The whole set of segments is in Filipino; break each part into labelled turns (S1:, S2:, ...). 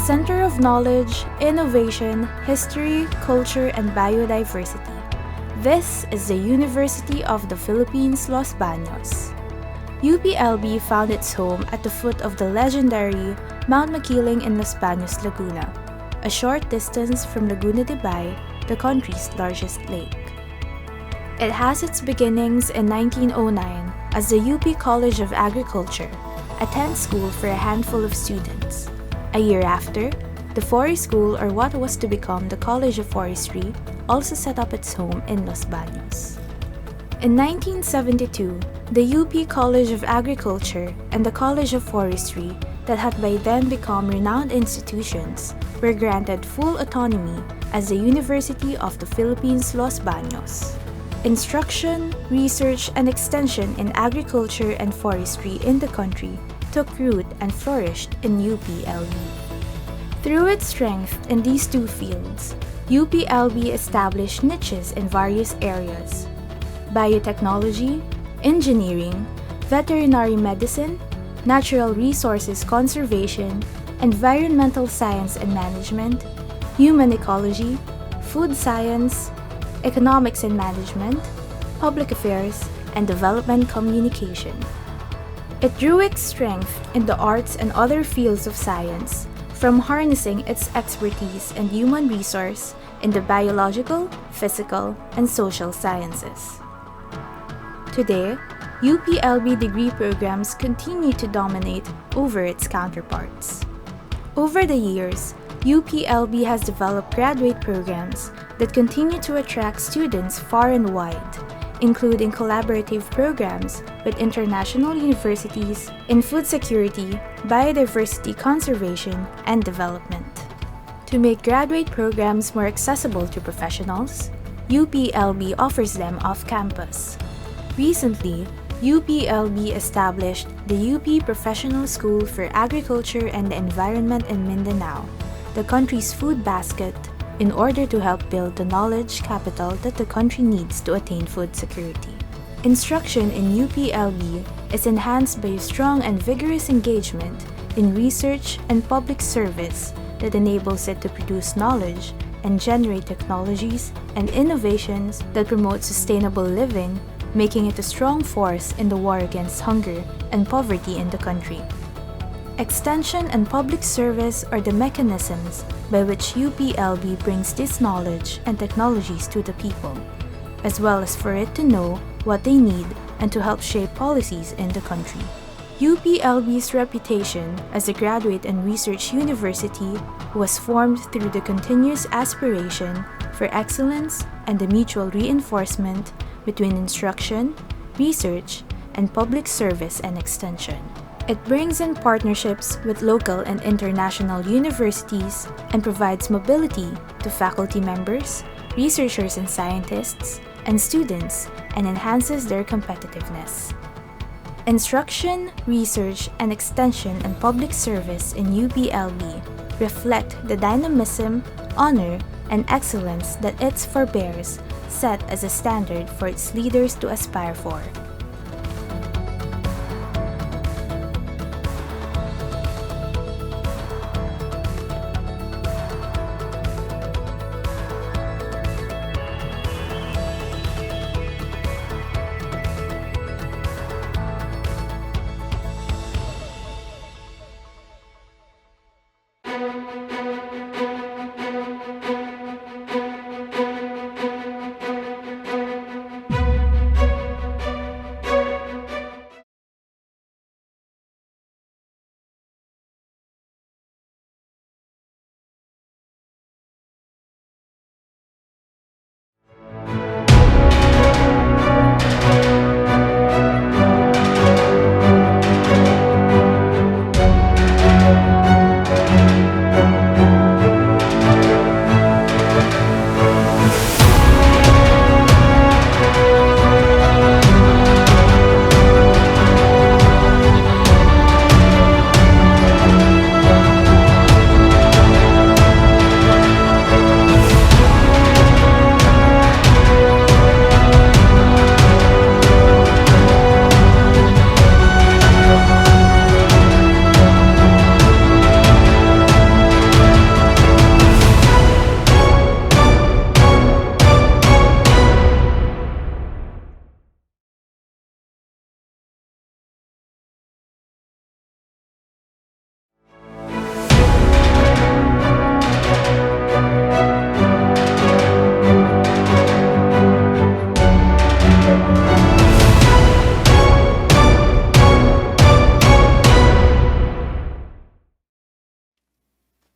S1: center of knowledge, innovation, history, culture, and biodiversity. This is the University of the Philippines, Los Baños. UPLB found its home at the foot of the legendary Mount Makiling in Los Baños, Laguna, a short distance from Laguna de Bay, the country's largest lake. It has its beginnings in 1909 as the UP College of Agriculture, a tent school for a handful of students. A year after, the Forest School, or what was to become the College of Forestry, also set up its home in Los Baños. In 1972, the UP College of Agriculture and the College of Forestry, that had by then become renowned institutions, were granted full autonomy as the University of the Philippines, Los Baños. Instruction, research, and extension in agriculture and forestry in the country took root and flourished in UPLB. Through its strength in these two fields, UPLB established niches in various areas: biotechnology, engineering, veterinary medicine, natural resources conservation, environmental science and management, human ecology, food science, economics and management, public affairs, and development communication. It drew its strength in the arts and other fields of science, from harnessing its expertise and human resource in the biological, physical, and social sciences. Today, UPLB degree programs continue to dominate over its counterparts. Over the years, UPLB has developed graduate programs that continue to attract students far and wide, including collaborative programs with international universities in food security, biodiversity conservation, and development. To make graduate programs more accessible to professionals, UPLB offers them off-campus. Recently, UPLB established the UP Professional School for Agriculture and the Environment in Mindanao, the country's food basket, in order to help build the knowledge capital that the country needs to attain food security. Instruction in UPLB is enhanced by a strong and vigorous engagement in research and public service that enables it to produce knowledge and generate technologies and innovations that promote sustainable living, making it a strong force in the war against hunger and poverty in the country. Extension and public service are the mechanisms by which UPLB brings this knowledge and technologies to the people, as well as for it to know what they need and to help shape policies in the country. UPLB's reputation as a graduate and research university was formed through the continuous aspiration for excellence and the mutual reinforcement between instruction, research, and public service and extension. It brings in partnerships with local and international universities and provides mobility to faculty members, researchers and scientists, and students, and enhances their competitiveness. Instruction, research, and extension and public service in UPLB reflect the dynamism, honor, and excellence that its forebears set as a standard for its leaders to aspire for.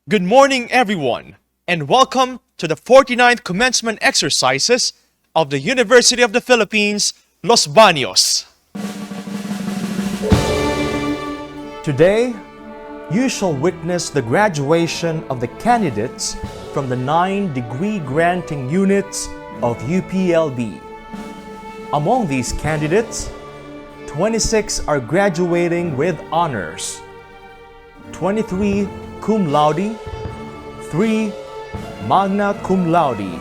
S2: Good morning, everyone, and welcome to the 49th Commencement exercises of the University of the Philippines, Los Baños. Today, you shall witness the graduation of the candidates from the 9 degree granting units of UPLB. Among these candidates, 26 are graduating with honors, 23 cum laude, 3 magna cum laude.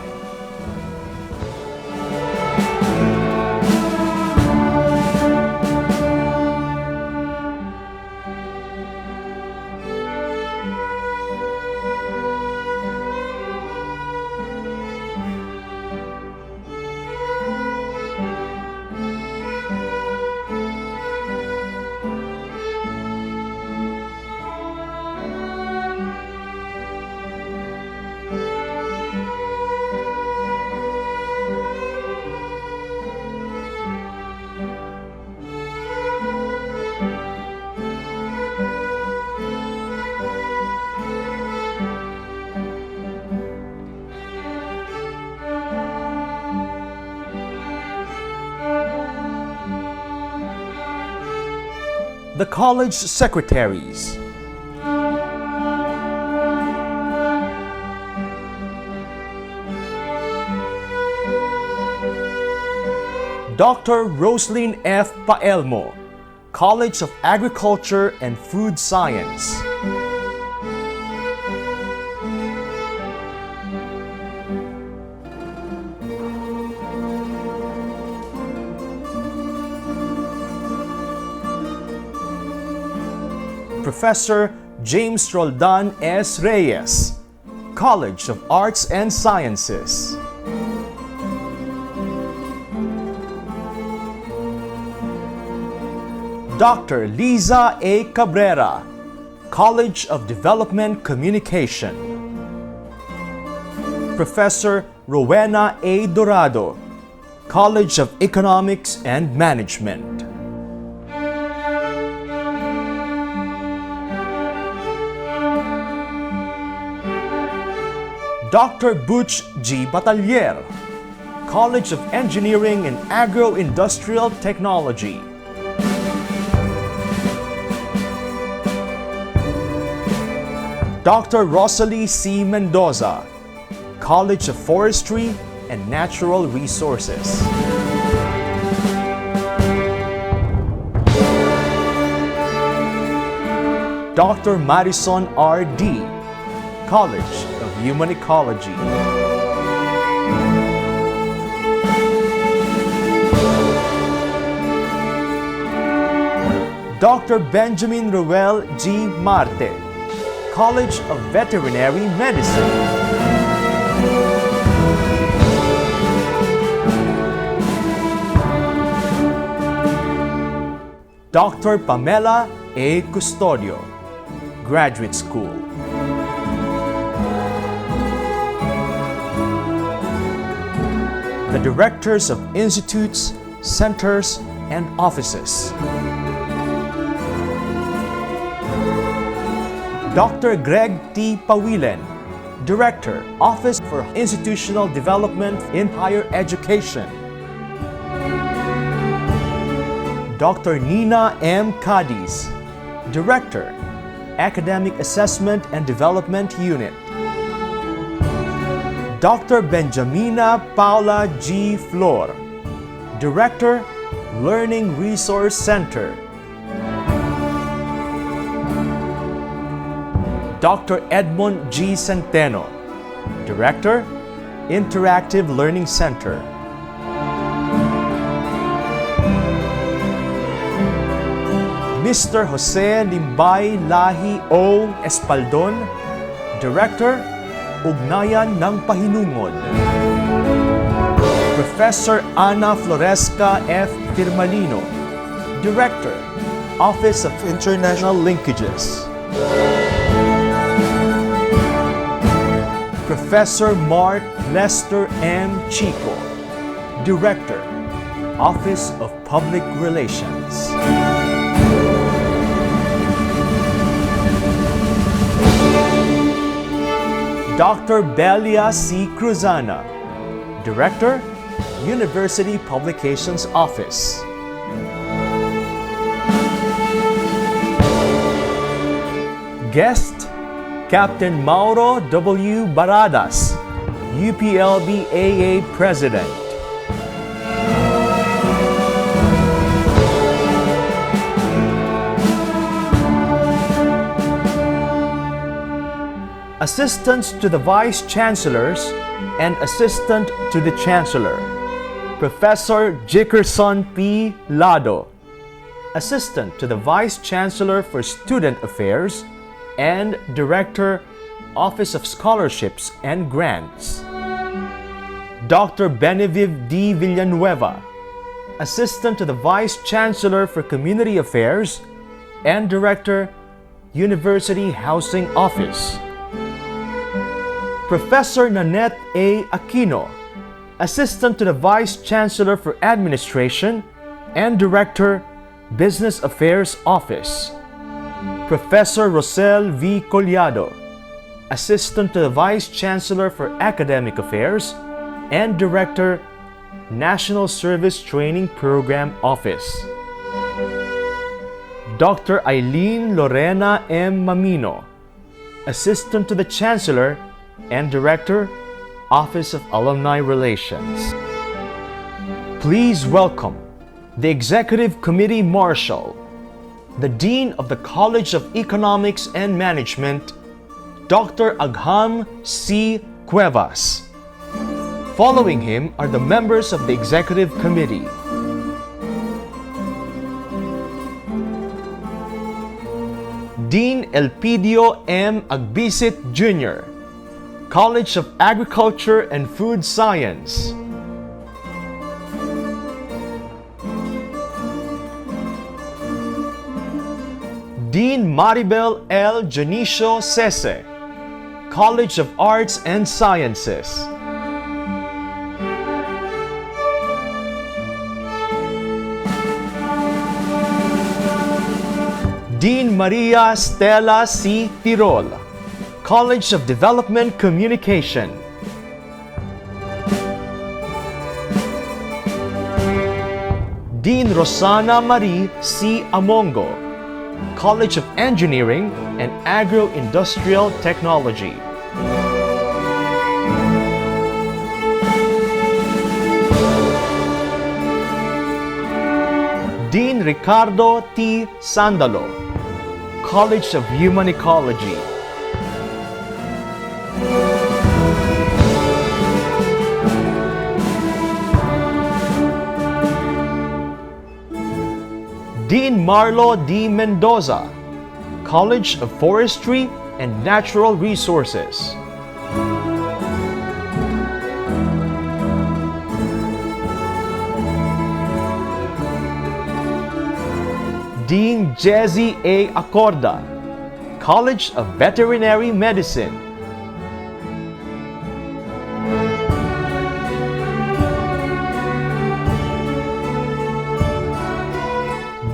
S2: The college secretaries. Dr. Roslyn F. Paelmo, College of Agriculture and Food Science. Professor James Roldan S. Reyes, College of Arts and Sciences. Dr. Liza A. Cabrera, College of Development Communication. Professor Rowena A. Dorado, College of Economics and Management. Dr. Butch G. Batalier, College of Engineering and Agro-Industriyal Technology. Dr. Rosalie C. Mendoza, College of Forestry and Natural Resources. Dr. Marison R. D., College of Human Ecology. Dr. Benjamin Ruel G. Marte, College of Veterinary Medicine. Dr. Pamela A. Custodio, Graduate School. The Directors of Institutes, Centers, and Offices. Dr. Greg T. Pawilen, Director, Office for Institutional Development in Higher Education. Dr. Nina M. Cadiz, Director, Academic Assessment and Development Unit. Dr. Benjamina Paula G. Flor, Director, Learning Resource Center. Dr. Edmond G. Centeno, Director, Interactive Learning Center. Mr. Jose Limbay Lahi O. Espaldon, Director, Ugnayan ng Pahinungod. Professor Ana Floresca F. Firmalino, Director, Office of International Linkages. Professor Mark Lester M. Chico, Director, Office of Public Relations. Dr. Belia C. Cruzana, Director, University Publications Office. Guest, Captain Mauro W. Baradas, UPLB AA President. Assistants to the Vice Chancellors and Assistant to the Chancellor, Professor Jickerson P. Lado, Assistant to the Vice Chancellor for Student Affairs and Director, Office of Scholarships and Grants, Dr. Beneviv D. Villanueva, Assistant to the Vice Chancellor for Community Affairs and Director, University Housing Office, Professor Nanette A. Aquino, Assistant to the Vice Chancellor for Administration and Director, Business Affairs Office, Professor Rosel V. Collado, Assistant to the Vice Chancellor for Academic Affairs and Director, National Service Training Program Office, Dr. Eileen Lorena M. Mamino, Assistant to the Chancellor and Director, Office of Alumni Relations. Please welcome the Executive Committee Marshal, the Dean of the College of Economics and Management, Dr. Agham C. Cuevas. Following him are the members of the Executive Committee. Dean Elpidio M. Agbisit Jr., College of Agriculture and Food Science. Dean Maribel L. Janicio Sese, College of Arts and Sciences. Dean Maria Stella C. Tirol, College of Development Communication. Dean Rosana Marie C. Amongo, College of Engineering and Agro-Industriyal Technology. Dean Ricardo T. Sandalo, College of Human Ecology. Dean Marlo D. Mendoza, College of Forestry and Natural Resources. Dean Jesse A. Acorda, College of Veterinary Medicine.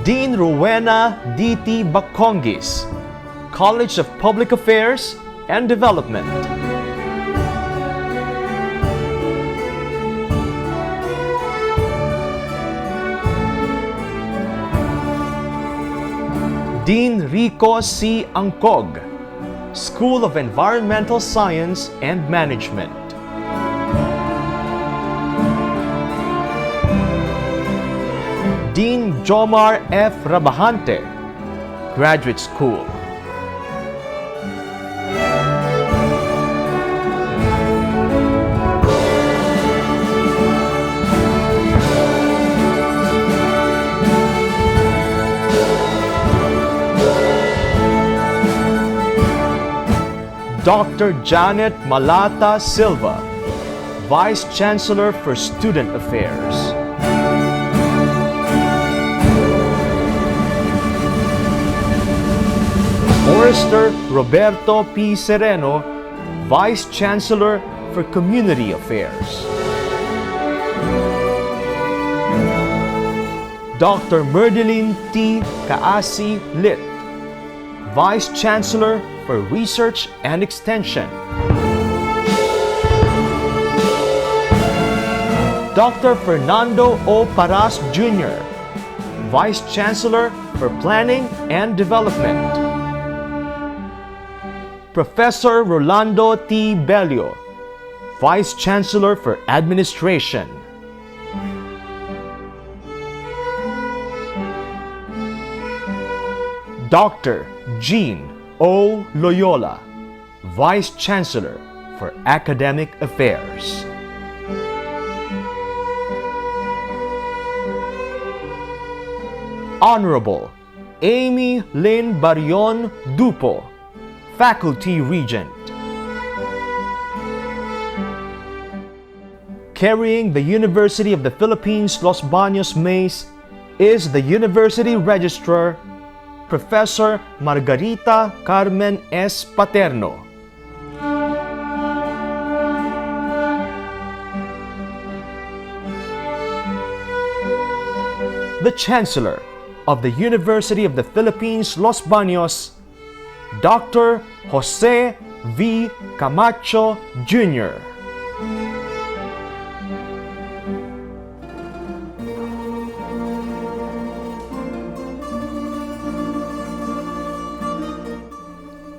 S2: Dean Rowena D.T. Bacongis, College of Public Affairs and Development. Dean Rico C. Angkog, School of Environmental Science and Management. Dean Jomar F. Rabahante, Graduate School. Dr. Janet Malata Silva, Vice Chancellor for Student Affairs. Forester Roberto P. Sereno, Vice Chancellor for Community Affairs. Dr. Merdeline T. Kaasi Lit, Vice Chancellor for Research and Extension. Dr. Fernando O. Paras Jr., Vice Chancellor for Planning and Development. Professor Rolando T. Bello, Vice Chancellor for Administration. Dr. Jean O. Loyola, Vice Chancellor for Academic Affairs. Honorable Amy Lynn Barion Dupo, Faculty Regent. Carrying the University of the Philippines Los Baños mace is the University Registrar, Professor Margarita Carmen S. Paterno. The Chancellor of the University of the Philippines Los Baños, Dr. Jose V. Camacho Jr.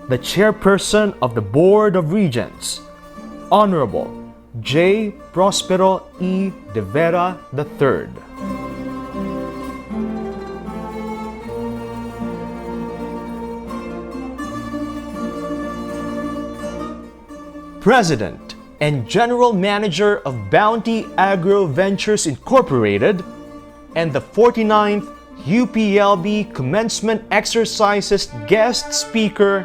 S2: The Chairperson of the Board of Regents, Honorable J. Prospero E. de Vera III. President and General Manager of Bounty Agro Ventures Incorporated and the 49th UPLB Commencement Exercises Guest Speaker,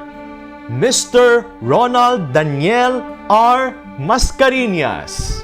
S2: Mr. Ronald Daniel R. Mascareñas.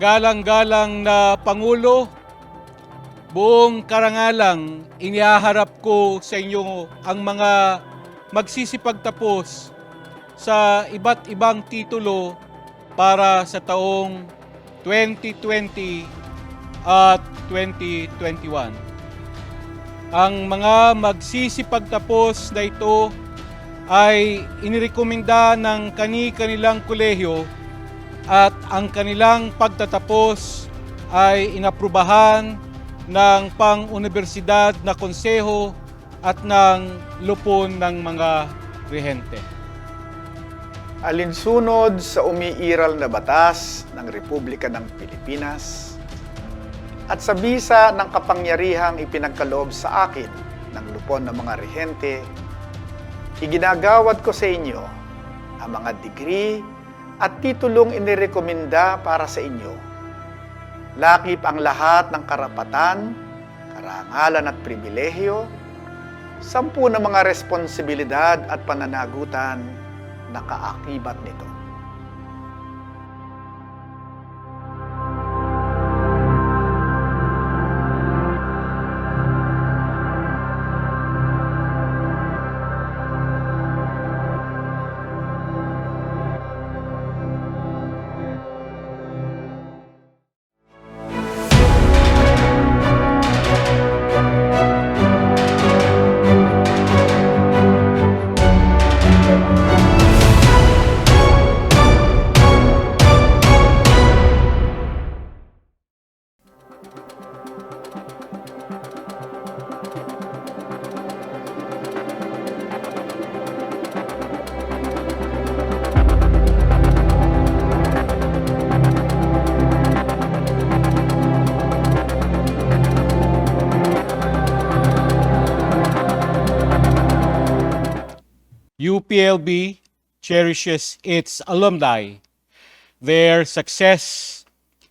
S3: Magalang-galang na Pangulo, buong karangalang inihaharap ko sa inyo ang mga magsisipagtapos sa iba't ibang titulo para sa taong 2020 at 2021. Ang mga magsisipagtapos na ito ay inirekomenda ng kani-kanilang kolehiyo at ang kanilang pagtatapos ay inaprubahan ng Pang-Unibersidad na konseho at ng lupon ng mga rehente.
S4: Alinsunod sa umiiral na batas ng Republika ng Pilipinas at sa bisa ng kapangyarihang ipinagkaloob sa akin ng lupon ng mga rehente, iginagawad ko sa inyo ang mga degree at titulong inirekomenda para sa inyo. Lakip ang lahat ng karapatan, karangalan at pribilehyo, 10 na mga responsibilidad at pananagutan na kaakibat nito.
S3: UPLB cherishes its alumni. Their success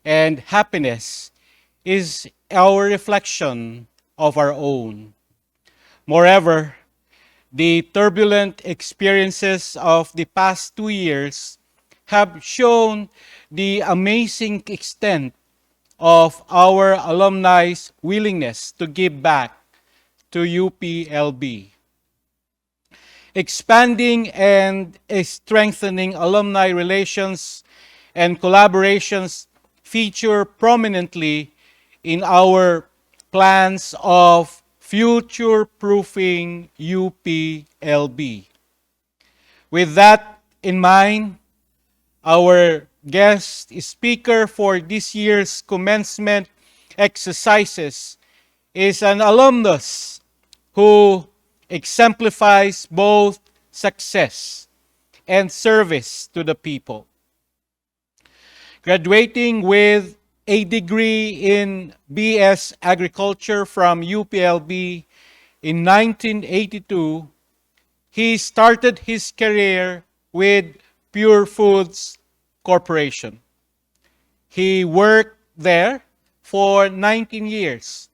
S3: and happiness is our reflection of our own. Moreover, the turbulent experiences of the past 2 years have shown the amazing extent of our alumni's willingness to give back to UPLB. Expanding and strengthening alumni relations and collaborations feature prominently in our plans of future-proofing UPLB. With that in mind, our guest speaker for this year's commencement exercises is an alumnus who exemplifies both success and service to the people. Graduating with a degree in BS Agriculture from UPLB in 1982, he started his career with Pure Foods Corporation. He worked there for 19 years,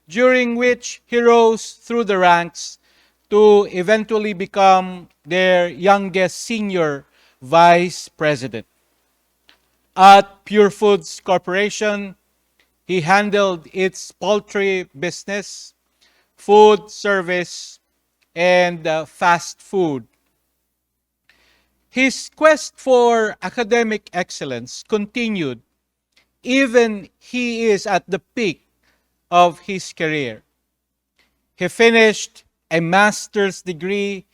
S3: during which he rose through the ranks to eventually become their youngest senior vice president. At Pure Foods Corporation, he handled its poultry business, food service, and fast food. His quest for academic excellence continued even he is at the peak of his career. He finished a master's degree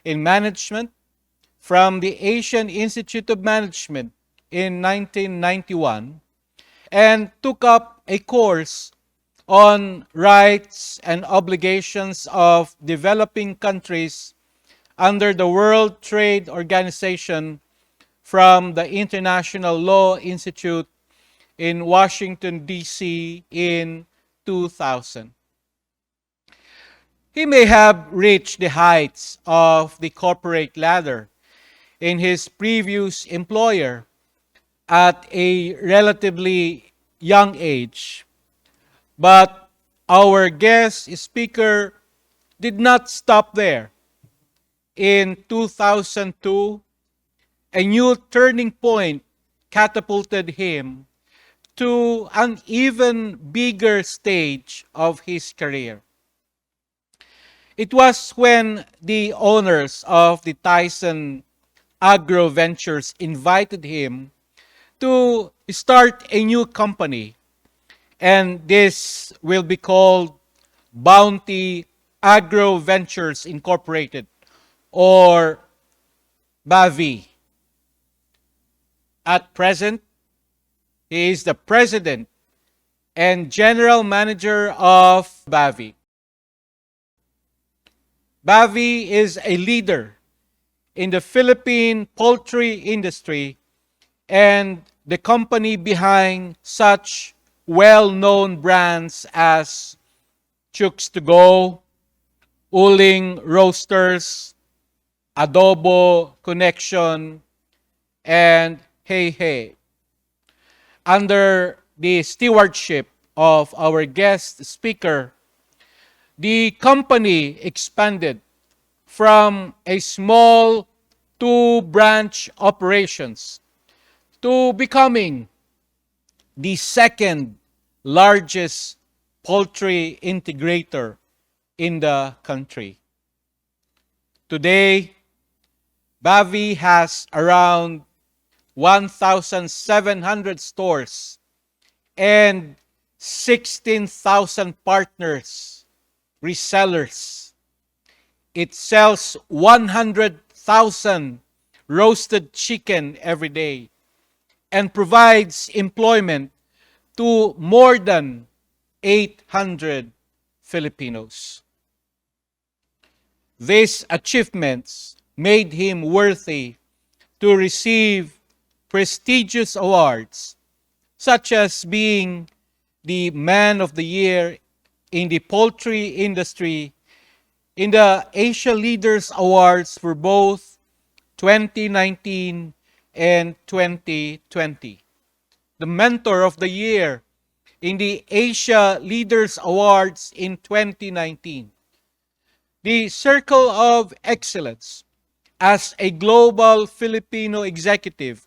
S3: in management from the Asian Institute of Management in 1991 and took up a course on rights and obligations of developing countries under the World Trade Organization from the International Law Institute in Washington, D.C. in 2000. He may have reached the heights of the corporate ladder in his previous employer at a relatively young age, but our guest speaker did not stop there. In 2002, a new turning point catapulted him to an even bigger stage of his career. It was when the owners of the Tyson Agro Ventures invited him to start a new company, and this will be called Bounty Agro Ventures Incorporated, or BAVI. At present, he is the president and general manager of BAVI. BAVI is a leader in the Philippine poultry industry and the company behind such well-known brands as Chooks to Go, Uling Roasters, Adobo Connection, and Hey Hey. Under the stewardship of our guest speaker, the company expanded from a small 2-branch operations to becoming the second largest poultry integrator in the country. Today, BAVI has around 1,700 stores and 16,000 partners, resellers. It sells 100,000 roasted chicken every day and provides employment to more than 800 Filipinos. These achievements made him worthy to receive prestigious awards, such as being the Man of the Year in the poultry industry in the Asia Leaders Awards for both 2019 and 2020. The Mentor of the Year in the Asia Leaders Awards in 2019. The Circle of Excellence as a Global Filipino Executive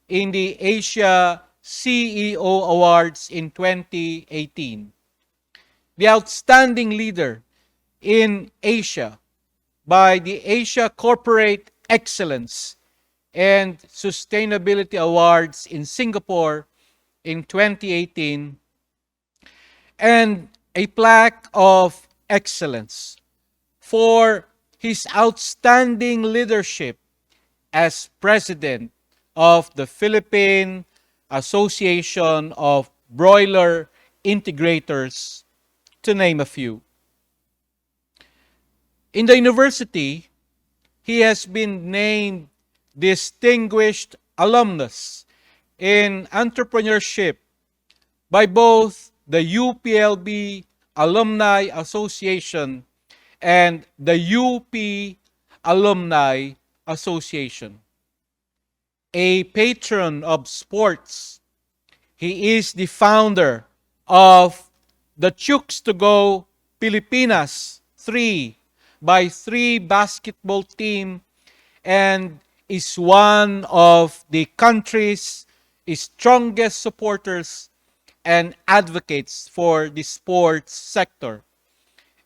S3: in the Asia CEO Awards in 2018. The Outstanding Leader in Asia by the Asia Corporate Excellence and Sustainability Awards in Singapore in 2018, and a plaque of excellence for his outstanding leadership as president of the Philippine Association of Broiler Integrators, to name a few. In the university, he has been named Distinguished Alumnus in Entrepreneurship by both the UPLB Alumni Association and the UP Alumni Association. A patron of sports, he is the founder of the Chooks to Go Pilipinas 3x3 basketball team and is one of the country's strongest supporters and advocates for the sports sector.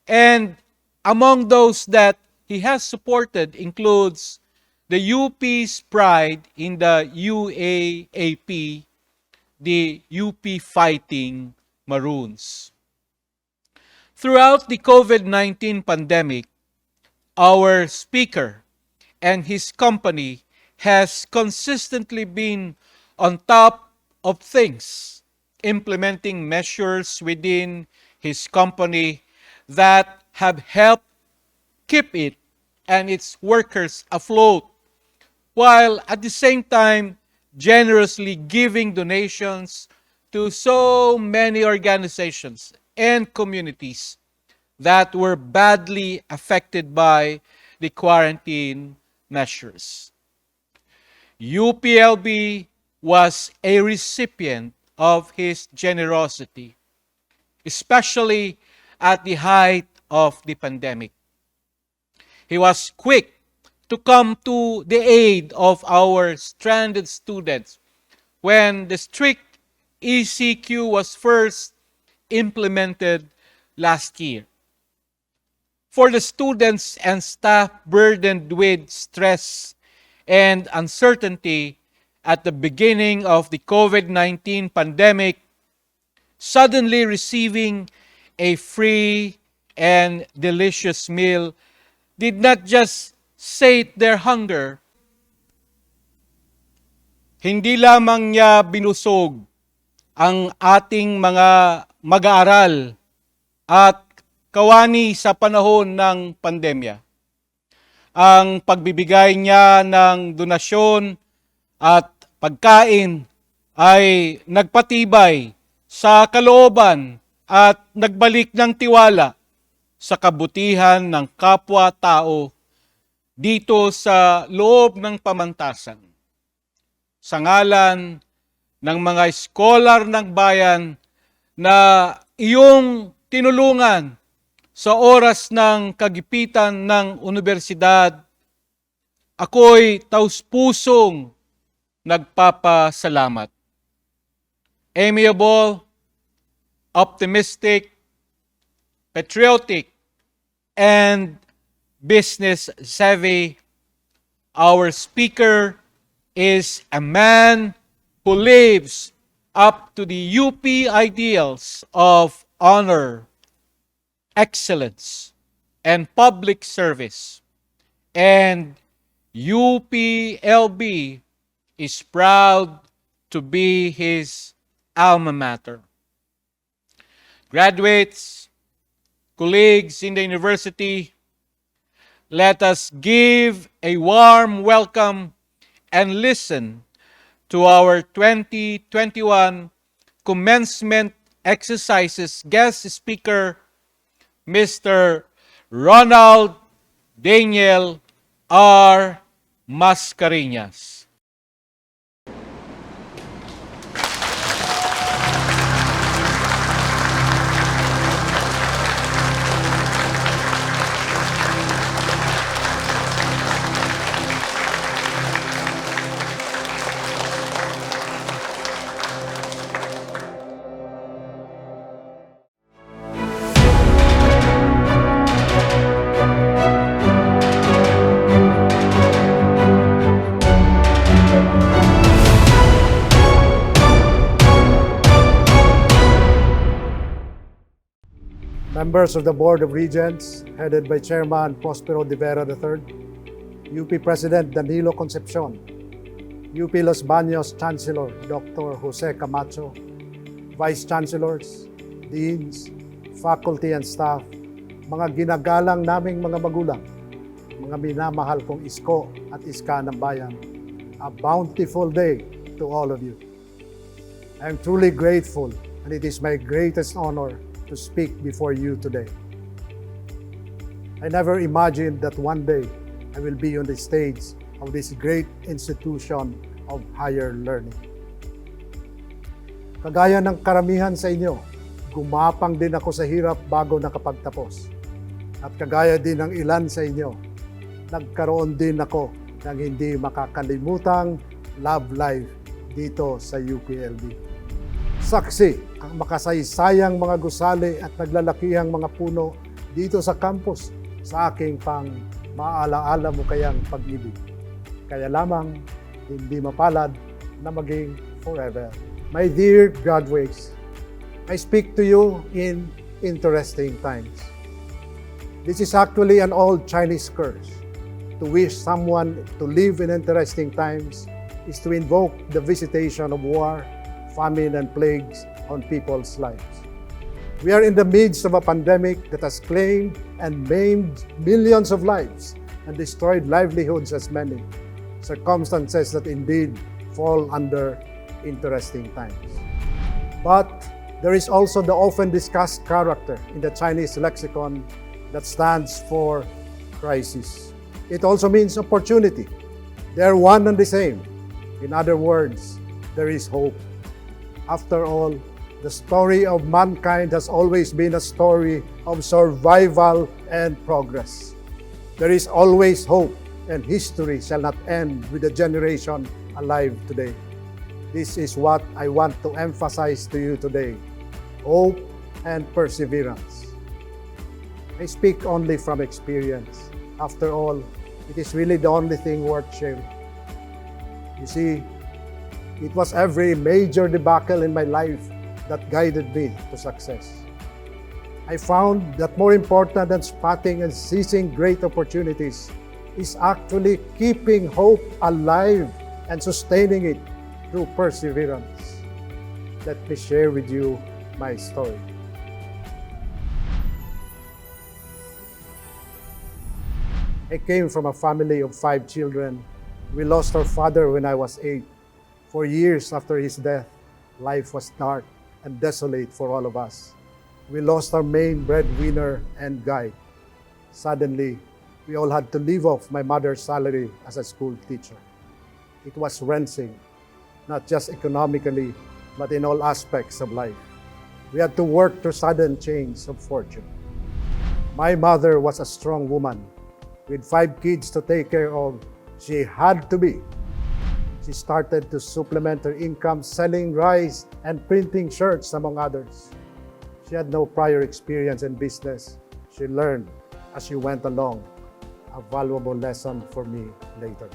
S3: And among those that he has supported includes the UP's pride in the UAAP, the UP Fighting Maroons. Throughout the COVID-19 pandemic, our speaker and his company has consistently been on top of things, implementing measures within his company that have helped keep it and its workers afloat, while at the same time generously giving donations to so many organizations and communities that were badly affected by the quarantine measures. UPLB was a recipient of his generosity, especially at the height of the pandemic. He was quick to come to the aid of our stranded students when the strict ECQ was first implemented last year. For the students and staff burdened with stress and uncertainty at the beginning of the COVID-19 pandemic, suddenly receiving a free and delicious meal did not just sate their hunger. Hindi lamang niya binusog ang ating mga mag-aaral at kawani sa panahon ng pandemya. Ang pagbibigay niya ng donasyon at pagkain ay nagpatibay sa kalooban at nagbalik ng tiwala sa kabutihan ng kapwa-tao dito sa loob ng pamantasan. Sa ngalan ng mga scholar ng bayan na iyong tinulungan sa oras ng kagipitan ng Unibersidad, ako'y taus-pusong nagpapasalamat. Amiable, optimistic, patriotic, and business-savvy, our speaker is a man who lives up to the UP ideals of honor, excellence, and public service. And UPLB is proud to be his alma mater. Graduates, colleagues in the university, let us give a warm welcome and listen to our 2021 commencement exercises guest speaker, Mr. Ronald Daniel R. Mascareñas.
S5: Members of the Board of Regents, headed by Chairman Prospero de Vera III, UP President Danilo Concepcion, UP Los Baños Chancellor Dr. Jose Camacho, Vice Chancellors, Deans, Faculty and Staff, mga ginagalang naming mga magulang, mga minamahal kong isko at iska ng bayan, a bountiful day to all of you. I am truly grateful and it is my greatest honor to speak before you today. I never imagined that one day I will be on the stage of this great institution of higher learning. Kagaya ng karamihan sa inyo, gumapang din ako sa hirap bago nakapagtapos. At kagaya din ng ilan sa inyo, nagkaroon din ako ng hindi makakalimutang love life dito sa UPLB. Saksi ang makasaysayang mga gusali at naglalakihang mga puno dito sa campus sa aking pang maalaala mo kayang pag-ibig. Kaya lamang hindi mapalad na maging forever. My dear graduates, I speak to you in interesting times. This is actually an old Chinese curse. To wish someone to live in interesting times is to invoke the visitation of war, famine, and plagues on people's lives. We are in the midst of a pandemic that has claimed and maimed millions of lives and destroyed livelihoods as many, circumstances that indeed fall under interesting times. But there is also the often discussed character in the Chinese lexicon that stands for crisis. It also means opportunity. They are one and the same. In other words, there is hope. After all, the story of mankind has always been a story of survival and progress. There is always hope, and history shall not end with the generation alive today. This is what I want to emphasize to you today: hope and perseverance. I speak only from experience. After all, it is really the only thing worth sharing. You see, it was every major debacle in my life that guided me to success. I found that more important than spotting and seizing great opportunities is actually keeping hope alive and sustaining it through perseverance. Let me share with you my story. I came from a family of 5 children. We lost our father when I was 8. For years after his death, life was dark and desolate for all of us. We lost our main breadwinner and guide. Suddenly, we all had to live off my mother's salary as a school teacher. It was wrenching, not just economically, but in all aspects of life. We had to work through sudden change of fortune. My mother was a strong woman. With 5 kids to take care of, she had to be. She started to supplement her income selling rice and printing shirts, among others. She had no prior experience in business. She learned as she went along, a valuable lesson for me later.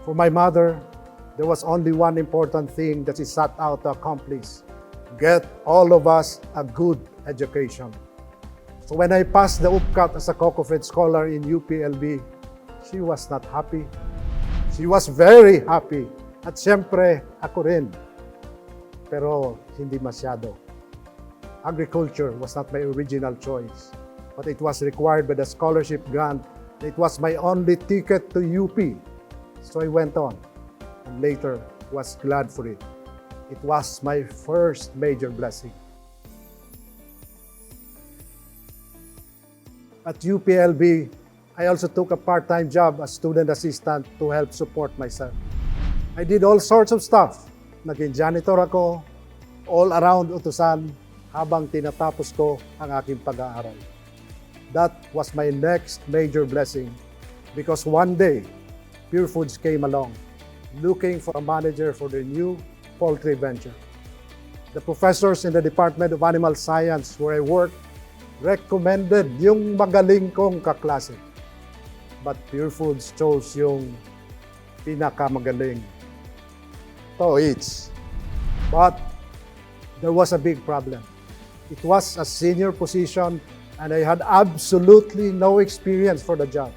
S5: For my mother, there was only one important thing that she set out to accomplish: get all of us a good education. So when I passed the UPCAT as a COCOFED scholar in UPLB, she was not happy. She was very happy. At siyempre, ako rin. Pero hindi masyado. Agriculture was not my original choice, but it was required by the scholarship grant. It was my only ticket to UP. So I went on, and later was glad for it. It was my first major blessing. At UPLB, I also took a part-time job as student assistant to help support myself. I did all sorts of stuff. Naging janitor ako, all around utusan, habang tinatapos ko ang aking pag-aaral. That was my next major blessing because one day, Pure Foods came along, looking for a manager for their new poultry venture. The professors in the Department of Animal Science where I worked recommended yung magaling kong kaklase. But Pure Foods chose yung pinakamagaling. It's. But there was a big problem. It was a senior position and I had absolutely no experience for the job.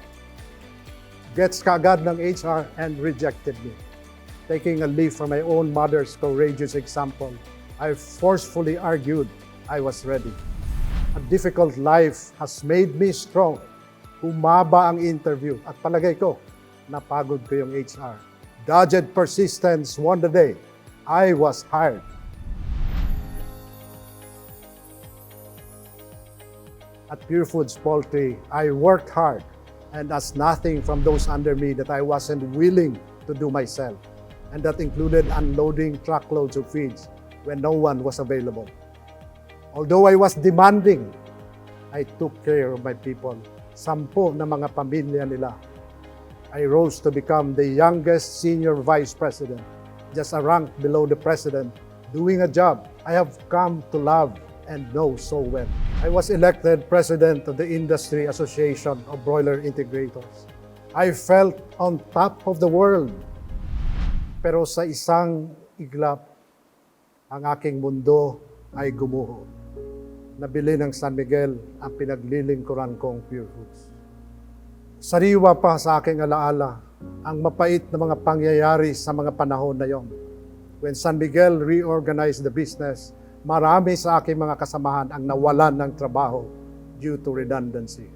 S5: Gets kaagad ng HR and rejected me. Taking a leaf from my own mother's courageous example, I forcefully argued I was ready. A difficult life has made me strong. Humaba ang interview at palagay ko, napagod ko yung HR. Dogged persistence won the day. I was hired. At Pure Foods Poultry, I worked hard and asked nothing from those under me that I wasn't willing to do myself. And that included unloading truckloads of feeds when no one was available. Although I was demanding, I took care of my people. 10 na mga pamilya nila. I rose to become the youngest senior vice president, just a rank below the president, doing a job I have come to love and know so well. I was elected president of the Industry Association of Broiler Integrators. I felt on top of the world. Pero sa isang iglap, ang aking mundo ay gumuho. Nabili ng San Miguel ang pinaglilingkuran kong Pure Foods. Sariwa pa sa aking alaala ang mapait na mga pangyayari sa mga panahon na yon. When San Miguel reorganized the business, marami sa aking mga kasamahan ang nawalan ng trabaho due to redundancy.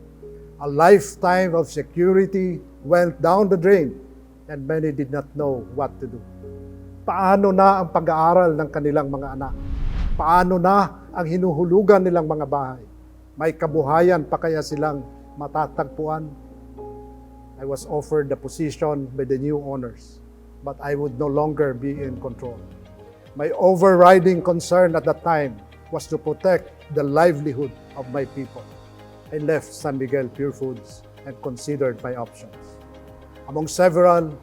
S5: A lifetime of security went down the drain and many did not know what to do. Paano na ang pag-aaral ng kanilang mga anak? Paano na ang hinuhulugan nilang mga bahay? May kabuhayan pa kaya silang matatagpuan? I was offered the position by the new owners, but I would no longer be in control. My overriding concern at that time was to protect the livelihood of my people. I left San Miguel Pure Foods and considered my options. Among several,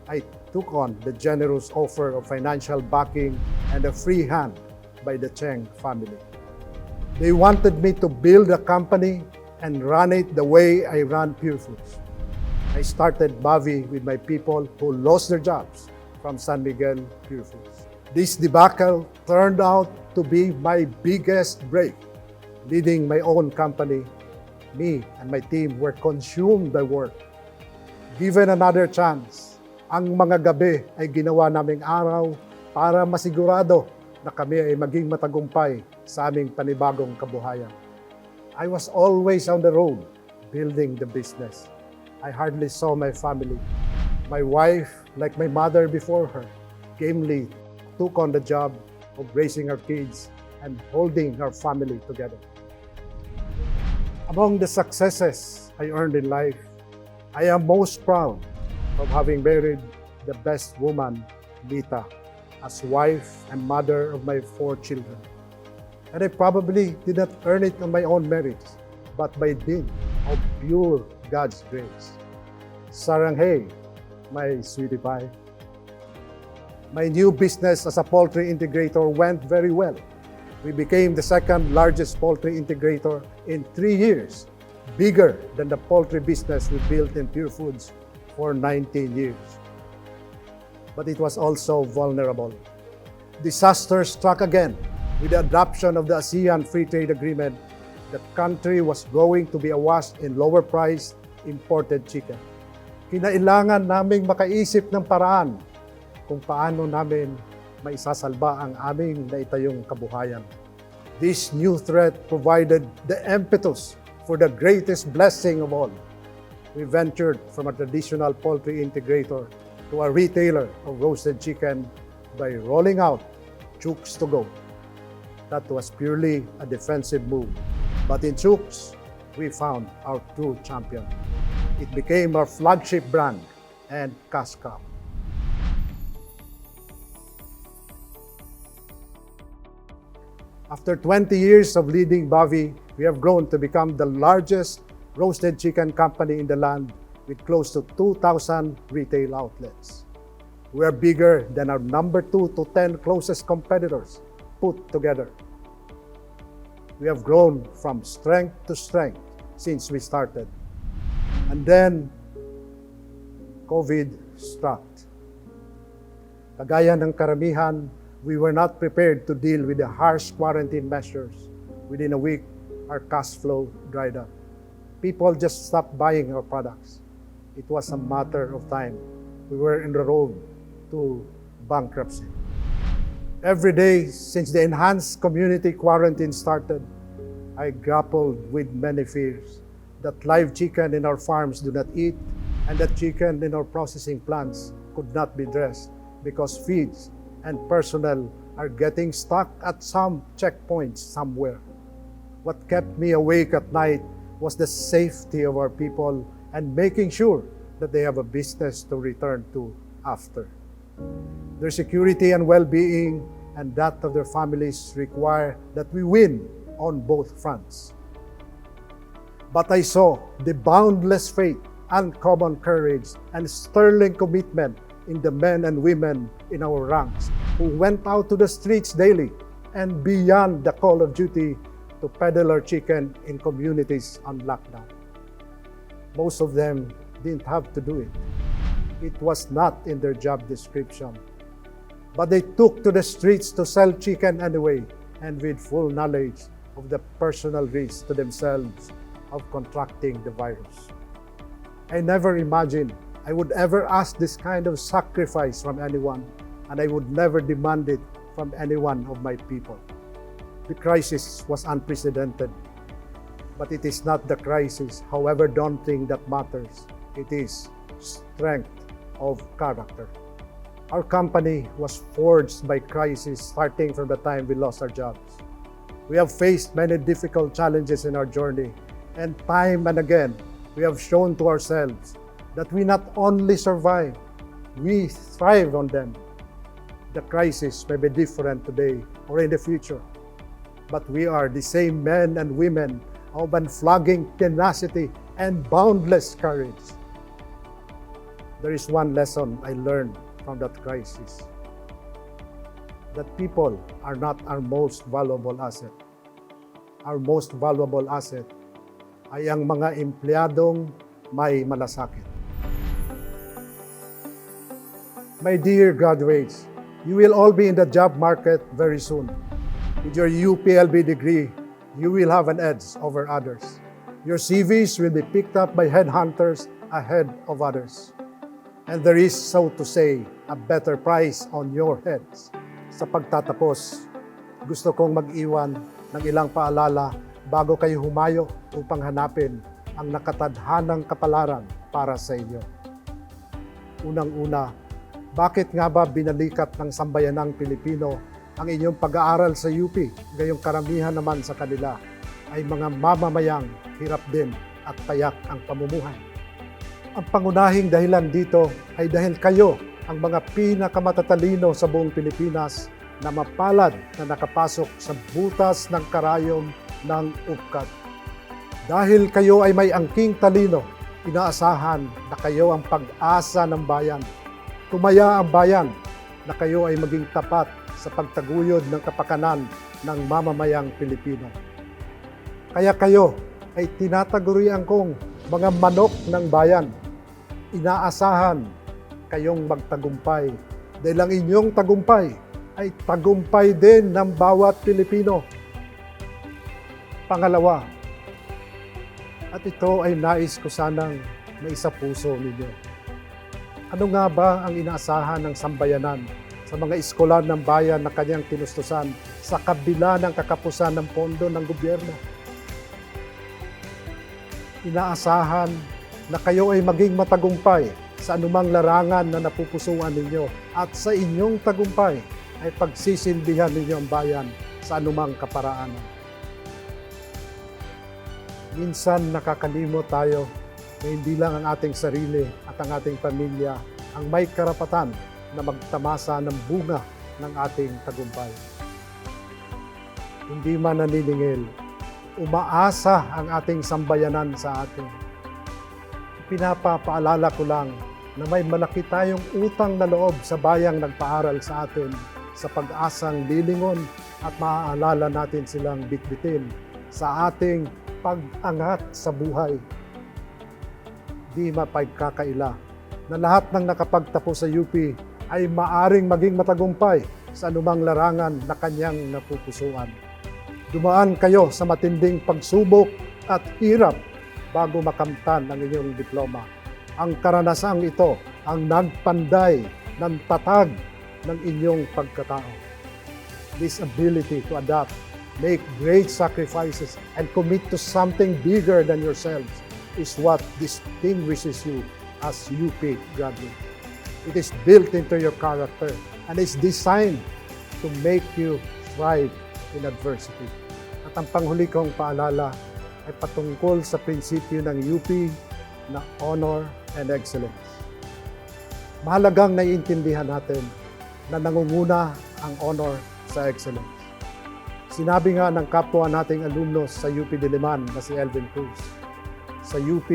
S5: I took on the generous offer of financial backing and a free hand by the Cheng family. They wanted me to build a company and run it the way I ran Pure Foods. I started Bavi with my people who lost their jobs from San Miguel Pure Foods. This debacle turned out to be my biggest break. Leading my own company, me and my team were consumed by work. Given another chance, ang mga gabi ay ginawa naming araw para masigurado na kami ay maging matagumpay sa aming panibagong kabuhayan. I was always on the road, building the business. I hardly saw my family. My wife, like my mother before her, gamely took on the job of raising our kids and holding our family together. Among the successes I earned in life, I am most proud of having married the best woman, Lita, as wife and mother of my 4 children. And I probably did not earn it on my own merits, but by dint of pure God's grace. Saranghay, my sweetie pie. My new business as a poultry integrator went very well. We became the second largest poultry integrator in 3 years, bigger than the poultry business we built in Pure Foods for 19 years. But it was also vulnerable. Disaster struck again. With the adoption of the ASEAN Free Trade Agreement, the country was going to be awash in lower-priced imported chicken. Kinailangan naming makaisip ng paraan kung paano namin maisasalba ang aming naitayong kabuhayan. This new threat provided the impetus for the greatest blessing of all. We ventured from a traditional poultry integrator to a retailer of roasted chicken by rolling out Chooks to Go. That was purely a defensive move. But in Chooks, we found our true champion. It became our flagship brand and cash cow. After 20 years of leading Bavi, we have grown to become the largest roasted chicken company in the land with close to 2,000 retail outlets. We are bigger than our number 2 to 10 closest competitors put together. We have grown from strength to strength since we started. And then, COVID struck. Kagaya ng karamihan, we were not prepared to deal with the harsh quarantine measures. Within a week, our cash flow dried up. People just stopped buying our products. It was a matter of time. We were in the road to bankruptcy. Every day since the enhanced community quarantine started, I grappled with many fears that live chicken in our farms do not eat and that chicken in our processing plants could not be dressed because feeds and personnel are getting stuck at some checkpoints somewhere. What kept me awake at night was the safety of our people and making sure that they have a business to return to after. Their security and well-being and that of their families require that we win on both fronts. But I saw the boundless faith, uncommon courage, and sterling commitment in the men and women in our ranks who went out to the streets daily and beyond the call of duty to peddle our chicken in communities on lockdown. Most of them didn't have to do it. It was not in their job description. But they took to the streets to sell chicken anyway and with full knowledge of the personal risk to themselves of contracting the virus. I never imagined I would ever ask this kind of sacrifice from anyone, and I would never demand it from any one of my people. The crisis was unprecedented, but it is not the crisis, however daunting, that matters. It is strength of character. Our company was forged by crisis starting from the time we lost our jobs. We have faced many difficult challenges in our journey, and time and again, we have shown to ourselves that we not only survive, we thrive on them. The crisis may be different today or in the future, but we are the same men and women of unflagging tenacity and boundless courage. There is one lesson I learned from that crisis. That people are not our most valuable asset. Our most valuable asset ay ang mga empleyadong may malasakit. My dear graduates, you will all be in the job market very soon. With your UPLB degree, you will have an edge over others. Your CVs will be picked up by headhunters ahead of others. And there is, so to say, a better price on your heads. Sa pagtatapos, gusto kong mag-iwan ng ilang paalala bago kayo humayo upang hanapin ang nakatadhanang kapalaran para sa inyo. Unang-una, bakit nga ba binalikat ng sambayanang Pilipino ang inyong pag-aaral sa UP, gayong karamihan naman sa kanila ay mga mamamayang hirap din at payak ang pamumuhay? Ang pangunahing dahilan dito ay dahil kayo ang mga pinakamatatalino sa buong Pilipinas na mapalad na nakapasok sa butas ng karayom ng UPCAT. Dahil kayo ay may angking talino, inaasahan na kayo ang pag-asa ng bayan. Tumaya ang bayan na kayo ay maging tapat sa pagtaguyod ng kapakanan ng mamamayang Pilipino. Kaya kayo ay tinatagurian kong mga manok ng bayan. Inaasahan kayong magtagumpay dahil ang inyong tagumpay ay tagumpay din ng bawat Pilipino. Pangalawa, at ito ay nais ko sanang maisapuso ninyo. Ano nga ba ang inaasahan ng sambayanan sa mga eskolar ng bayan na kanyang tinustusan sa kabila ng kakapusan ng pondo ng gobyerno? Inaasahan na kayo ay maging matagumpay sa anumang larangan na napupusuan ninyo at sa inyong tagumpay ay pagsisilbihan ninyo ang bayan sa anumang kaparaanan. Minsan nakakalimot tayo na hindi lang ang ating sarili at ang ating pamilya ang may karapatan na magtamasa ng bunga ng ating tagumpay. Hindi man naniningil, umaasa ang ating sambayanan sa atin. Pinapaalala ko lang na may malaki tayong utang na loob sa bayang nagpaaral sa atin sa pag-asang lilingon at maaalala natin silang bitbitin sa ating pag-angat sa buhay. Di mapagkakaila na lahat ng nakapagtapos sa UP ay maaring maging matagumpay sa anumang larangan na kanyang napupusuan. Dumaan kayo sa matinding pagsubok at hirap bago makamtan ang inyong diploma. Ang karanasang ito ang nagpanday ng tatag ng inyong pagkatao. This ability to adapt, make great sacrifices, and commit to something bigger than yourselves is what distinguishes you as UP graduates. It is built into your character and is designed to make you thrive in adversity. At ang panghuli kong paalala ay patungkol sa prinsipyo ng UP na honor and excellence. Mahalagang naiintindihan natin na nangunguna ang honor sa excellence. Sinabi nga ng kapwa nating alumnos sa UP Diliman na si Elvin Cruz, sa UP,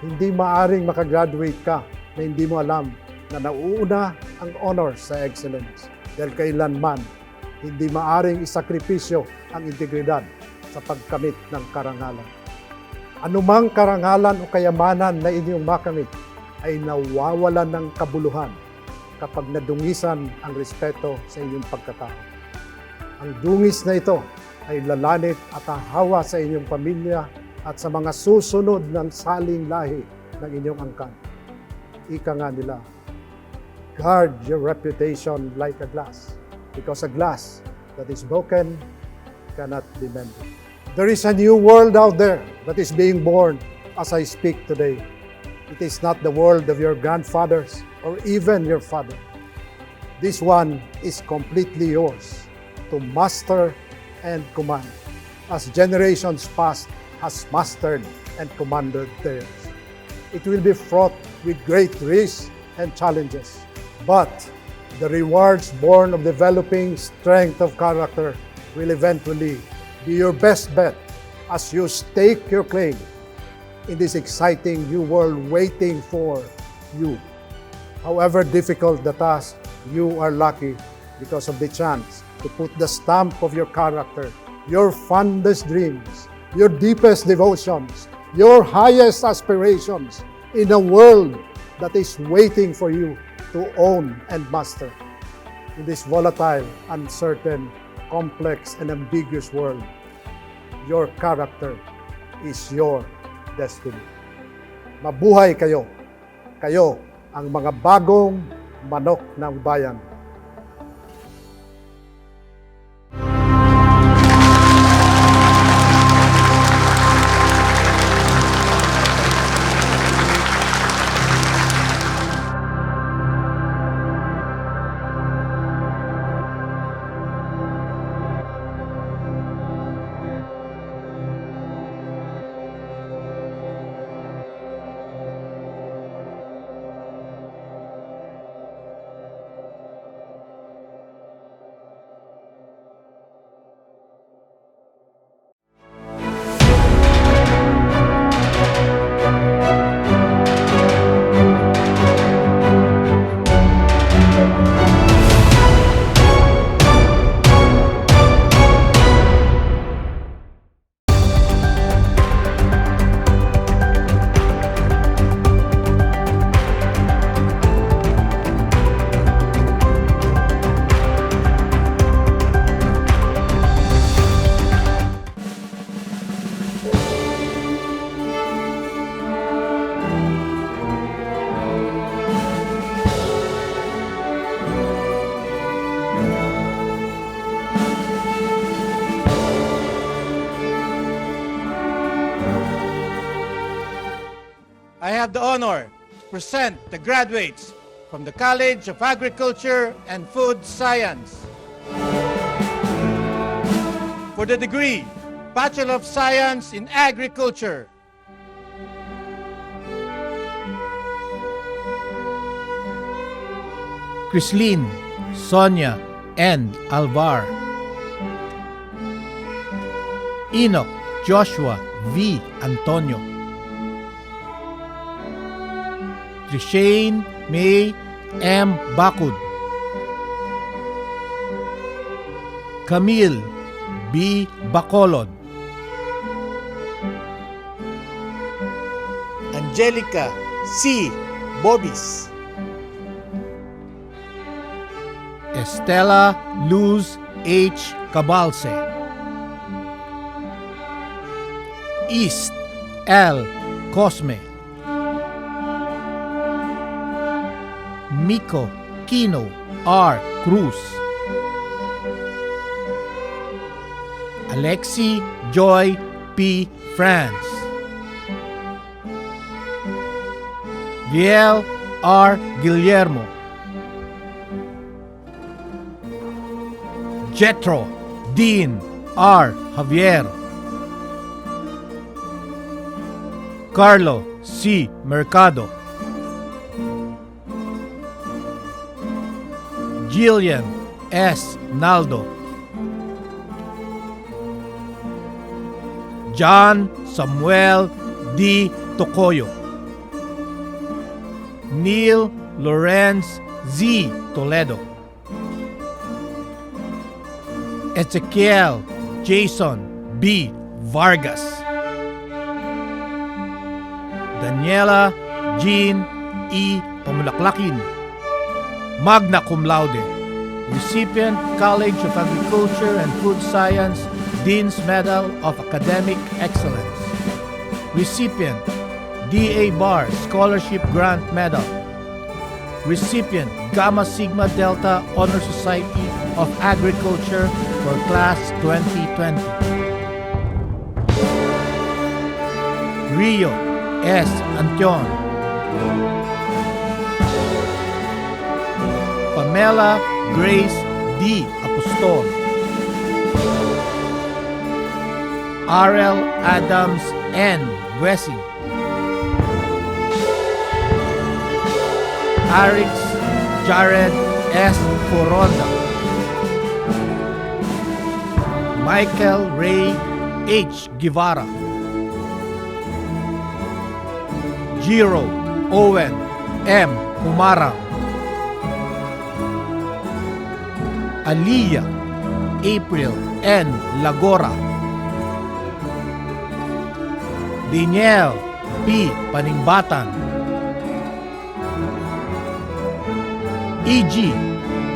S5: hindi maaring makagraduate ka na hindi mo alam na nauuna ang honor sa excellence. Dahil kailanman, hindi maaring isakripisyo ang integridad sa pagkamit ng karangalan. Anumang karangalan o kayamanan na inyong makamit ay nawawalan ng kabuluhan kapag nadungisan ang respeto sa inyong pagkatao. Ang dungis na ito ay lalanit at hahawa sa inyong pamilya at sa mga susunod ng saling lahi ng inyong angkan. Ika nga nila, guard your reputation like a glass, because a glass that is broken cannot be mended. There is a new world out there that is being born as I speak today. It is not the world of your grandfathers or even your father. This one is completely yours to master and command, as generations past has mastered and commanded theirs. It will be fraught with great risks and challenges, but the rewards born of developing strength of character will eventually be your best bet as you stake your claim in this exciting new world waiting for you. However difficult the task, you are lucky because of the chance to put the stamp of your character, your fondest dreams, your deepest devotions, your highest aspirations in a world that is waiting for you to own and master. In this volatile, uncertain, complex, and ambiguous world, your character is your destiny. Mabuhay kayo! Kayo ang mga bagong manok ng bayan.
S3: I have the honor to present the graduates from the College of Agriculture and Food Science. For the degree, Bachelor of Science in Agriculture. Crislin, Sonia, and Alvar. Enoch Joshua V. Antonio. Trishane May M. Bakud. Camille B. Bacolod. Angelica C. Bobis. Estela Luz H. Cabalce. East L. Cosme. Miko Kino R. Cruz. Alexi Joy P. France. Viel R. Guillermo. Jetro Dean R. Javier. Carlo C. Mercado. Jillian S. Naldo. John Samuel D. Tocoyo. Neil Lorenz Z. Toledo. Ezekiel Jason B. Vargas. Daniela Jean E. Pamulaklakin. Magna cum laude. Recipient, College of Agriculture and Food Science, Dean's Medal of Academic Excellence. Recipient, D.A. Bar Scholarship Grant Medal. Recipient, Gamma Sigma Delta Honor Society of Agriculture for Class 2020. Rio S. Antion. Pamela Grace D. Apostol. R.L. Adams N. Wessing. Arix Jared S. Foronda. Michael Ray H. Guevara. Jiro Owen M. Humarang.
S6: Aliyah April N. Lagora, Daniel P. Paningbatan, E.G.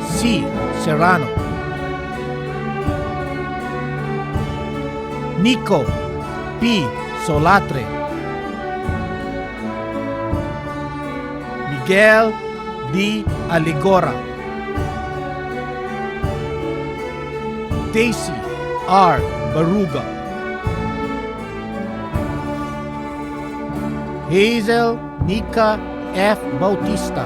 S6: C. Serrano, Nico P. Solatre, Miguel D. Aligora, Daisy R. Baruga, Hazel Nika F. Bautista,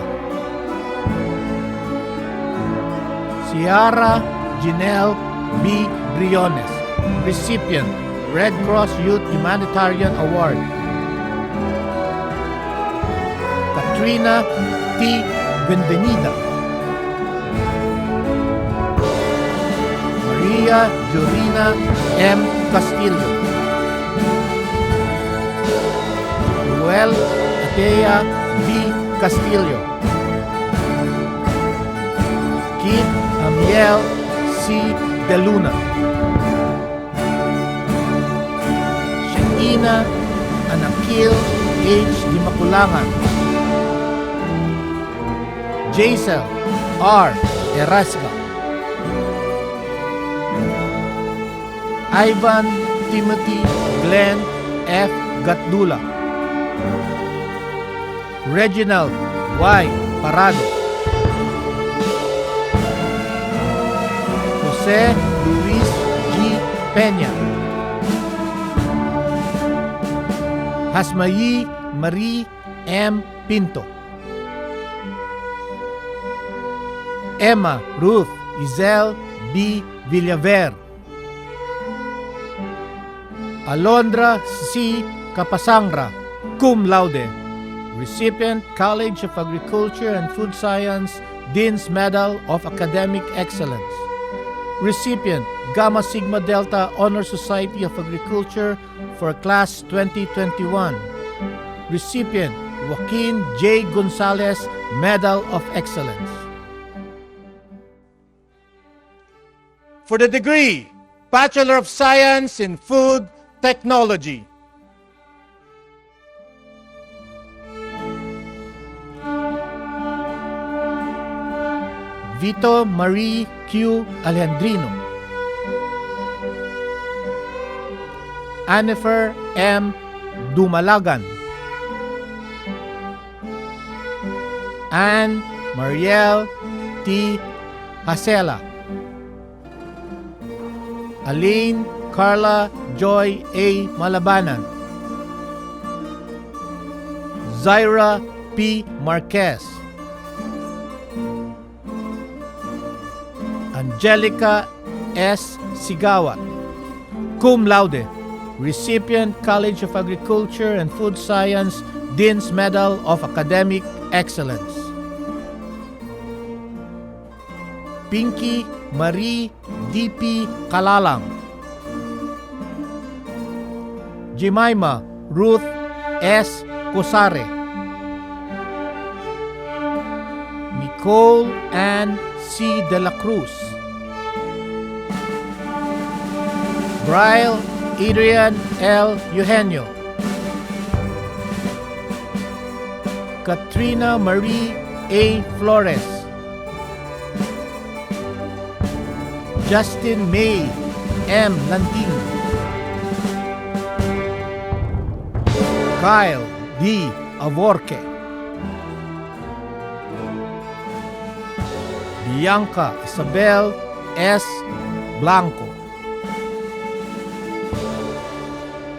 S6: Ciara Janelle B. Briones, recipient, Red Cross Youth Humanitarian Award. Katrina T. Benvenida, Maria Jorina M. Castillo, Ruel Atea B. Castillo, Kit Amiel C. De Luna, Sheina Anakil H. Dimakulangan, Jaisel R. Erasga, Ivan Timothy Glenn F. Gatdula, Reginald Y. Parado, Jose Luis G. Peña, Hasmayi Marie M. Pinto, Emma Ruth Izel B. Villaver, Alondra C. Capasangra, cum laude, recipient, College of Agriculture and Food Science, Dean's Medal of Academic Excellence. Recipient, Gamma Sigma Delta Honor Society of Agriculture for Class 2021. Recipient, Joaquin J. Gonzalez Medal of Excellence. For the degree, Bachelor of Science in Food Technology. Vito Marie Q. Alejandrino, Annifer M. Dumalagan, Anne Marielle T. Hasela, Aline Carla Joy A. Malabanan, Zaira P. Marquez, Angelica S. Sigawat, cum laude, recipient, College of Agriculture and Food Science, Dean's Medal of Academic Excellence. Pinky Marie D.P. Kalalang, Jemima Ruth S. Cosare, Nicole Ann C. De La Cruz, Brian Adrian L. Eugenio, Katrina Marie A. Flores, Justin May M. Lanting, Kyle D. Avorque, Bianca Isabel S. Blanco,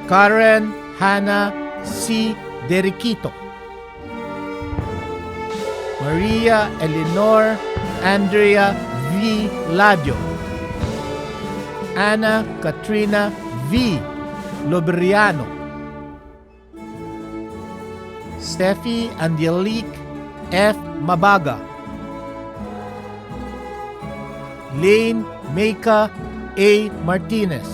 S6: Karen Hannah C. Deriquito, Maria Eleanor Andrea V. Ladio, Anna Katrina V. Lobriano, Steffi Angelique F. Mabaga, Lane Meika A. Martinez,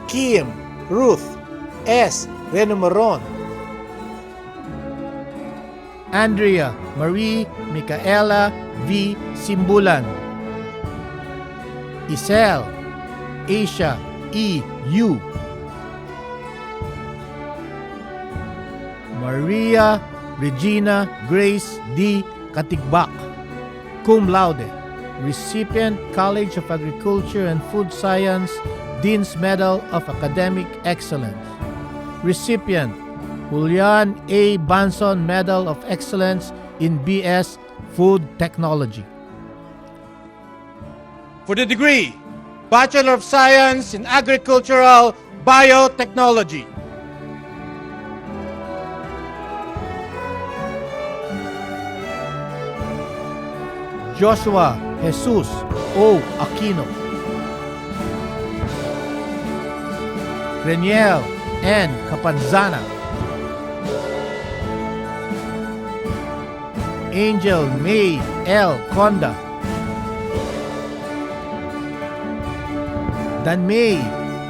S6: Kim Ruth S. Renumeron, Andrea Marie Micaela V. Simbulan, Isel Asia E. U. Maria Regina Grace D. Katigbak, cum laude, recipient College of Agriculture and Food Science, Dean's Medal of Academic Excellence. Recipient Julian A. Banson Medal of Excellence in BS Food Technology.
S3: For the degree, Bachelor of Science in Agricultural Biotechnology.
S6: Joshua Jesus O. Aquino, Reniel N. Capanzana, Angel May L. Conda, Danmay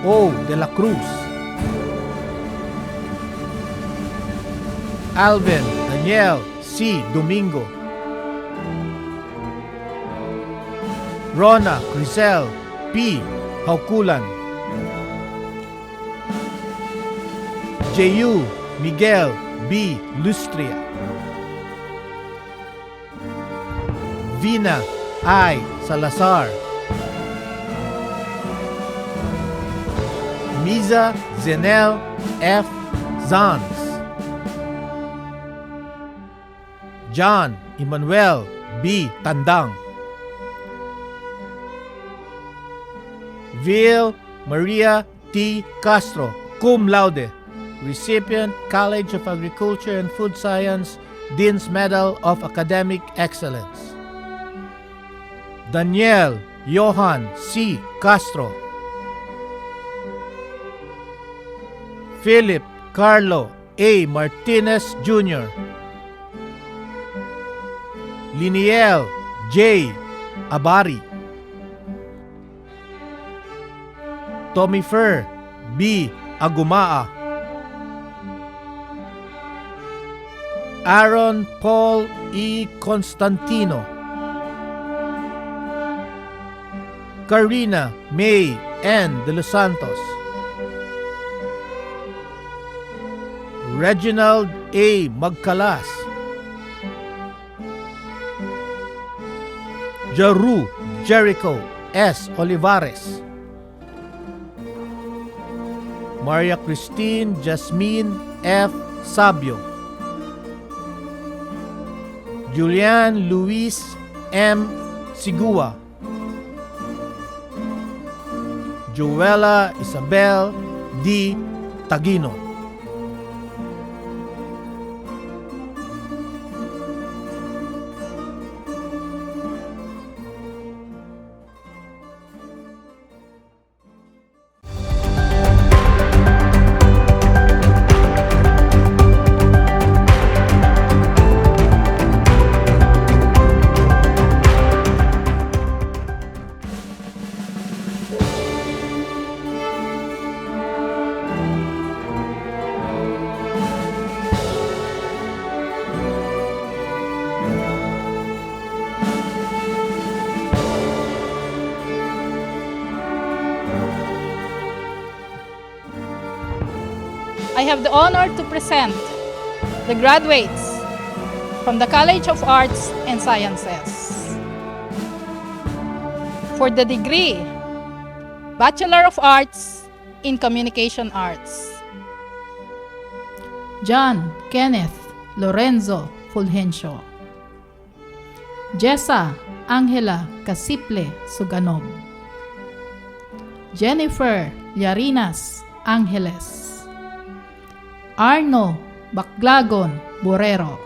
S6: O. de la Cruz, Alvin Daniel C. Domingo, Rona Crisel P. Haukulan, J.U. Miguel B. Lustria, Vina I. Salazar, Miza Zenel F. Zanz, John Emmanuel B. Tandang, Vil Maria T. Castro, cum laude, recipient College of Agriculture and Food Science, Dean's Medal of Academic Excellence. Daniel Johan C. Castro, Philip Carlo A. Martinez Jr., Liniel J. Abari, Tomifer B. Agumaa, Aaron Paul E. Constantino, Karina May N. de los Santos, Reginald A. Magcalas, Jaru Jericho S. Olivares, Maria Christine Jasmine F. Sabio, Julian Luis M. Sigua, Joella Isabel D. Tagino.
S7: I have the honor to present the graduates from the College of Arts and Sciences. For the degree, Bachelor of Arts in Communication Arts.
S8: John Kenneth Lorenzo Fulgencio, Jessa Angela Casiple Suganog, Jennifer Llarinas Angeles, Arno Baclagon Borrero,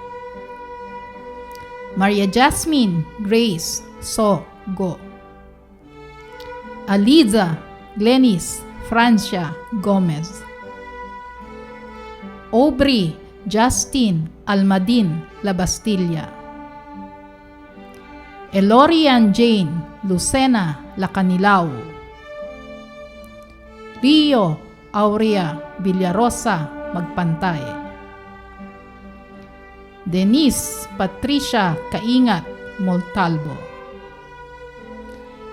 S8: Maria Jasmine Grace Go, Aliza Glenis Francia Gomez, Aubrey Justin Almadin Labastilla, Elorian Jane Lucena Lacanilao, Rio Aurea Villarosa Magpantay, Denise Patricia Kaingat Montalvo.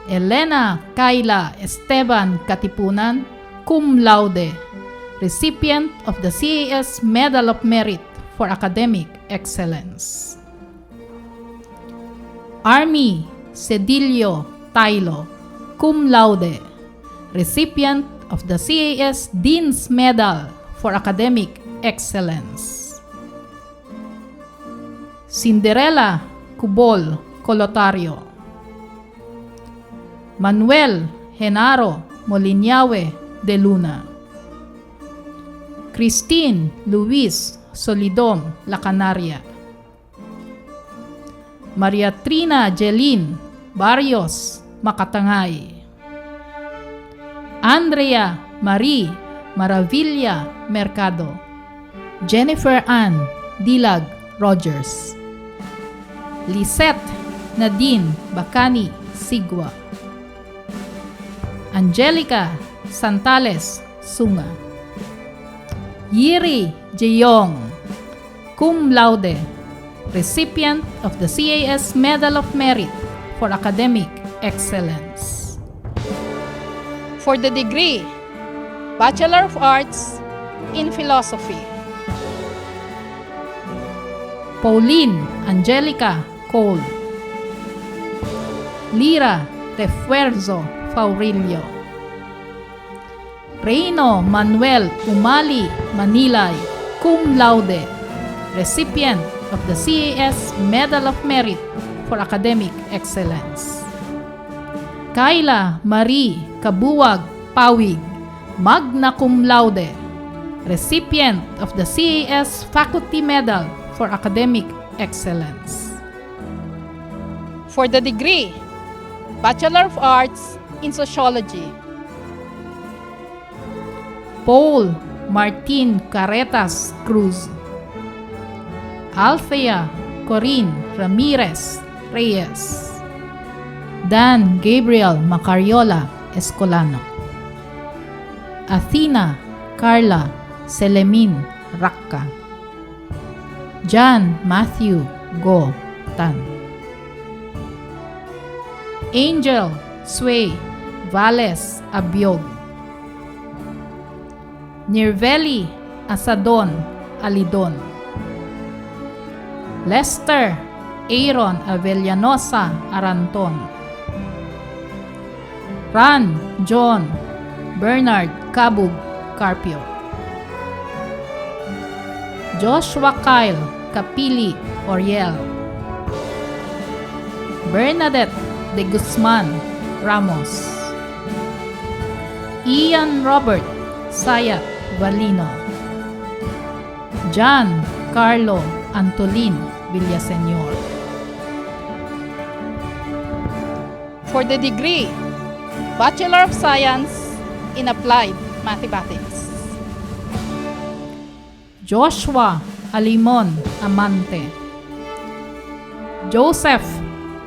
S8: Elena Kayla Esteban Katipunan, cum laude, recipient of the CAS Medal of Merit for Academic Excellence. Army Cedilio Tailo, cum laude, recipient of the CAS Dean's Medal for Academic Excellence. Cinderella Cubol Colotario. Manuel Genaro Molinawe de Luna. Christine Luis Solidom La Canaria. Maria Trina Jeline Barrios Makatangay. Andrea Marie Maravilla Mercado. Jennifer Ann Dilag Rogers. Lisette Nadine Bacani Sigwa. Angelica Santales Sunga. Yiri Jeyong, cum laude, recipient of the CAS Medal of Merit for Academic Excellence.
S7: For the degree, Bachelor of Arts in Philosophy.
S8: Pauline Angelica Cole. Lira Refuerzo Faurilio. Reino Manuel Umali Manilay, cum laude, recipient of the CAS Medal of Merit for Academic Excellence. Kayla Marie Kabuwag Pawig, magna cum laude, recipient of the CAS Faculty Medal for Academic Excellence.
S7: For the degree, Bachelor of Arts in Sociology.
S8: Paul Martin Caretas Cruz. Althea Corinne Ramirez Reyes. Dan Gabriel Macariola Escolano. Athena Carla Selemin Rakka. John Matthew Go Tan. Angel Sway Vales Abiog. Nirveli Asadon Alidon. Lester Aaron Avellanosa Aranton. Ran John Bernard Cabug Carpio. Joshua Kyle Kapili Oriel. Bernadette de Guzman Ramos. Ian Robert Sayat Valino. John Carlo Antolin Villaseñor.
S7: For the degree, Bachelor of Science in Applied Mathematics.
S8: Joshua Alimon Amante. Joseph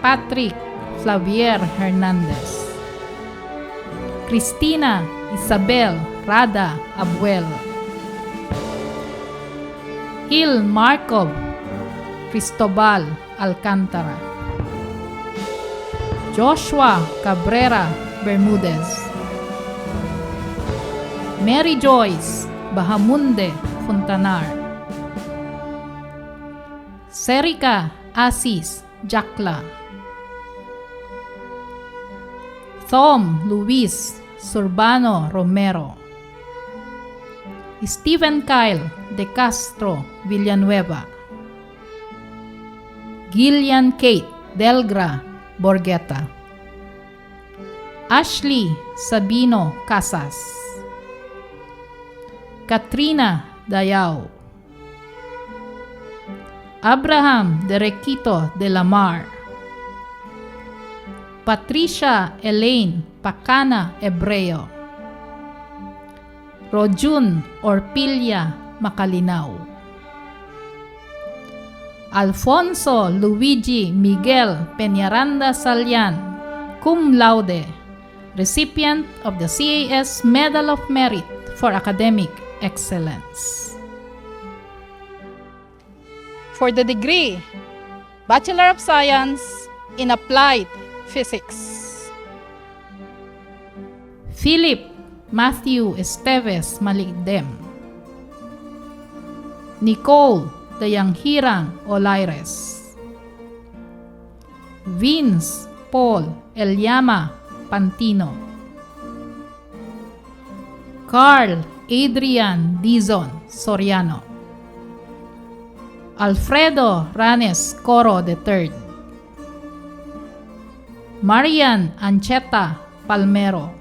S8: Patrick Flavier Hernandez. Cristina Isabel Rada Abuel. Il Markov Cristobal Alcantara. Joshua Cabrera Bermudez. Mary Joyce Bahamunde Fontanar. Serica Asis Jakla. Tom Luis Surbano Romero. Stephen Kyle De Castro Villanueva. Gillian Kate Delgra Borgeta. Ashley Sabino Casas. Katrina Dayao. Abraham De Requito de la Mar. Patricia Elaine Pacana Ebreo. Rojun Orpilia Macalinao. Alfonso Luigi Miguel Peñaranda Salian, cum laude, recipient of the CAS Medal of Merit for Academic Excellence.
S7: For the degree, Bachelor of Science in Applied Physics.
S8: Philip Matthew Esteves Maligdem. Nicole Dayanghirang Olaires. Vince Paul Elyama Pantino. Carl Adrian Dizon Soriano. Alfredo Ranes Coro III. Marian Ancheta Palmero.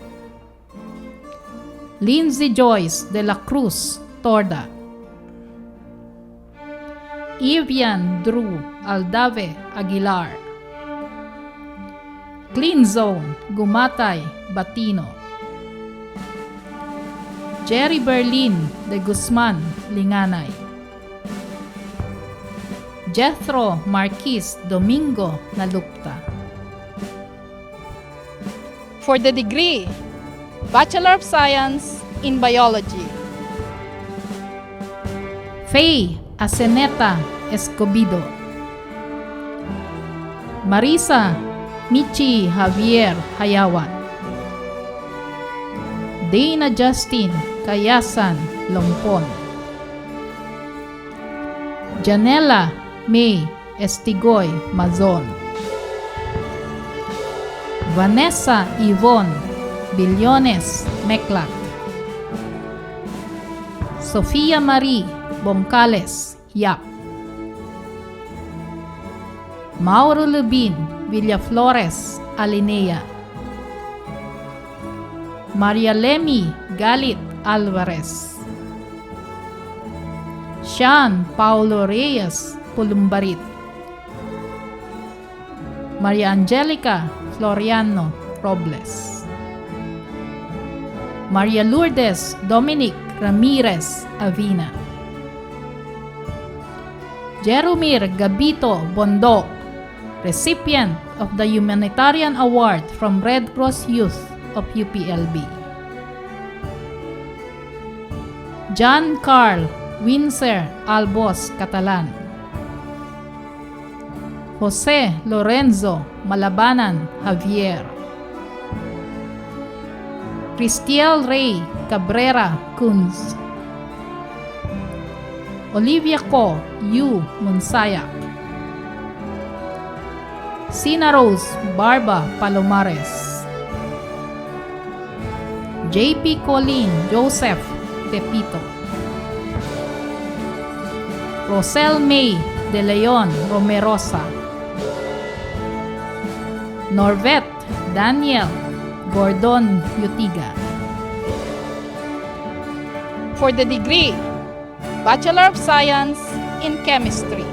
S8: Lindsay Joyce de la Cruz Torda. Evian Drew Aldave Aguilar. Clean Zone Gumatay Batino. Jerry Berlin de Guzman Linganay. Jethro Marquis Domingo Nalupta.
S7: For the degree, Bachelor of Science in Biology.
S8: Faye Aseneta Escobido. Marisa Michi Javier Hayawan. Dana Justin Kayasan Lompon. Janela May Estigoy Mazon. Vanessa Yvonne Billones Meclat. Sofia Marie Boncales Yap. Mauro Lubin Villaflores Alinea. Maria Lemi Galit Alvarez. Sean Paulo Reyes Pulumbarit. Maria Angelica Floriano Robles. Maria Lourdes Dominic Ramirez Avina. Jeromir Gabito Bondok, recipient of the Humanitarian Award from Red Cross Youth of UPLB. John Carl Windsor Albos Catalan. Jose Lorenzo Malabanan Javier. Cristiel Rey Cabrera Kunz. Olivia Co Yu Monsayak. Sina Rose Barba Palomares. JP Colin Joseph Tepito. Rosel May De Leon Romerosa. Norvet Daniel Gordon Yutiga.
S7: For the degree, Bachelor of Science in Chemistry.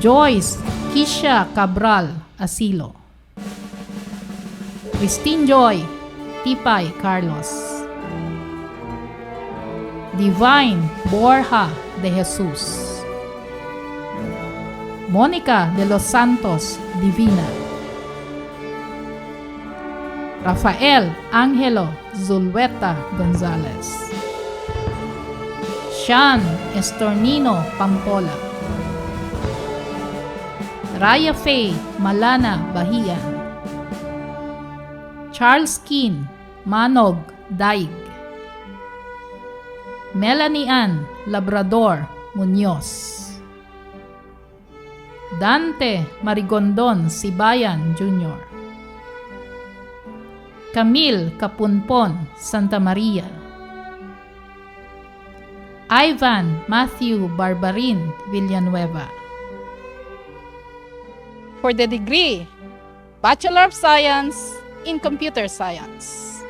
S8: Joyce Kisha Cabral Asilo. Christine Joy Tipay Carlos. Divine Borja de Jesus. Monica de los Santos Divina. Rafael Angelo Zulweta Gonzalez. Sean Estornino Pampola. Raya Faye Malana Bahian. Charles Kin Manog Daig. Melanie Ann Labrador Muñoz. Dante Marigondon Sibayan Jr. Camille Capunpon Santa Maria. Ivan Matthew Barbarin Villanueva.
S7: For the degree, Bachelor of Science in Computer Science.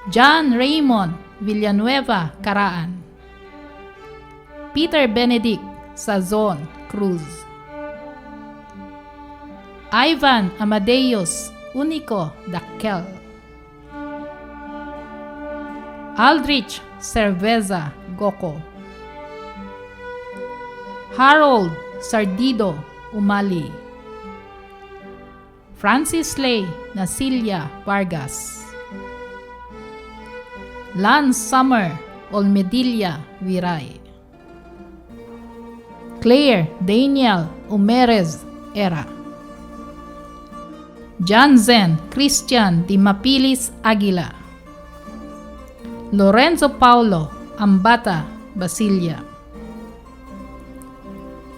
S8: John Raymond Villanueva Caraan. Peter Benedict Sazon Cruz. Ivan Amadeus Unico Dakkel. Aldrich Cerveza Goko. Harold Sardido Umali. Francis Lay Nasilia Vargas. Lance Summer Olmedilla Viray. Claire Daniel Umerez Era. Janzen Christian Di Mapilis Aguila. Lorenzo Paulo Ambata Basilia.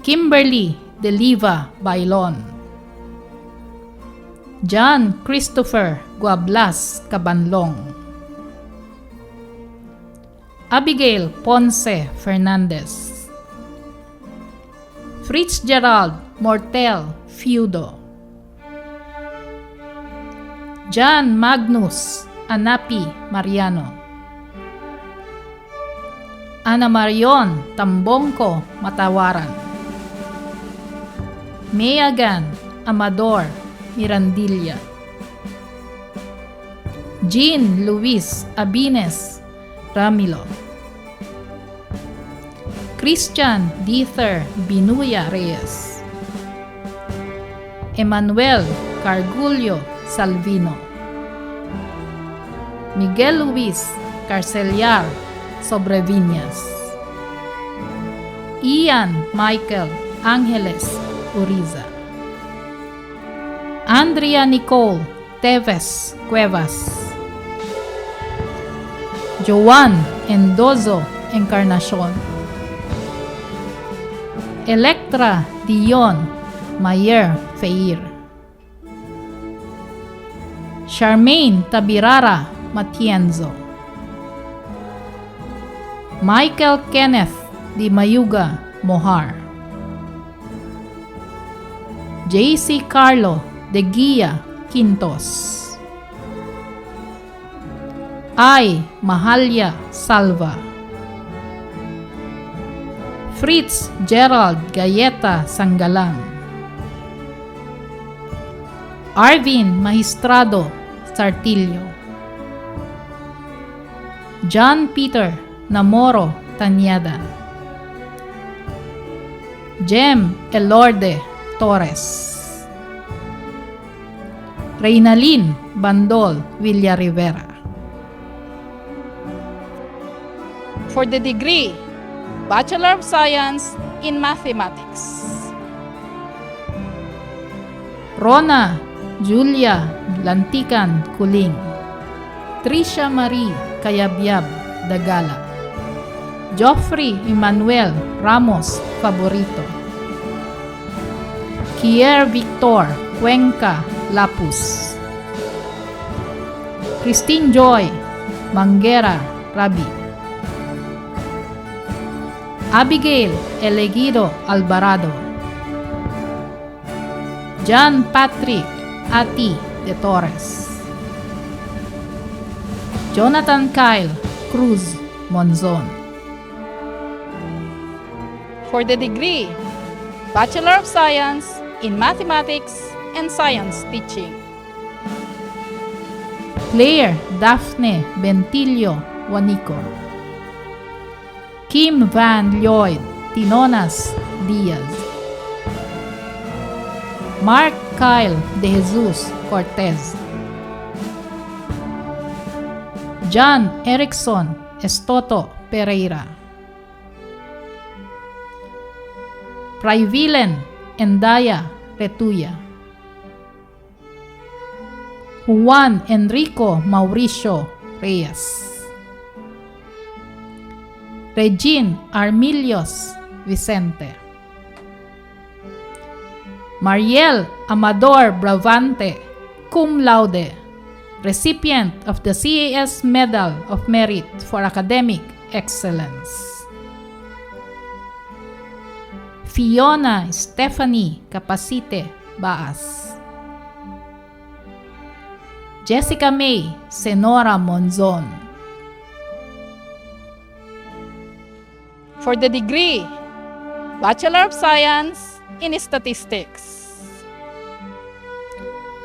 S8: Kimberly Deliva Bailon. John Christopher Guablas Cabanlong. Abigail Ponce Fernandez. Fitzgerald Mortel Feudo. John Magnus Anapi Mariano. Ana Marion Tambongko Matawaran. Meagan Amador Mirandilla. Jean Luis Abines Ramilo. Christian Dither Binuya Reyes. Emmanuel Cargullo Salvino. Miguel Luis Carceliar Sobreviñas. Ian Michael Angeles Uriza. Andrea Nicole Teves Cuevas. Joan Endozo Encarnacion. Electra Dion Mayer Feir. Charmaine Tabirara Matienzo. Michael Kenneth Di Mayuga Mohar. JC Carlo De Guia Quintos. I. Mahalya Salva. Fritz Gerald Gayeta Sanggalang. Arvin Magistrado Sartillo. John Peter Namoro Tanyada. Jem Elorde Torres. Reynalyn Bandol Villarrivera.
S7: For the degree Bachelor of Science in Mathematics.
S8: Rona Julia Lantican Kuling. Tricia Marie Kayabyab Dagala. Joffrey Emmanuel Ramos Favorito. Kier Victor Cuenca Lapus. Christine Joy Manguera Rabi. Abigail Elegido Alvarado. John Patrick Ati de Torres. Jonathan Kyle Cruz Monzon.
S7: For the degree Bachelor of Science in Mathematics and Science Teaching.
S8: Claire Daphne Bentillo Wanico. Kim Van Lloyd Tinonas Diaz. Mark Kyle De Jesus Cortez. John Erickson Estoto Pereira. Praivilen Endaya Retuya. Juan Enrico Mauricio Reyes. Regine Armilios Vicente. Mariel Amador Bravante, cum laude, recipient of the CAS Medal of Merit for Academic Excellence. Fiona Stephanie Capacite Baas. Jessica May Senora Monzon.
S7: For the degree Bachelor of Science in Statistics.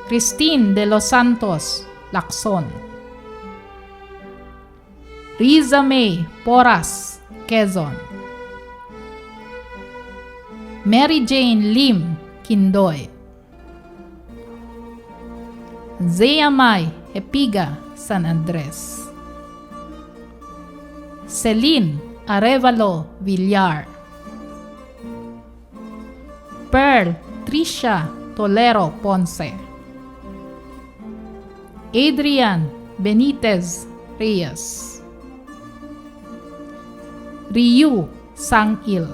S8: Christine de los Santos Lacson. Riza May Porras Quezon. Mary Jane Lim Kindoy. Zea May Epiga San Andres. Celine Arevalo Villar. Pearl Tricia Tolero Ponce. Adrian Benitez Reyes. Ryu Sangil.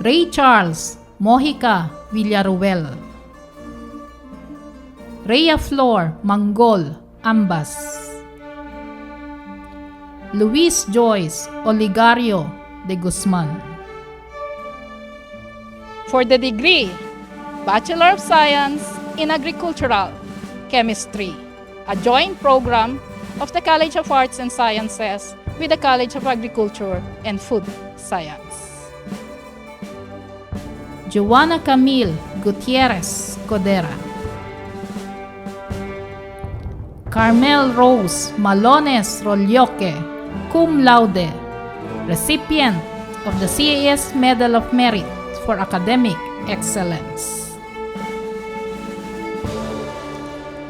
S8: Ray Charles Mojica Villaruel. Rhea Flor Manggol Ambas. Luis Joyce Oligario de Guzman.
S7: For the degree, Bachelor of Science in Agricultural Chemistry, a joint program of the College of Arts and Sciences with the College of Agriculture and Food Science.
S8: Joanna Camille Gutierrez Codera. Carmel Rose Malones Rolyoque, cum laude, recipient of the CAS Medal of Merit for Academic Excellence.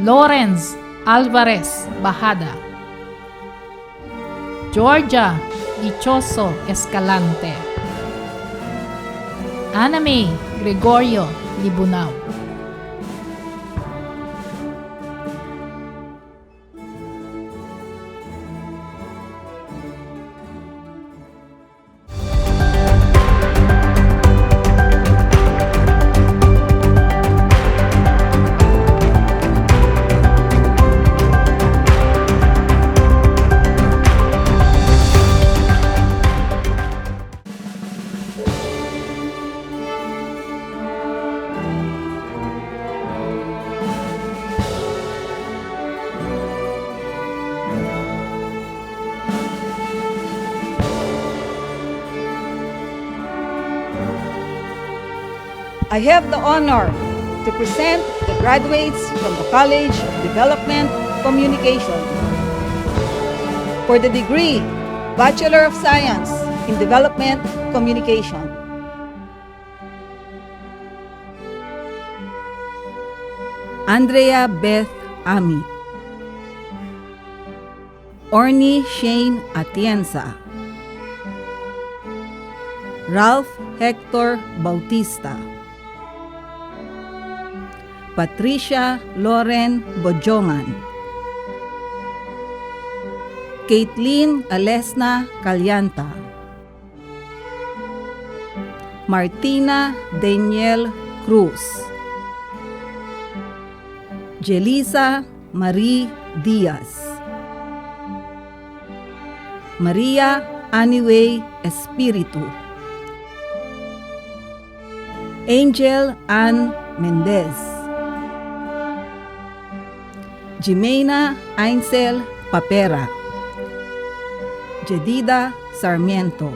S8: Lawrence Alvarez Bajada. Georgia Dichoso Escalante. Ana May Gregorio Libunao.
S9: I have the honor to present the graduates from the College of Development Communication. For the degree Bachelor of Science in Development Communication. Andrea Beth Ami. Orny Shane Atienza. Ralph Hector Bautista. Patricia Loren Bojongan. Caitlin Alesna Calyanta. Martina Daniel Cruz. Jelisa Marie Diaz. Maria Aniway Espiritu. Angel Ann Mendez. Jimena Ainsel Papera. Jedida Sarmiento.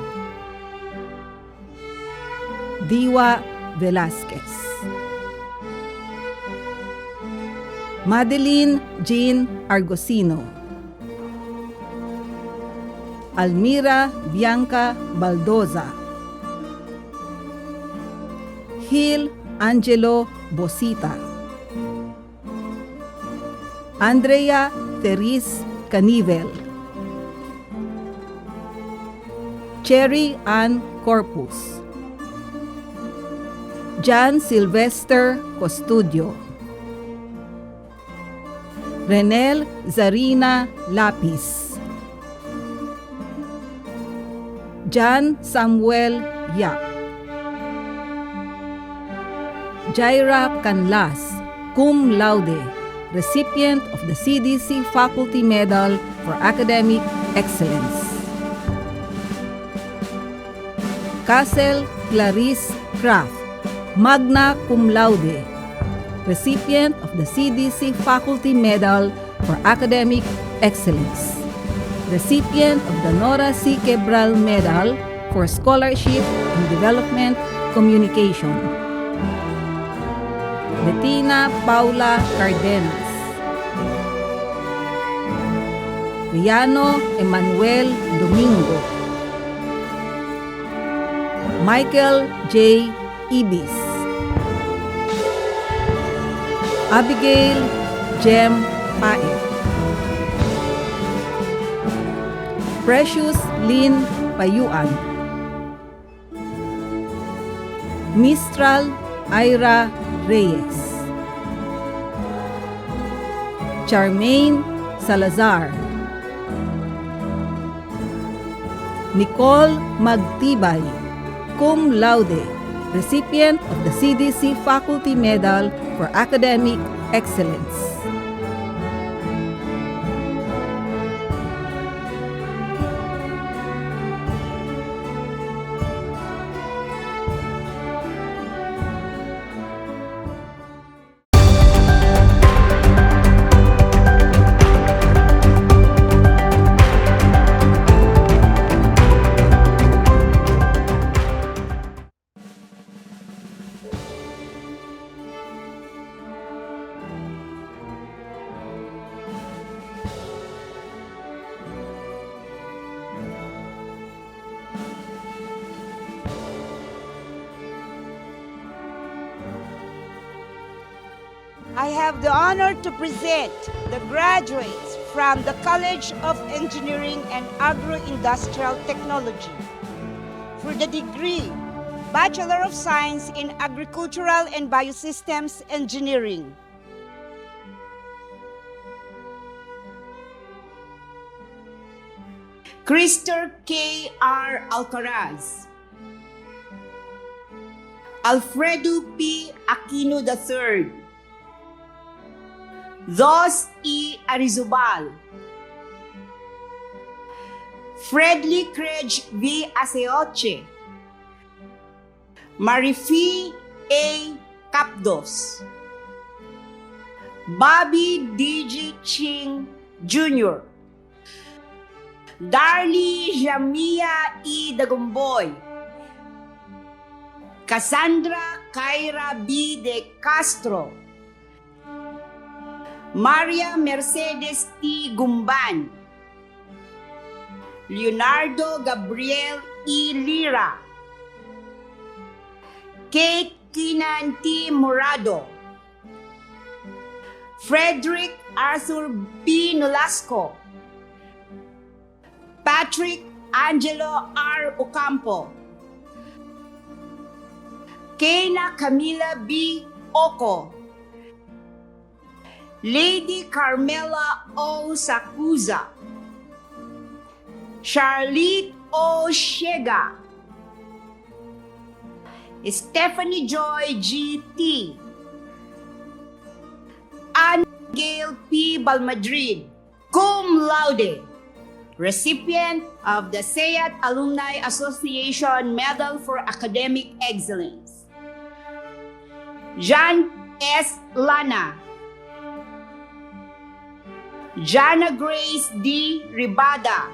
S9: Diwa Velasquez. Madeline Jean Argosino. Almira Bianca Baldoza. Gil Angelo Bosita. Andrea Therese Canivel. Cherry Ann Corpus. John Sylvester Costudio. Renel Zarina Lapis. John Samuel Yap. Jaira Canlas, cum laude, recipient of the CDC Faculty Medal for Academic Excellence. Castle Clarice Craft, magna cum laude, recipient of the CDC Faculty Medal for Academic Excellence. Recipient of the Nora C. Cabral Medal for Scholarship in Development Communication. Bettina Paula Cardenas. Riano Emmanuel Domingo. Michael J. Ibis. Abigail Jem Paet. Precious Lynn Payuan, Mistral Ira Reyes, Charmaine Salazar, Nicole Magtibay, cum laude, recipient of the CDC Faculty Medal for Academic Excellence.
S10: I have the honor to present the graduates from the College of Engineering and Agro-Industriyal Technology for the degree Bachelor of Science in Agricultural and Biosystems Engineering. Crister K. R. Alcaraz, Alfredo P. Aquino III, Dos E. Arizobal, Fredly Craig V. Aseoche, Marifi A. Capdos, Bobby D.G. Ching Jr., Darly Jamia E. Dagomboy, Cassandra Kyra B. de Castro, Maria Mercedes T. Gumban, Leonardo Gabriel E. Lira, Kate Kinan T. Morado, Frederick Arthur B. Nolasco, Patrick Angelo R. Ocampo, Kena Camila B. Oco, Lady Carmela O. Sacuza, Charlotte O. Shega, Stephanie Joy G. T, Anne Gail P. Balmadrid, cum laude, recipient of the SEAT Alumni Association Medal for Academic Excellence. Jean S. Lana, Jana Grace D. Ribada,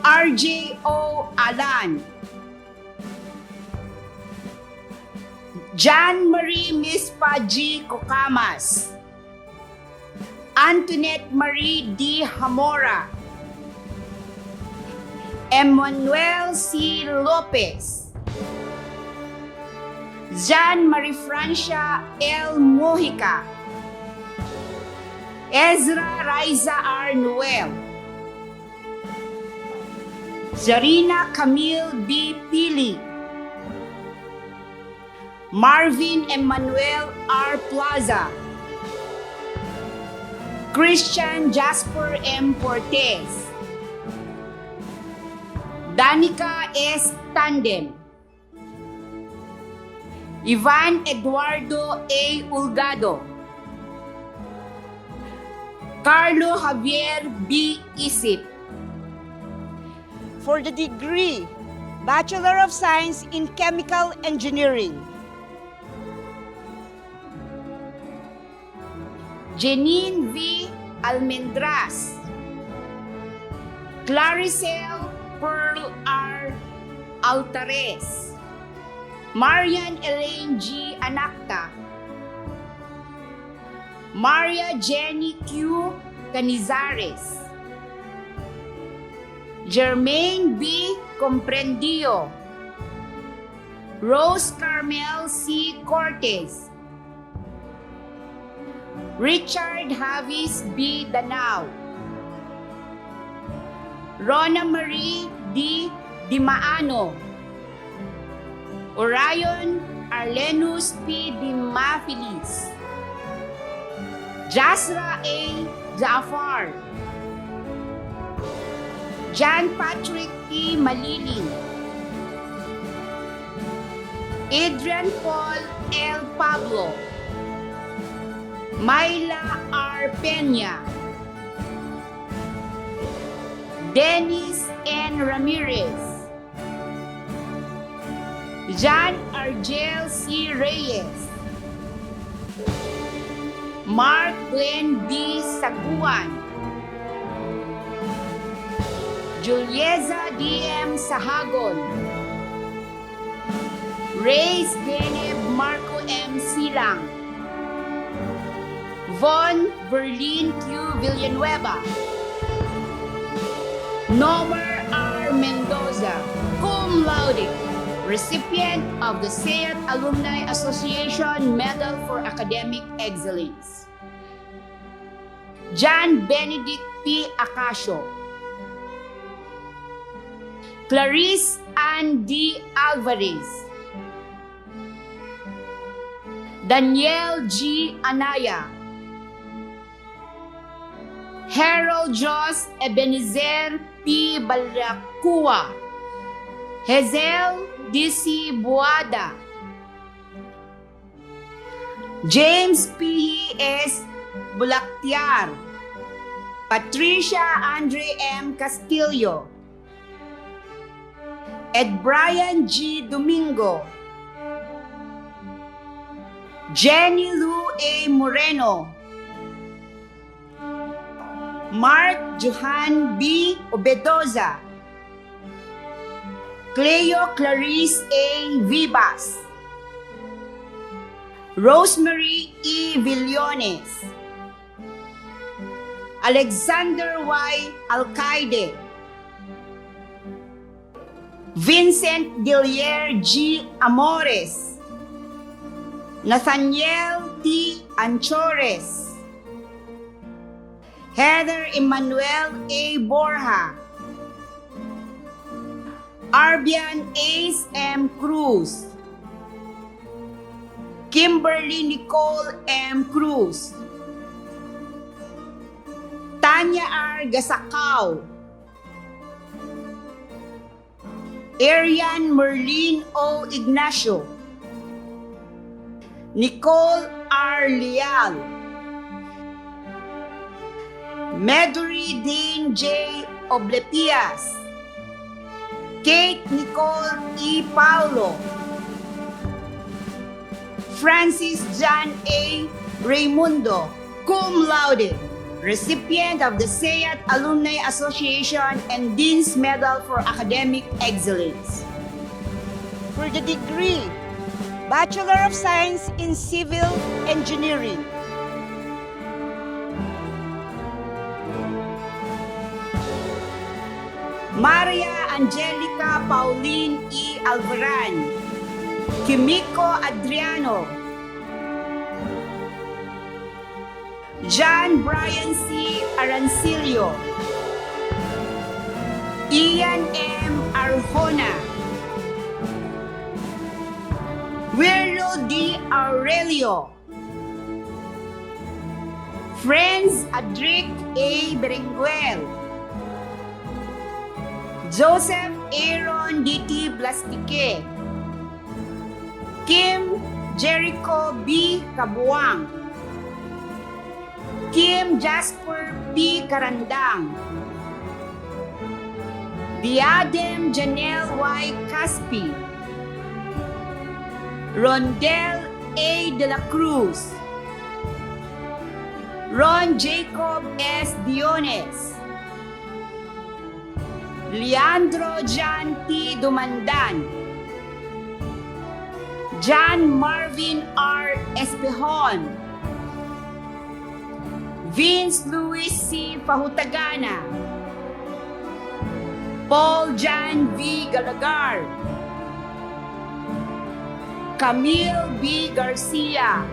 S10: RJ O. Alan, Jan Marie Mispa G. Cocamas, Antoinette Marie D. Hamora, Emmanuel C. Lopez, Jan Marie Francia L. Mojica, Ezra Raiza R. Noel, Zarina Camille B. Pili, Marvin Emmanuel R. Plaza, Christian Jasper M. Portes, Danica S. Tandem, Ivan Eduardo A. Ulgado, Carlo Javier B. Isip. For the degree Bachelor of Science in Chemical Engineering, Janine V. Almendras, Claricel Pearl R. Altares, Marian Elaine G. Anacta, Maria Jenny Q. Canizares, Jermaine B. Comprendio, Rose Carmel C. Cortez, Richard Havis B. Danao, Rona Marie D. Dimaano, Orion Arlenus P. Dimafilis, Jasra A. Jaafar, John Patrick T. Maliling, Adrian Paul L. Pablo, Myla R. Peña, Dennis N. Ramirez, John Argel C. Reyes, Mark Glenn D. Saguan, Julieza D. M. Sahagon, Reyes Deneb Marco M. Silang, Von Berlin Q. Villanueva, Nomer R. Mendoza, cum laude, recipient of the SEAT Alumni Association Medal for Academic Excellence. John Benedict P. Acacio, Clarice Ann D. Alvarez, Daniel G. Anaya, Harold Jos Ebenezer P. Balacua, Hazel D.C. Buada, James P. S. Bulactiar, Patricia Andre M. Castillo, Ed Brian G. Domingo, Jenny Lou A. Moreno, Mark Johan B. Obedoza, Cleo Clarice A. Vivas, Rosemary E. Villones, Alexander Y. Alcaide, Vincent Dillier G. Amores, Nathaniel T. Anchores, Heather Emmanuel A. Borja, Arbian Ace M. Cruz, Kimberly Nicole M. Cruz, Tanya R. Gasakaw, Arian Merlin O. Ignacio, Nicole R. Leal, Meduri Dean J. Oblepias, Kate Nicole E. Paulo, Francis John A. Raimundo, cum laude, recipient of the SEAT Alumni Association and Dean's Medal for Academic Excellence.
S11: For the degree Bachelor of Science in Civil Engineering,
S10: Maria Angelica Pauline E. Alvaran, Kimiko Adriano, John Brian C. Arancilio, Ian M. Arjona, Wirlo D. Aurelio, Friends Adric A. Berenguel, Joseph Aaron D.T. Blastique, Kim Jericho B. Kabuang, Kim Jasper P. Karandang, Diadem Janelle Y. Caspi, Rondel A. De La Cruz, Ron Jacob S. Diones, Leandro John T. Dumandan, John Marvin R. Espejon, Vince Luis C. Pahutagana, Paul John V. Galagar, Camille B. Garcia,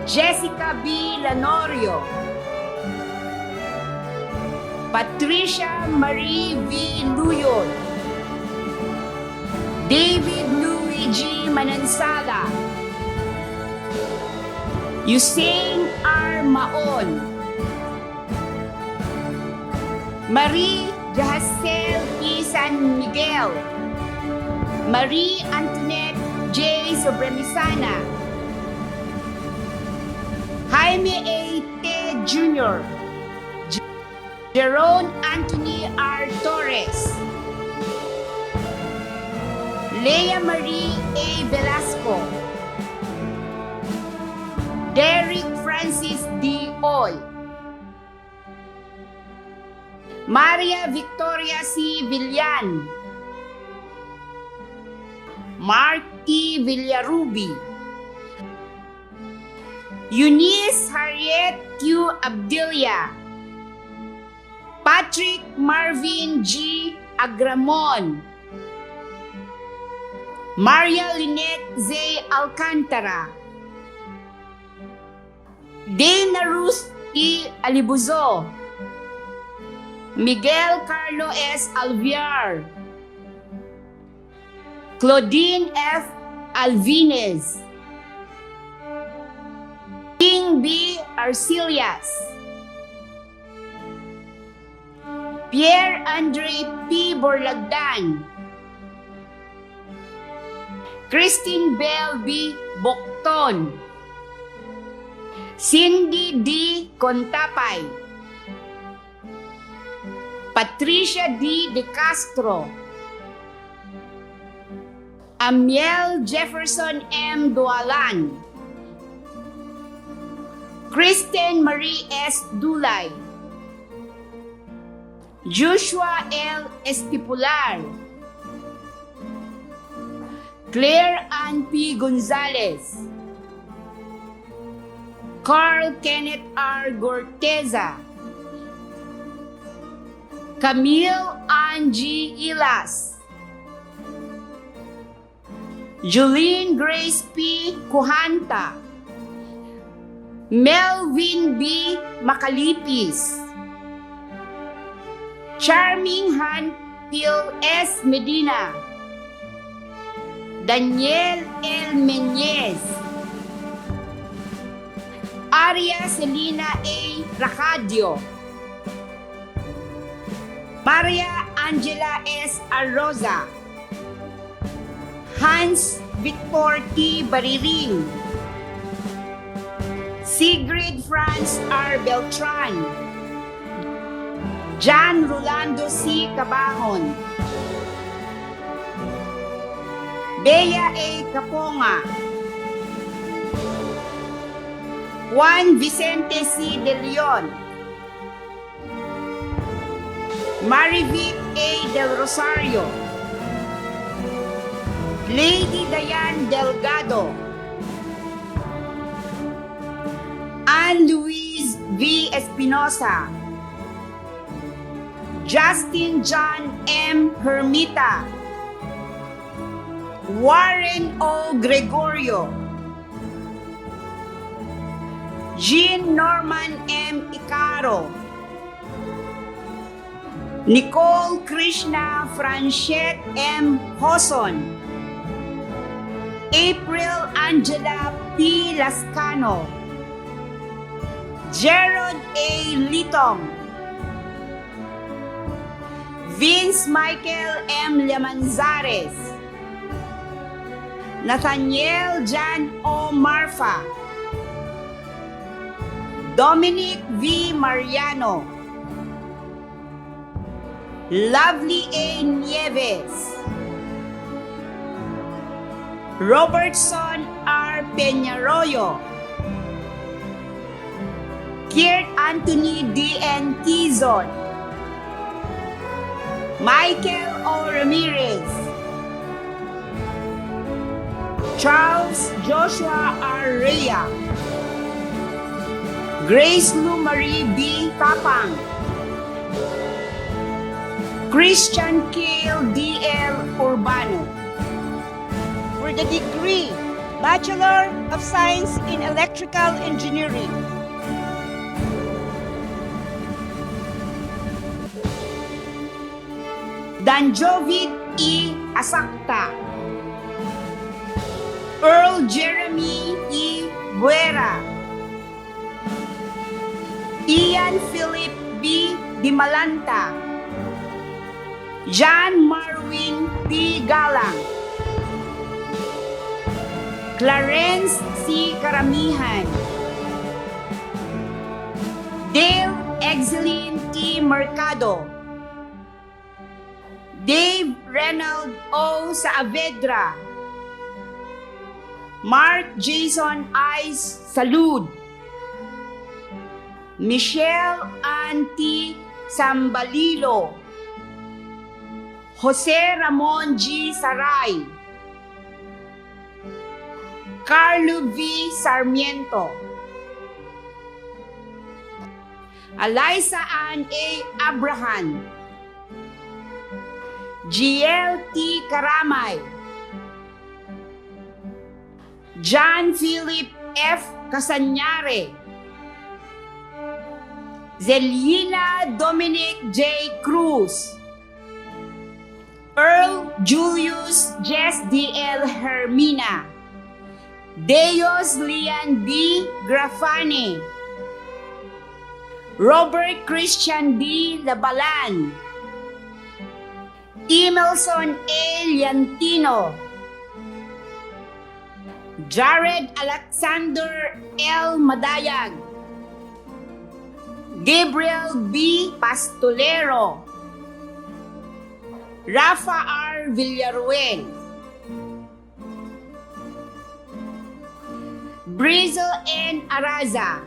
S10: Jessica B. Lanorio, Patricia Marie V. Luyon, David Louis G. Manansala, Usain R. Maon, Marie Jahasel E. San Miguel, Marie Antoinette J. Sobramisana, Jaime A. Ted Jr., Jerome Anthony R. Torres, Leia Marie A. Velasco, Derek Francis D. Oy, Maria Victoria C. Villan, Mark T. Villarubi, Eunice Harriet Q. Abdilia, Patrick Marvin G. Agramon, Maria Lynette Z. Alcantara, Dana Ruth E. Alibuzo, Miguel Carlo S. Alviar, Claudine F. Alvinez, King B. Arcelias, Pierre Andre P. Borlagdan, Christine Bell B. Bocton, Cindy D. Contapay, Patricia D. De Castro, Amiel Jefferson M. Dualan, Kristen Marie S. Dulay, Joshua L. Estipular, Claire Ann P. Gonzalez, Carl Kenneth R. Gorteza, Camille Angie Ilas, Julene Grace P. Kuhanta, Melvin B. Makalipis, Charming Han Pil S. Medina, Daniel L. Menyez, Aria Selina A. Racadio, Maria Angela S. Arroza, Hans Victor T. Bariring, Sigrid Franz R. Beltran, John Rolando C. Cabahon, Bea A. Caponga, Juan Vicente C. De Leon, Marivic A. Del Rosario, Lady Diane Delgado, Anne-Louise V. Espinosa, Justin John M. Hermita, Warren O. Gregorio, Jean Norman M. Icaro, Nicole Krishna Franchette M. Hoson, April Angela P. Lascano, Gerald A. Litong, Vince Michael M. Lemanzares, Nathaniel Jan O. Marfa, Dominic V. Mariano, Lovely A. Nieves, Robertson R. Peñarroyo, Kiert Anthony D. N. Tizon, Michael O. Ramirez, Charles Joshua R. Rhea, Grace Lou Marie B. Tapang, Christian Kale D. L. Urbano.
S11: For the degree Bachelor of Science in Electrical Engineering,
S10: Danjovic E. Asakta, Earl Jeremy E. Buera, Ian Philip B. Dimalanta, John Marwin P. Galang, Clarence C. Karamihan, Dale Exeline T. Mercado, Dave Reynold O. Saavedra, Mark Jason Ice Salud, Michelle Ann T. Sambalilo, Jose Ramon G. Saray, Carlo V. Sarmiento, Eliza Ann A. Abraham, GL T. Karamay, John Philip F. Casanyare, Zelina Dominic J. Cruz, Earl Julius Jess D.L. Hermina, Deos Lian B. Grafani, Robert Christian D. Labalan, Emelson A. Liantino, Jared Alexander L. Madayag, Gabriel B. Pastolero, Rafa R. Villaruel, Brizel N. Araza,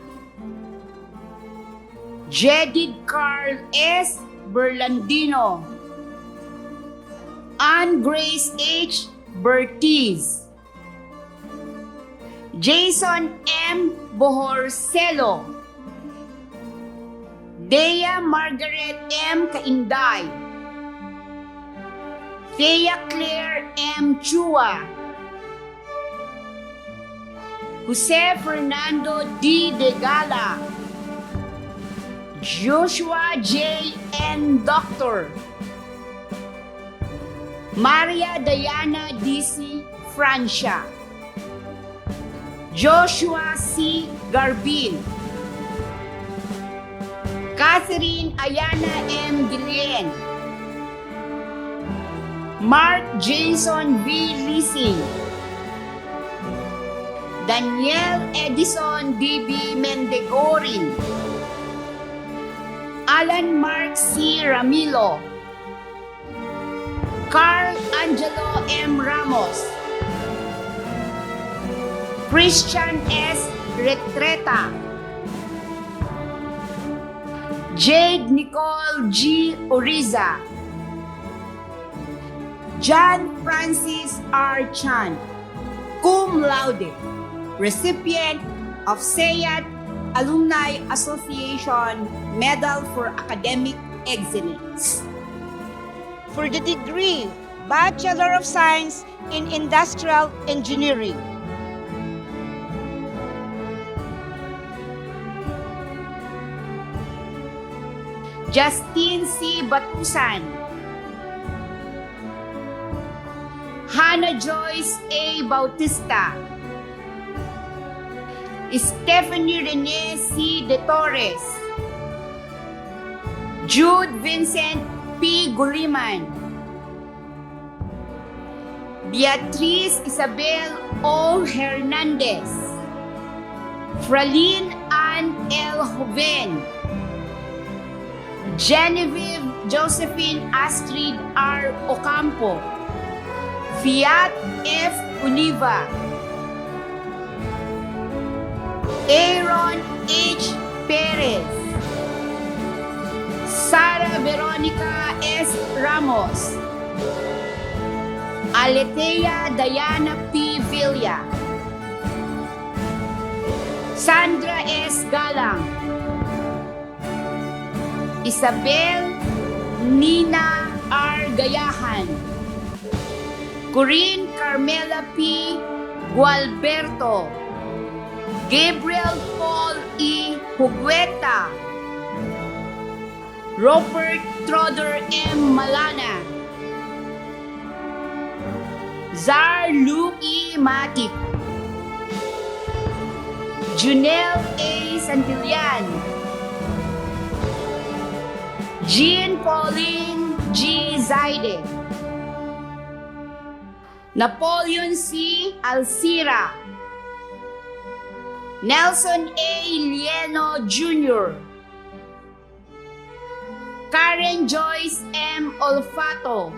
S10: Jedid Carl S. Berlandino, Ann Grace H. Bertiz, Jason M. Bohorcelo, Dea Margaret M. Kainday, Thea Claire M. Chua, Jose Fernando D. Degala, Joshua J. N. Doctor, Maria Diana D.C. Francia, Joshua C. Garbin, Catherine Ayana M. Guillen, Mark Jason V. Lising, Daniel Edison D.B. Mendegorin, Alan Mark C. Ramilo, Carl Angelo M. Ramos, Christian S. Retreta, Jade Nicole G. Uriza, John Francis R. Chan, cum laude, recipient of SEAT Alumni Association Medal for Academic Excellence.
S11: For the degree Bachelor of Science in Industrial Engineering,
S10: Justine C. Batusan, Hannah Joyce A. Bautista, Stephanie Rene C. De Torres, Jude Vincent P. Guliman, Beatriz Isabel O. Hernandez, Fralyn Ann L. Joven, Genevieve Josephine Astrid R. Ocampo, Fiat F. Univa, Aaron H. Perez, Sara Veronica S. Ramos, Aletea Diana P. Villa, Sandra S. Galang, Isabel Nina R. Gayahan, Corinne Carmela P. Gualberto, Gabriel Paul E. Hugueta, Robert Troder M. Malana, Zar Luki Matik, Junel A. Santillan, Jean Pauline G. Zaide, Napoleon C. Alcira, Nelson A. Lieno Jr., Karen Joyce M. Olfato,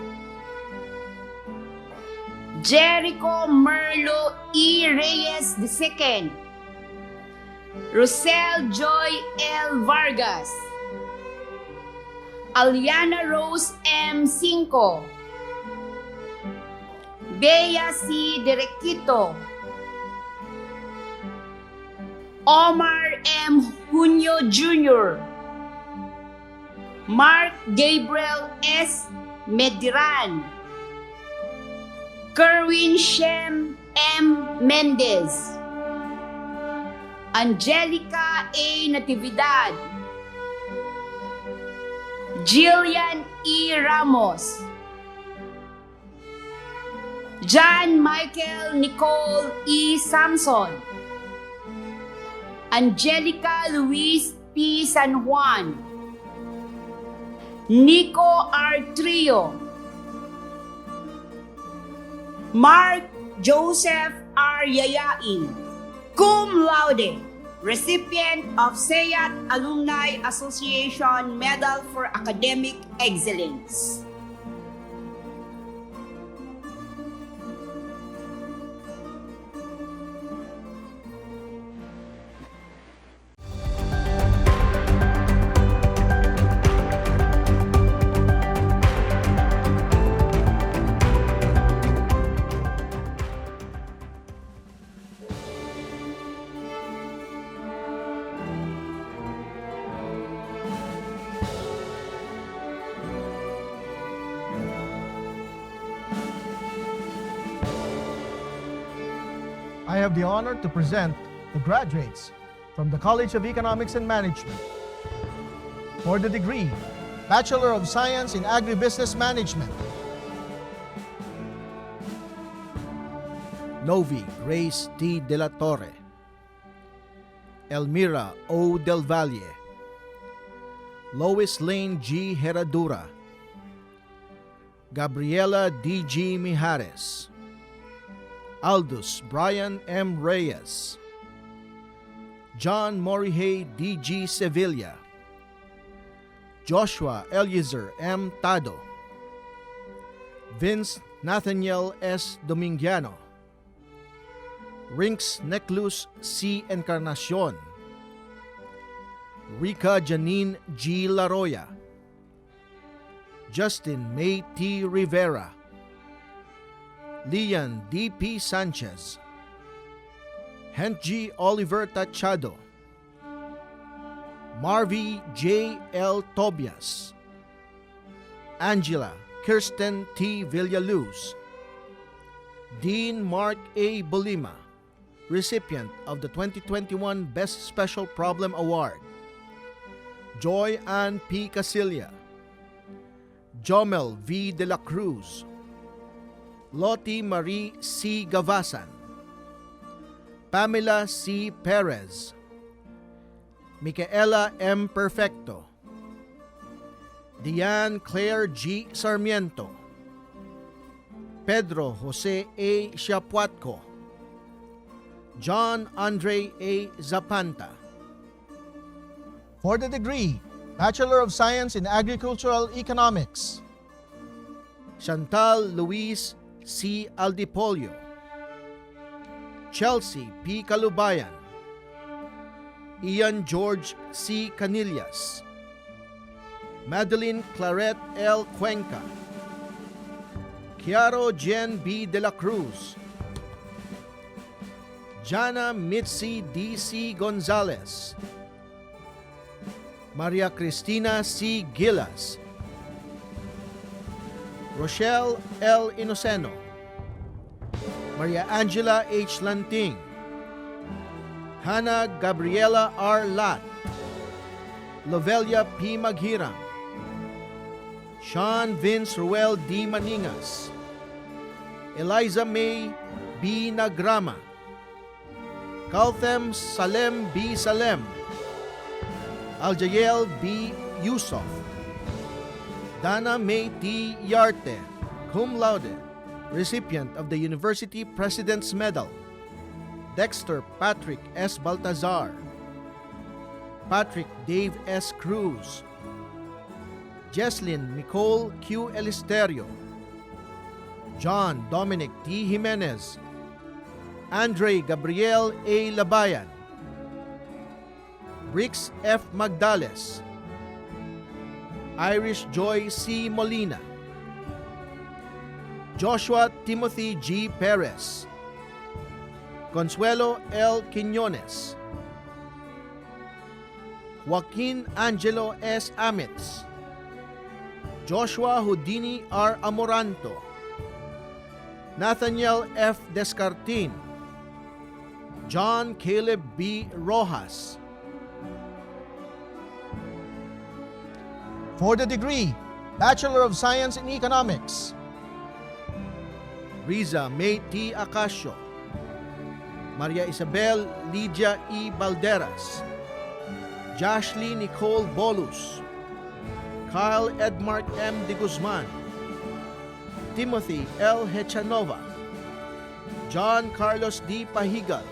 S10: Jericho Merlo E. Reyes II, Rosel Joy L. Vargas, Aliana Rose M. Cinco, Bea C. Derequito, Omar M. Junio Jr., Mark Gabriel S. Mediran, Kerwin Shem M. Mendez, Angelica A. Natividad, Jillian E. Ramos, John Michael Nicole E. Samson, Angelica Luis P. San Juan, Nico R. Trio, Mark Joseph R. Yayain, cum laude, recipient of SEAT Alumni Association Medal for Academic Excellence.
S6: I have the honor to present the graduates from the College of Economics and Management for the degree Bachelor of Science in Agribusiness Management. Novi Grace D. De la Torre, Elmira O. Del Valle, Lois Lane G. Herradura, Gabriela D. G. Mijares, Aldous Brian M. Reyes, John Morihei D. G. Sevilla, Joshua Eliezer M. Tado, Vince Nathaniel S. Domingiano, Rinks Neclus C. Encarnacion, Rica Janine G. Laroya, Justin May T. Rivera, Lian D.P. Sanchez, Hent G. Oliver Tachado, Marvy J. L. Tobias, Angela Kirsten T. Villaluz, Dean Mark A. Bolima, recipient of the 2021 Best Special Problem Award, Joy Ann P. Casilla, Jomel V. De La Cruz, Lottie Marie C. Gavasan, Pamela C. Perez, Micaela M. Perfecto, Diane Claire G. Sarmiento, Pedro Jose A. Shapuatco, John Andre A. Zapanta. For the degree Bachelor of Science in Agricultural Economics, Chantal Louise C. Aldipolio, Chelsea P. Calubayan, Ian George C. Canillas, Madeline Claret L. Cuenca, Chiaro Jen B. De la Cruz, Jana Mitzi D. C. Gonzalez, Maria Cristina C. Gilas, Rochelle L. Inoceno, Maria Angela H. Lanting, Hannah Gabriela R. Lat, Lovelia P. Maghirang, Sean Vince Ruel D. Maningas, Eliza May B. Nagrama, Kalthem Salem B. Salem, Aljael B. Yusuf, Dana May T. Yarte, cum laude, recipient of the University President's Medal, Dexter Patrick S. Baltazar, Patrick Dave S. Cruz, Jesslyn Nicole Q. Elisterio, John Dominic T. Jimenez, Andre Gabriel A. Labayan, Brix F. Magdales, Irish Joy C. Molina, Joshua Timothy G. Perez, Consuelo L. Quiñones, Joaquin Angelo S. Amitz, Joshua Houdini R. Amoranto, Nathaniel F. Descartin, John Caleb B. Rojas. For the degree Bachelor of Science in Economics, Riza May T. Acacio, Maria Isabel Lydia E. Balderas, Joshly Nicole Bolus, Kyle Edmark M. De Guzman, Timothy L. Hechanova, John Carlos D. Pahigal,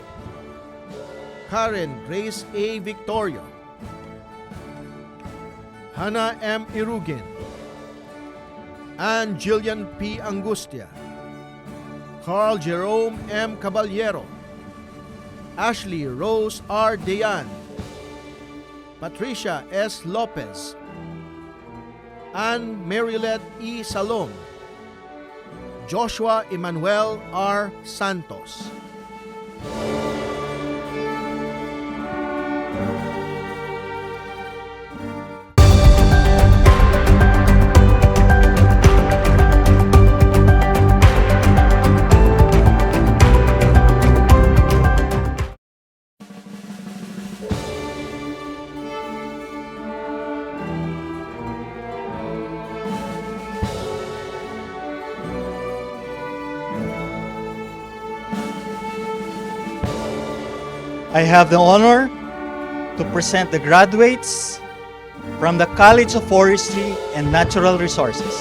S6: Karen Grace A. Victorio, Hannah M. Irugin, Ann Jillian P. Angustia, Carl Jerome M. Caballero, Ashley Rose R. Deyan, Patricia S. Lopez, Ann Marilet E. Salom, Joshua Emmanuel R. Santos.
S12: I have the honor to present the graduates from the College of Forestry and Natural Resources,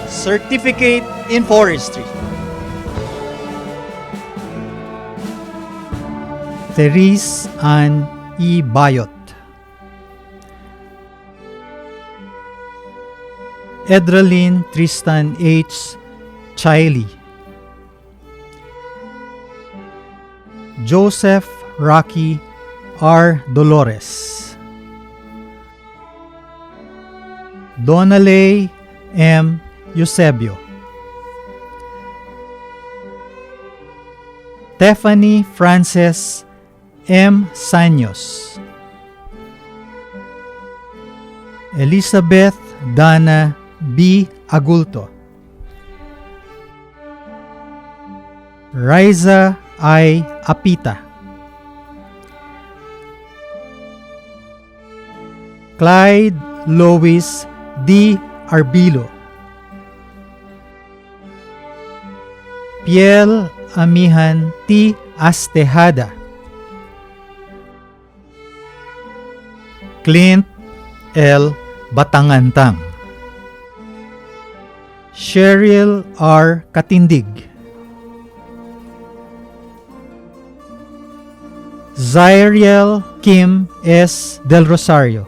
S12: Certificate in Forestry.
S13: Therese Ann E. Bayot, Edralyn Tristan H. Chailey, Joseph Rocky R. Dolores, Donalay M. Eusebio, Stephanie Frances M. Sanyos, Elizabeth Dana B. Agulto, Riza I. Apita, Clyde Lois D. Arbilo, Piel Amihan T. Astejada, Clint L. Batangantang, Cheryl R. Katindig, Zyriel Kim S. Del Rosario,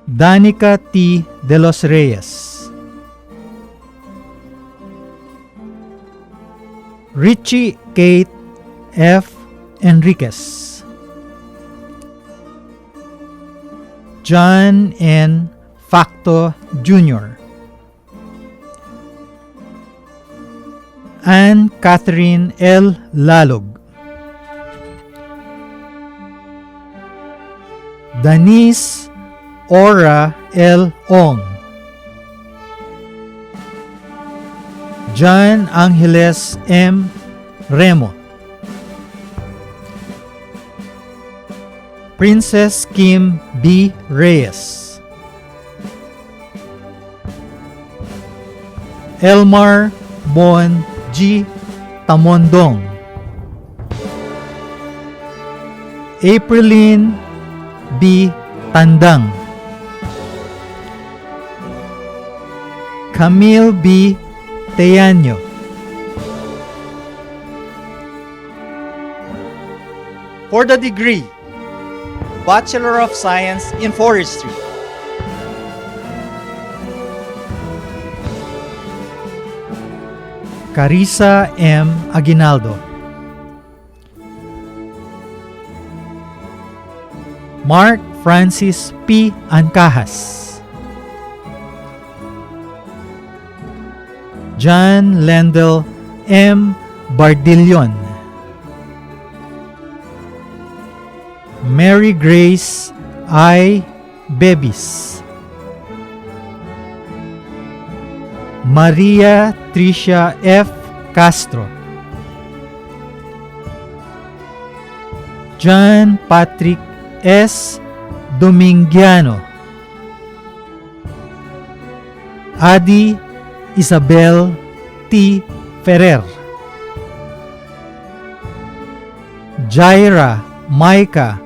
S13: Danica T. De Los Reyes, Richie Kate F. Enriquez, John N. Facto Jr., Anne Catherine L. Lalog, Denise Ora L. Ong, John Angeles M. Remo, Princess Kim B. Reyes, Elmar Bon G. Tamondong, Aprilline B. Tandang, Camille B. Teaño,
S12: For the degree Bachelor of Science in Forestry,
S13: Carissa M. Aguinaldo, Mark Francis P. Ancajas, John Lendel M. Bardillon, Mary Grace I. Bebis, Maria Tricia F. Castro, John Patrick S. Domingiano, Adi Isabel T. Ferrer, Jaira Maika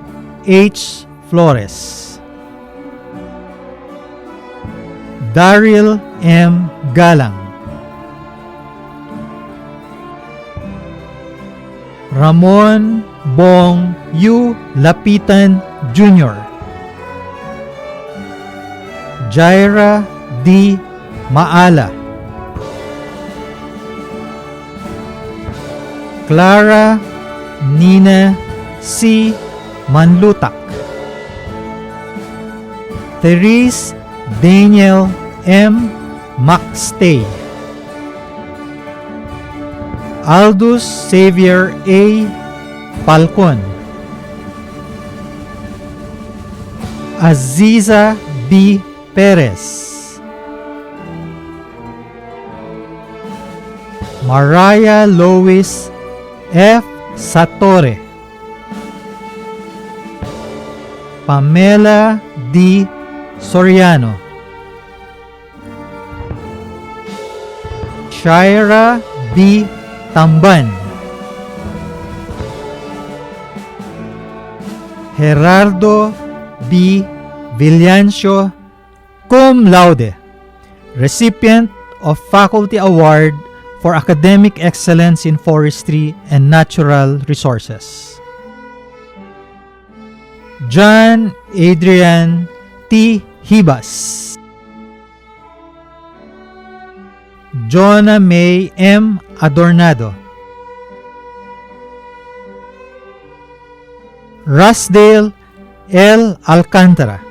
S13: H. Flores, Daryl M. Galang, Ramon Bong U. Lapitan Jr., Jaira D. Maala, Clara Nina C. Manlutak, Therese Daniel M. Maxtay, Aldous Xavier A. Palcon, Aziza B. Perez, Mariah Lois F. Satore, Pamela D. Soriano, Shaira B. Tamban, Gerardo B. Villancio, cum laude, recipient of Faculty Award for Academic Excellence in Forestry and Natural Resources. John Adrian T. Hibas, Jonah May M. Adornado, Rasdale L. Alcantara,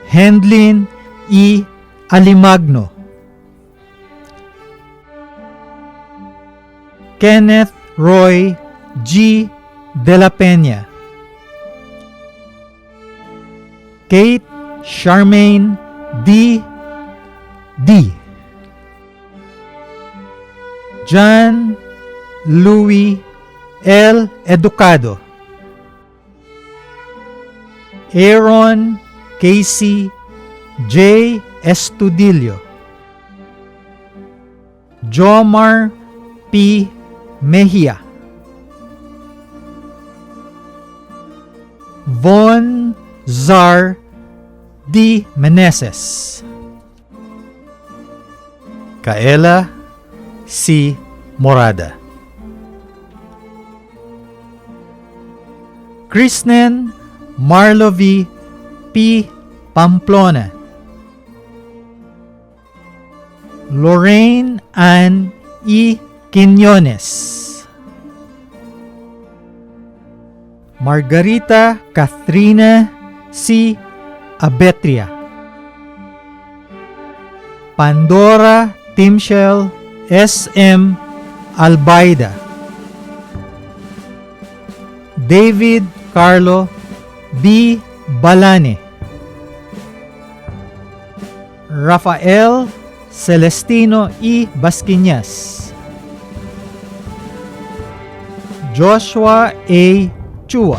S13: Hendlin E. Alimagno, Kenneth Roy G. De La Peña, Kate Charmaine D. D. John Louis L. Educado, Aaron Casey J. Estudillo, Jomar P. Mejia, Von Zar D. Meneses, Kaela C. Morada, Kristen Marlovi P. Pamplona, Lorraine Ann E. Quiñones, Margarita Cathrina C. Abetria, Pandora Timshel S.M. Albaida, David Carlo B. Balane, Rafael Celestino E. Basquiñas, Joshua A. Chua,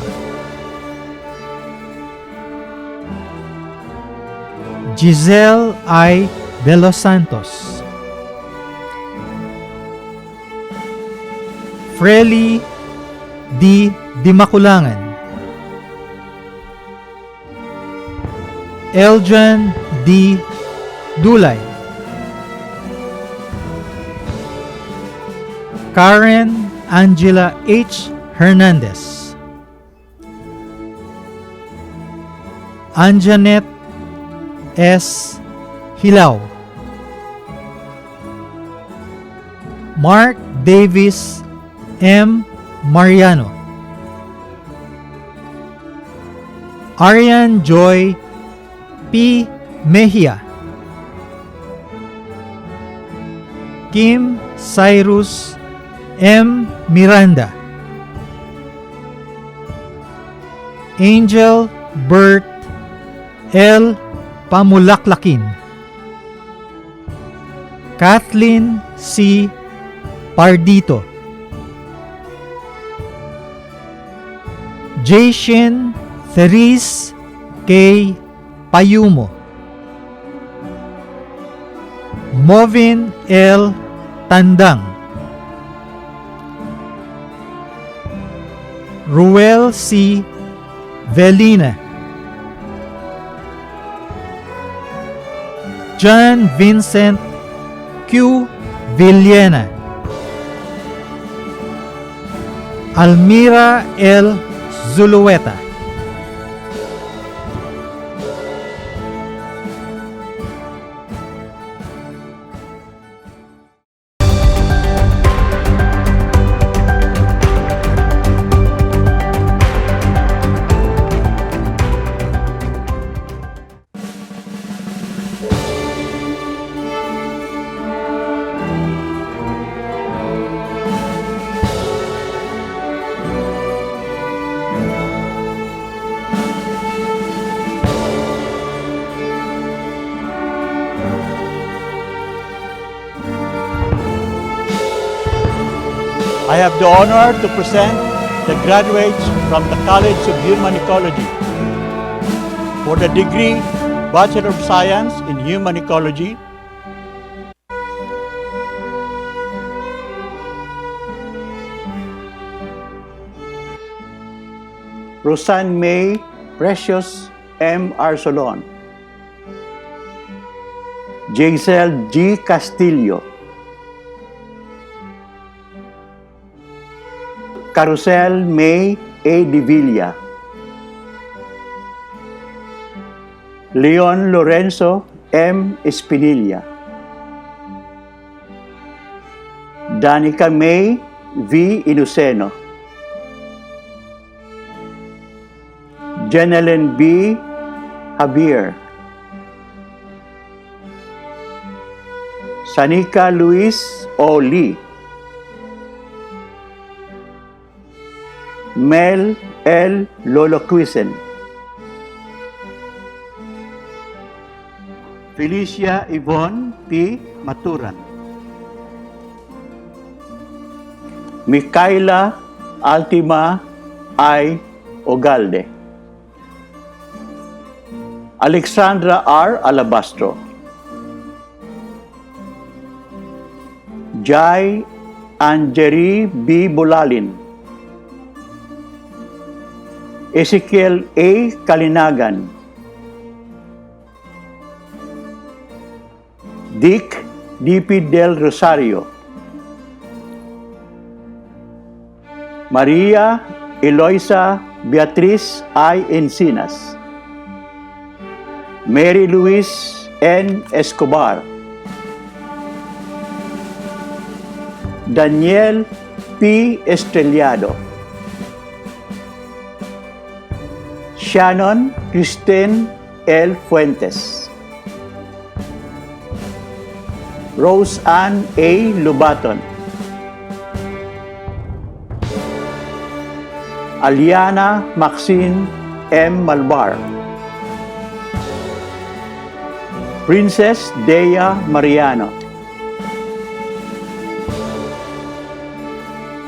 S13: Giselle I. De Los Santos, Freli D. Dimakulangan, Eljan D. Dulay, Karen Angela H. Hernandez, Anjanet S. Hilaw, Mark Davis M. Mariano, Arian Joy P. Mejia, Kim Cyrus M. Miranda, Angel Bert L. Pamulaklakin, Kathleen C. Pardito, Jason Therese K. Payumo, Movin L. Tandang, Ruel C. Velina, John Vincent Q. Villena, Almira L. Zulueta,
S12: I have the honor to present the graduates from the College of Human Ecology for the degree Bachelor of Science in Human Ecology. Rosanne May Precious M. Arsolon, Giselle G. Castillo, Carusel May A. Divilla, Leon Lorenzo M. Espinilla, Danica May V. Inuceno, Jenelyn B. Javier, Sanika Luis O. Lee, Mel L. Loloquisen, Felicia Yvonne P. Maturan, Micaela Altima I. Ogalde, Alexandra R. Alabastro, Jai Anjeri B. Bulalin, Ezekiel A. Kalinagan, Dick D.P. Del Rosario, Maria Eloisa Beatriz I. Encinas, Mary Louise N. Escobar, Daniel P. Estrellado, Shannon Christine L. Fuentes, Rose Ann A. Lubaton, Aliana Maxine M. Malbar, Princess Dea Mariano,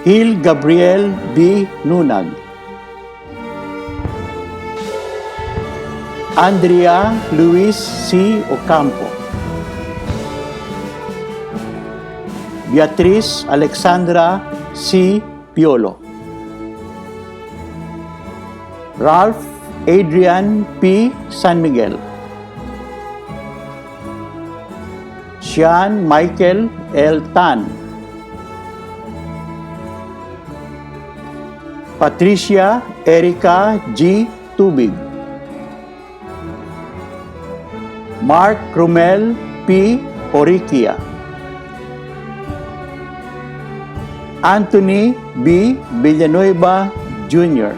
S12: Hil Gabriel B. Nunag,
S14: Andrea Luis C. Ocampo, Beatriz Alexandra C. Piolo, Ralph Adrian P. San Miguel, Sean Michael L. Tan, Patricia Erica G. Tubig, Mark Romel P. Oriquia, Anthony B. Villanueva Jr.,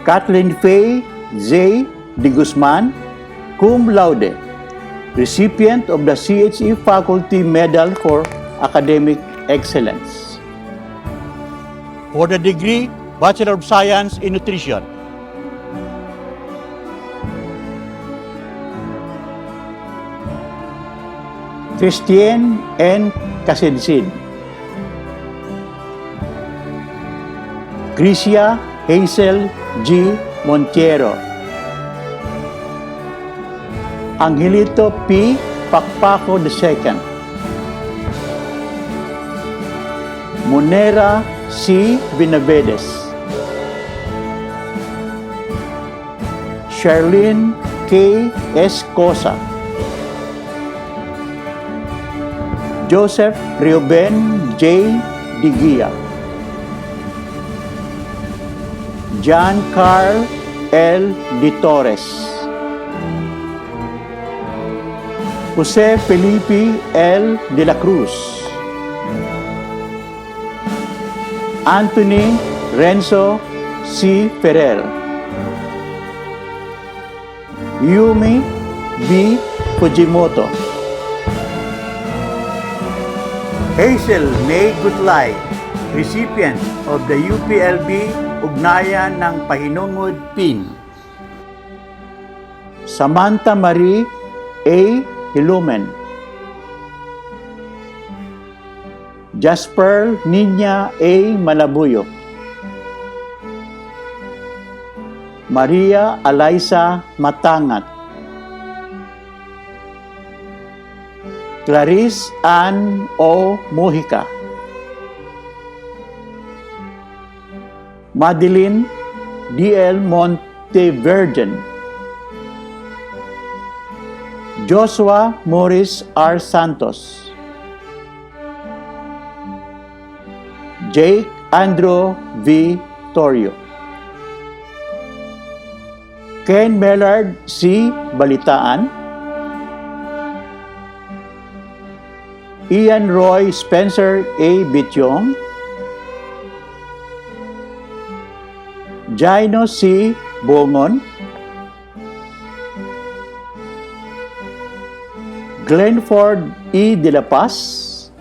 S14: Kathleen Faye J. De Guzman, cum laude, recipient of the CHE Faculty Medal for Academic Excellence.
S12: For the degree Bachelor of Science in Nutrition,
S14: Christiane N. Casidsid, Crisia Hazel G. Montiero, Angelito P. Pacpaco II, Monera C. Benavides, Charlene K. Escosa, Joseph Reuben J. Digia, John Carl L. De Torres, Jose Felipe L. De la Cruz, Anthony Renzo C. Ferrer, Yumi B. Fujimoto, Hazel May Gutlay, recipient of the UPLB Ugnayan ng Pahinungod Pin, Samantha Marie A. Hilumen, Jasper Niña A. Malabuyo, Maria Eliza Matangat, Clarice Ann O. Mojica, Madeline D.L. Montevirgen, Joshua Morris R. Santos, Jake Andrew V. Torrio, Ken Mellard C. Balitaan, Ian Roy Spencer A. Bityong, Jaino C. Bongon, Glenford E. De La Paz,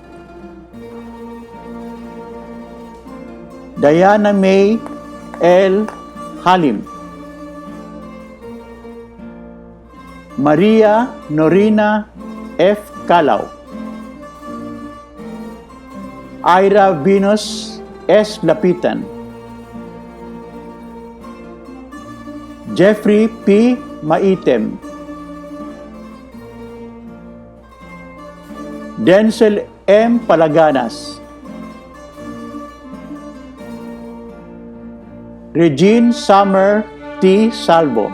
S14: Diana May L. Halim, Maria Norina F. Calao, Ira Venus S. Lapitan, Jeffrey P. Maitem, Denzel M. Palaganas, Regine Summer T. Salvo,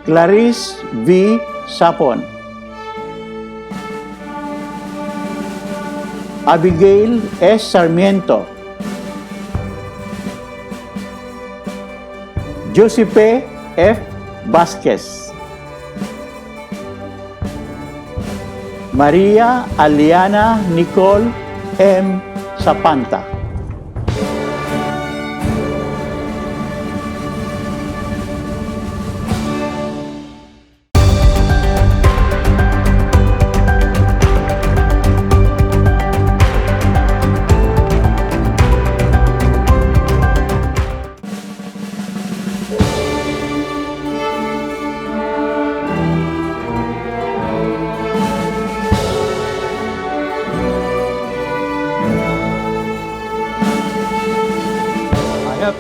S14: Clarice V. Sapon, Abigail S. Sarmiento, Josepe F. Vasquez, Maria Aliana Nicole M. Sapanta.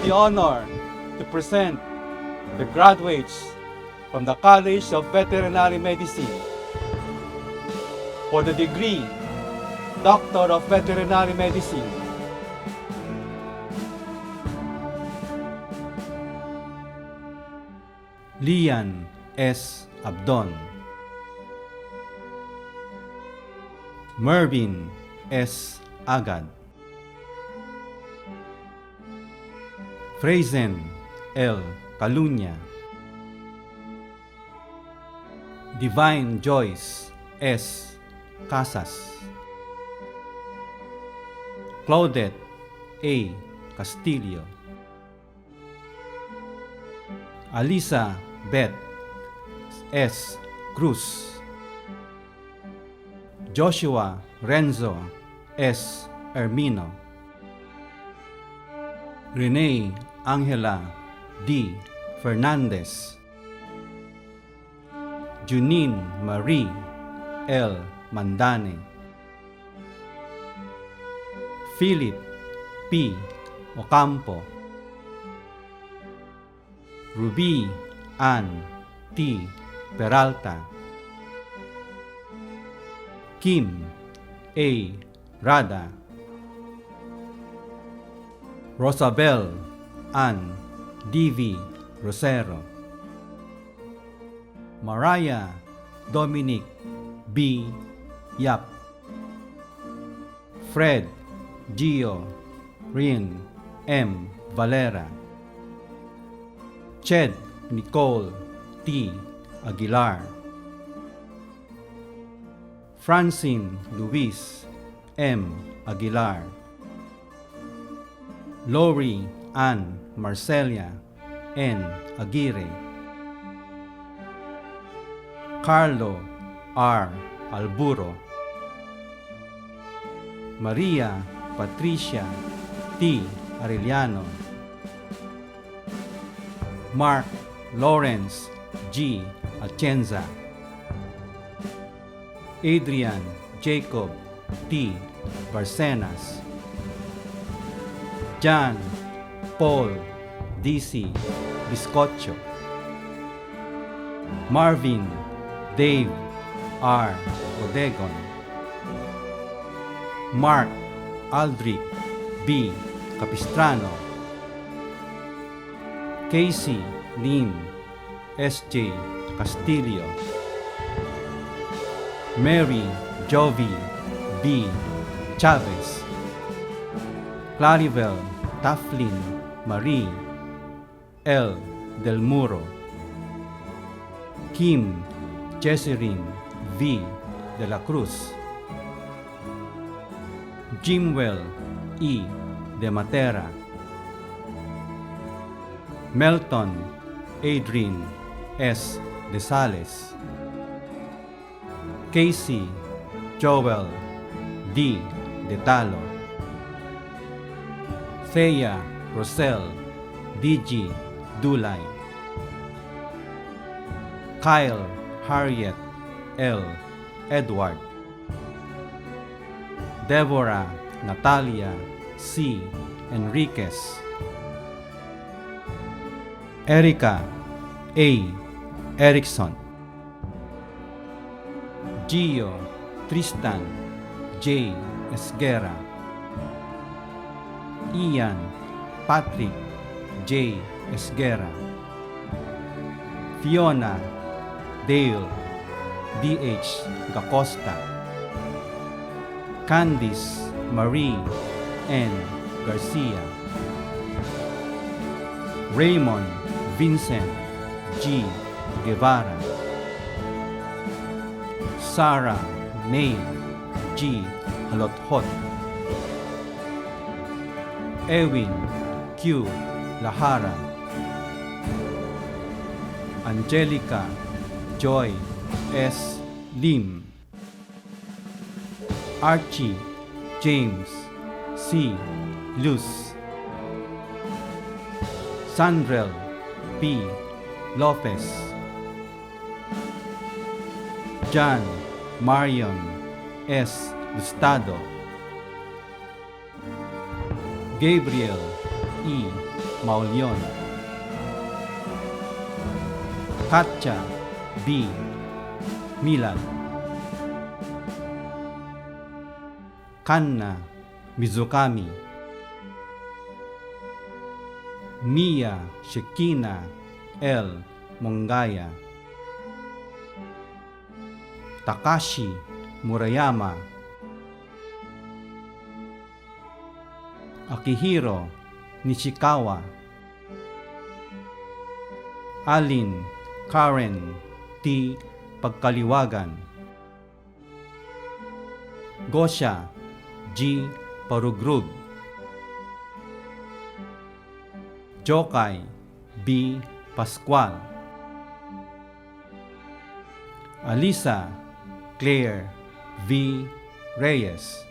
S15: the honor to present the graduates from the College of Veterinary Medicine for the degree Doctor of Veterinary Medicine.
S16: Lian S. Abdon, Mervin S. Agad, Frazen L. Calunya, Divine Joyce S. Casas, Claudette A. Castillo, Alisa Beth S. Cruz, Joshua Renzo S. Ermino, Renee Angela D. Fernandez, Junine Marie L. Mandane, Philip P. Ocampo, Ruby Ann T. Peralta, Kim A. Rada, Rosabel Ann D.V. Rosero, Mariah Dominic B. Yap, Fred Gio Rin M. Valera, Ched Nicole T. Aguilar, Francine Luis M. Aguilar, Lori Ann Marcelia N. Aguirre, Carlo R. Alburo, Maria Patricia T. Arellano, Mark Lawrence G. Atienza, Adrian Jacob T. Barcenas, John Paul D.C. Biscoccio, Marvin Dave R. Odegon, Mark Aldrich B. Capistrano, Casey Lynn S.J. Castillo, Mary Jovi B. Chavez, Claribel Taflin Marie L. Del Muro, Kim Jesserin V. De la Cruz, Jimwell E. De Matera, Melton Adrian S. De Sales, Casey Joel D. De Talo, Thea Rosel D.G. Dulay, Kyle Harriet L. Edward, Deborah Natalia C. Enriquez, Erica A. Erickson, Gio Tristan J. Esguera, Ian Patrick J. Esguera, Fiona Dale D.H. Gacosta, Candice Marie N. Garcia, Raymond Vincent G. Guevara, Sarah May G. Halothot, Ewin Q. Lahara, Angelica Joy S. Lim, Archie James C. Luz, Sandrel P. Lopez, John Marion S. Gustado, Gabriel E. Maulion. Katya B. Milan. Kanna Mizukami. Mia Shekina L. Mongaya. Takashi Murayama. Akihiro Nishikawa. Alin Karen T. Pagkaliwagan. Gosha G. Parugrug. Jokay B. Pascual. Alisa Claire V. Reyes.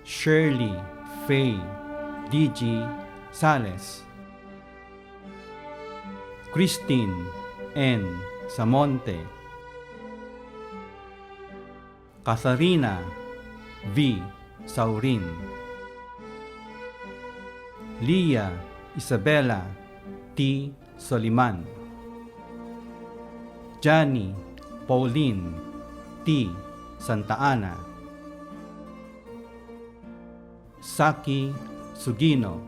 S16: Shirley Faye D.G. Sales. Christine N. Samonte. Katharina V. Saurin. Lia Isabella T. Soliman. Johnny Pauline T. Santa Ana. Saki Sugino.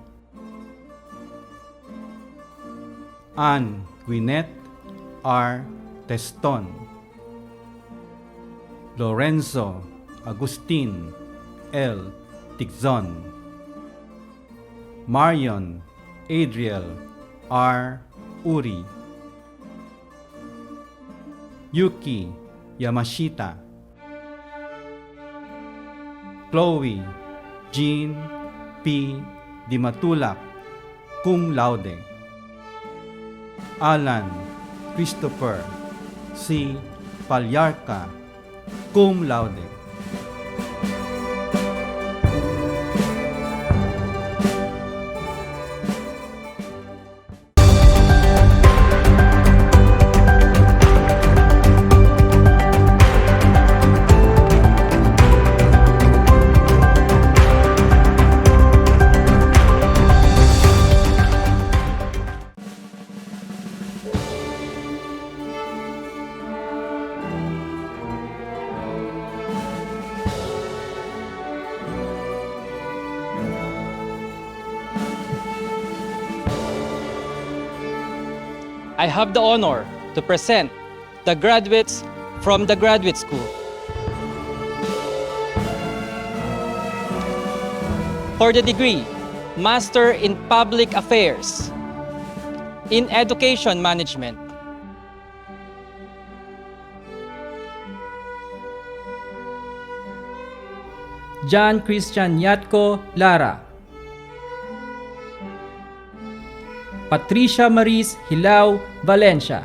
S16: Ann Gwyneth R. Teston. Lorenzo Agustin L. Tigzon. Marion Adriel R. Uri. Yuki Yamashita. Chloe Jean P. Dimatulak, cum laude. Alan Christopher C. Palyarca, cum laude.
S17: I have the honor to present the graduates from the graduate school. For the degree, Master in Public Affairs, in Education Management. John Christian Yatko Lara. Patricia Maris Hilao Valencia.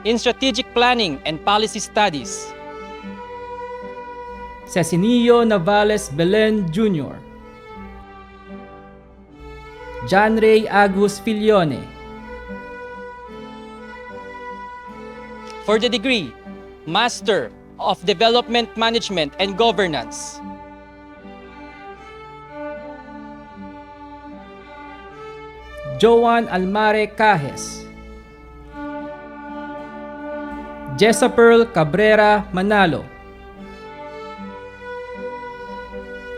S17: In Strategic Planning and Policy Studies, Cecinio Navales Belen Jr. John Ray Agus Filione. For the degree, Master of Development Management and Governance, Joan Almare Cajes. Jessa Pearl Cabrera Manalo.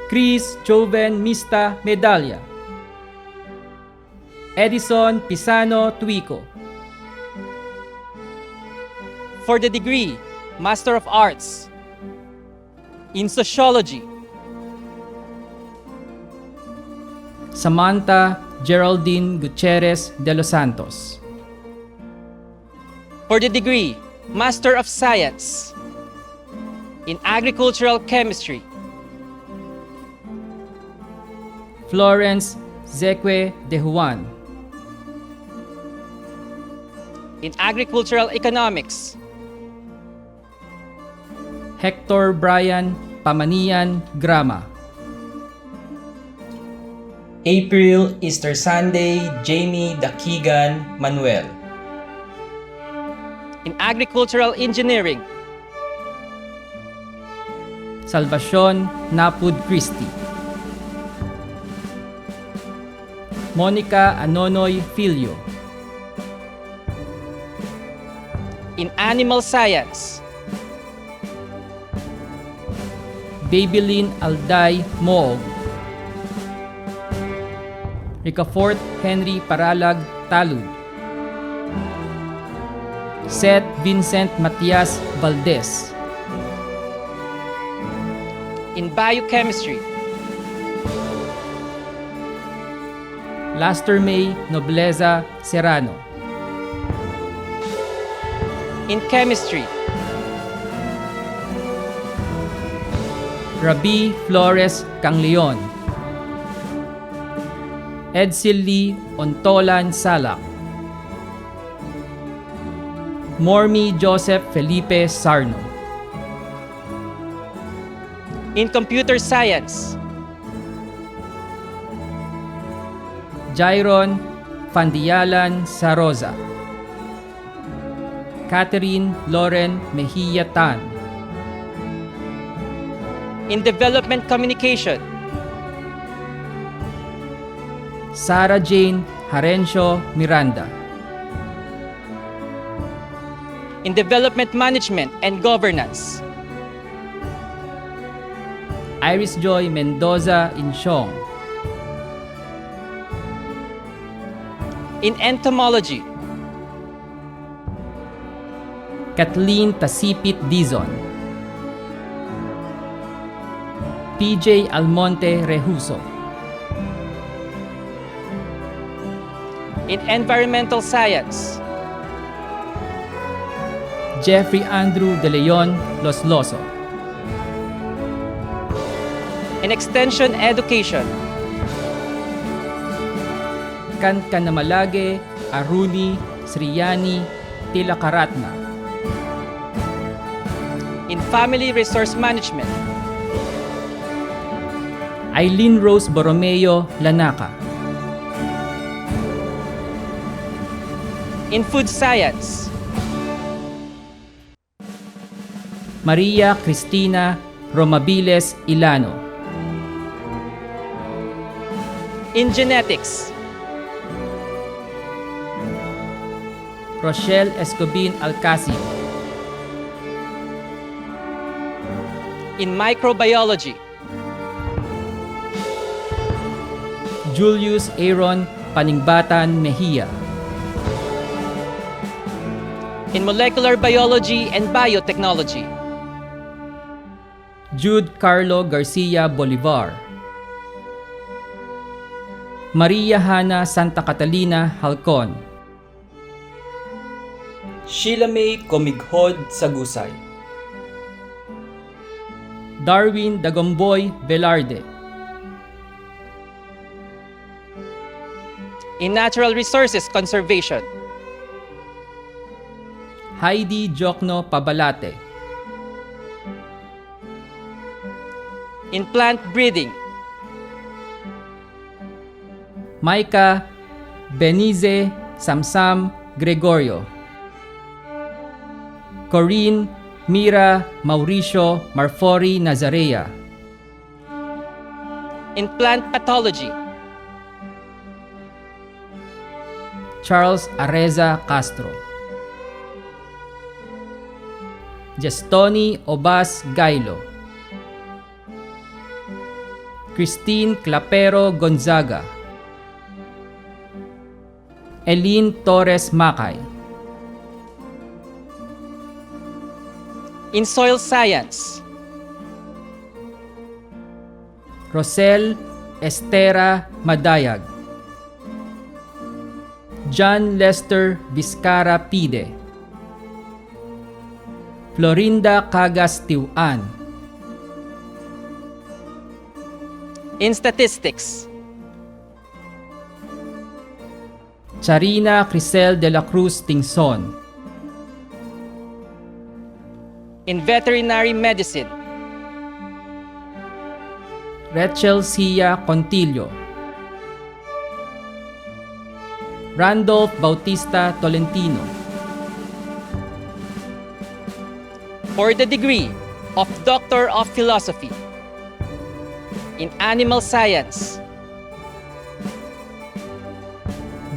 S17: Chris Joven Mista Medalla. Edison Pisano Tuico. For the degree, Master of Arts in Sociology, Samantha Geraldine Gutierrez de los Santos. For the degree, Master of Science in Agricultural Chemistry, Florence Zeque de Juan. In Agricultural Economics, Hector Brian Pamanian Grama. April Easter Sunday Jamie Dakigan Manuel. In Agricultural Engineering, Salvacion Napud Christi. Monica Anonoy Filio. In Animal Science, Babylin Alday Moog. Ricafort Henry Paralag Talud. Seth Vincent Matias Valdez. In Biochemistry, Laster May Nobleza Serrano. In Chemistry, Rabi Flores Cangleon. Edsel Lee Ontolan Salak. Mormi Joseph Felipe Sarno. In Computer Science, Jairon Fandialan Saroza. Catherine Loren Mejia Tan. In Development Communication, Sarah Jane Harencio Miranda. In Development Management and Governance, Iris Joy Mendoza Insyong. In Entomology, Kathleen Tasipit Dizon. PJ Almonte Rehuso. In Environmental Science, Jeffrey Andrew De Leon Losloso. In Extension Education, Kanamalage Aruni Sriyani Tilakaratna. In Family Resource Management, Eileen Rose Borromeo Lanaka. In Food Science, Maria Cristina Romabiles Ilano. In Genetics, Rochelle Escobin Alcacid. In Microbiology, Julius Aaron Paningbatan Mejia. In Molecular Biology and Biotechnology, Jude Carlo Garcia Bolivar. Maria Hana Santa Catalina Halcon. Sheila May Comighod Sagusay. Darwin Dagomboy Velarde. In Natural Resources Conservation, Heidi Jokno Pabalate. In Plant Breeding, Micah Benize Samsam Gregorio. Corinne Mira Mauricio Marfori Nazarea. In Plant Pathology, Charles Areza Castro. Gestoni Obas Gailo. Christine Clapero Gonzaga. Eileen Torres Macay. In Soil Science, Rosel Estera Madayag. John Lester Vizcara Pide. Florinda Cagas Tiwan. In Statistics, Charina Crisel de la Cruz Tingson. In Veterinary Medicine, Rachel Sia Contillo. Randolph Bautista Tolentino. For the degree of Doctor of Philosophy in Animal Science,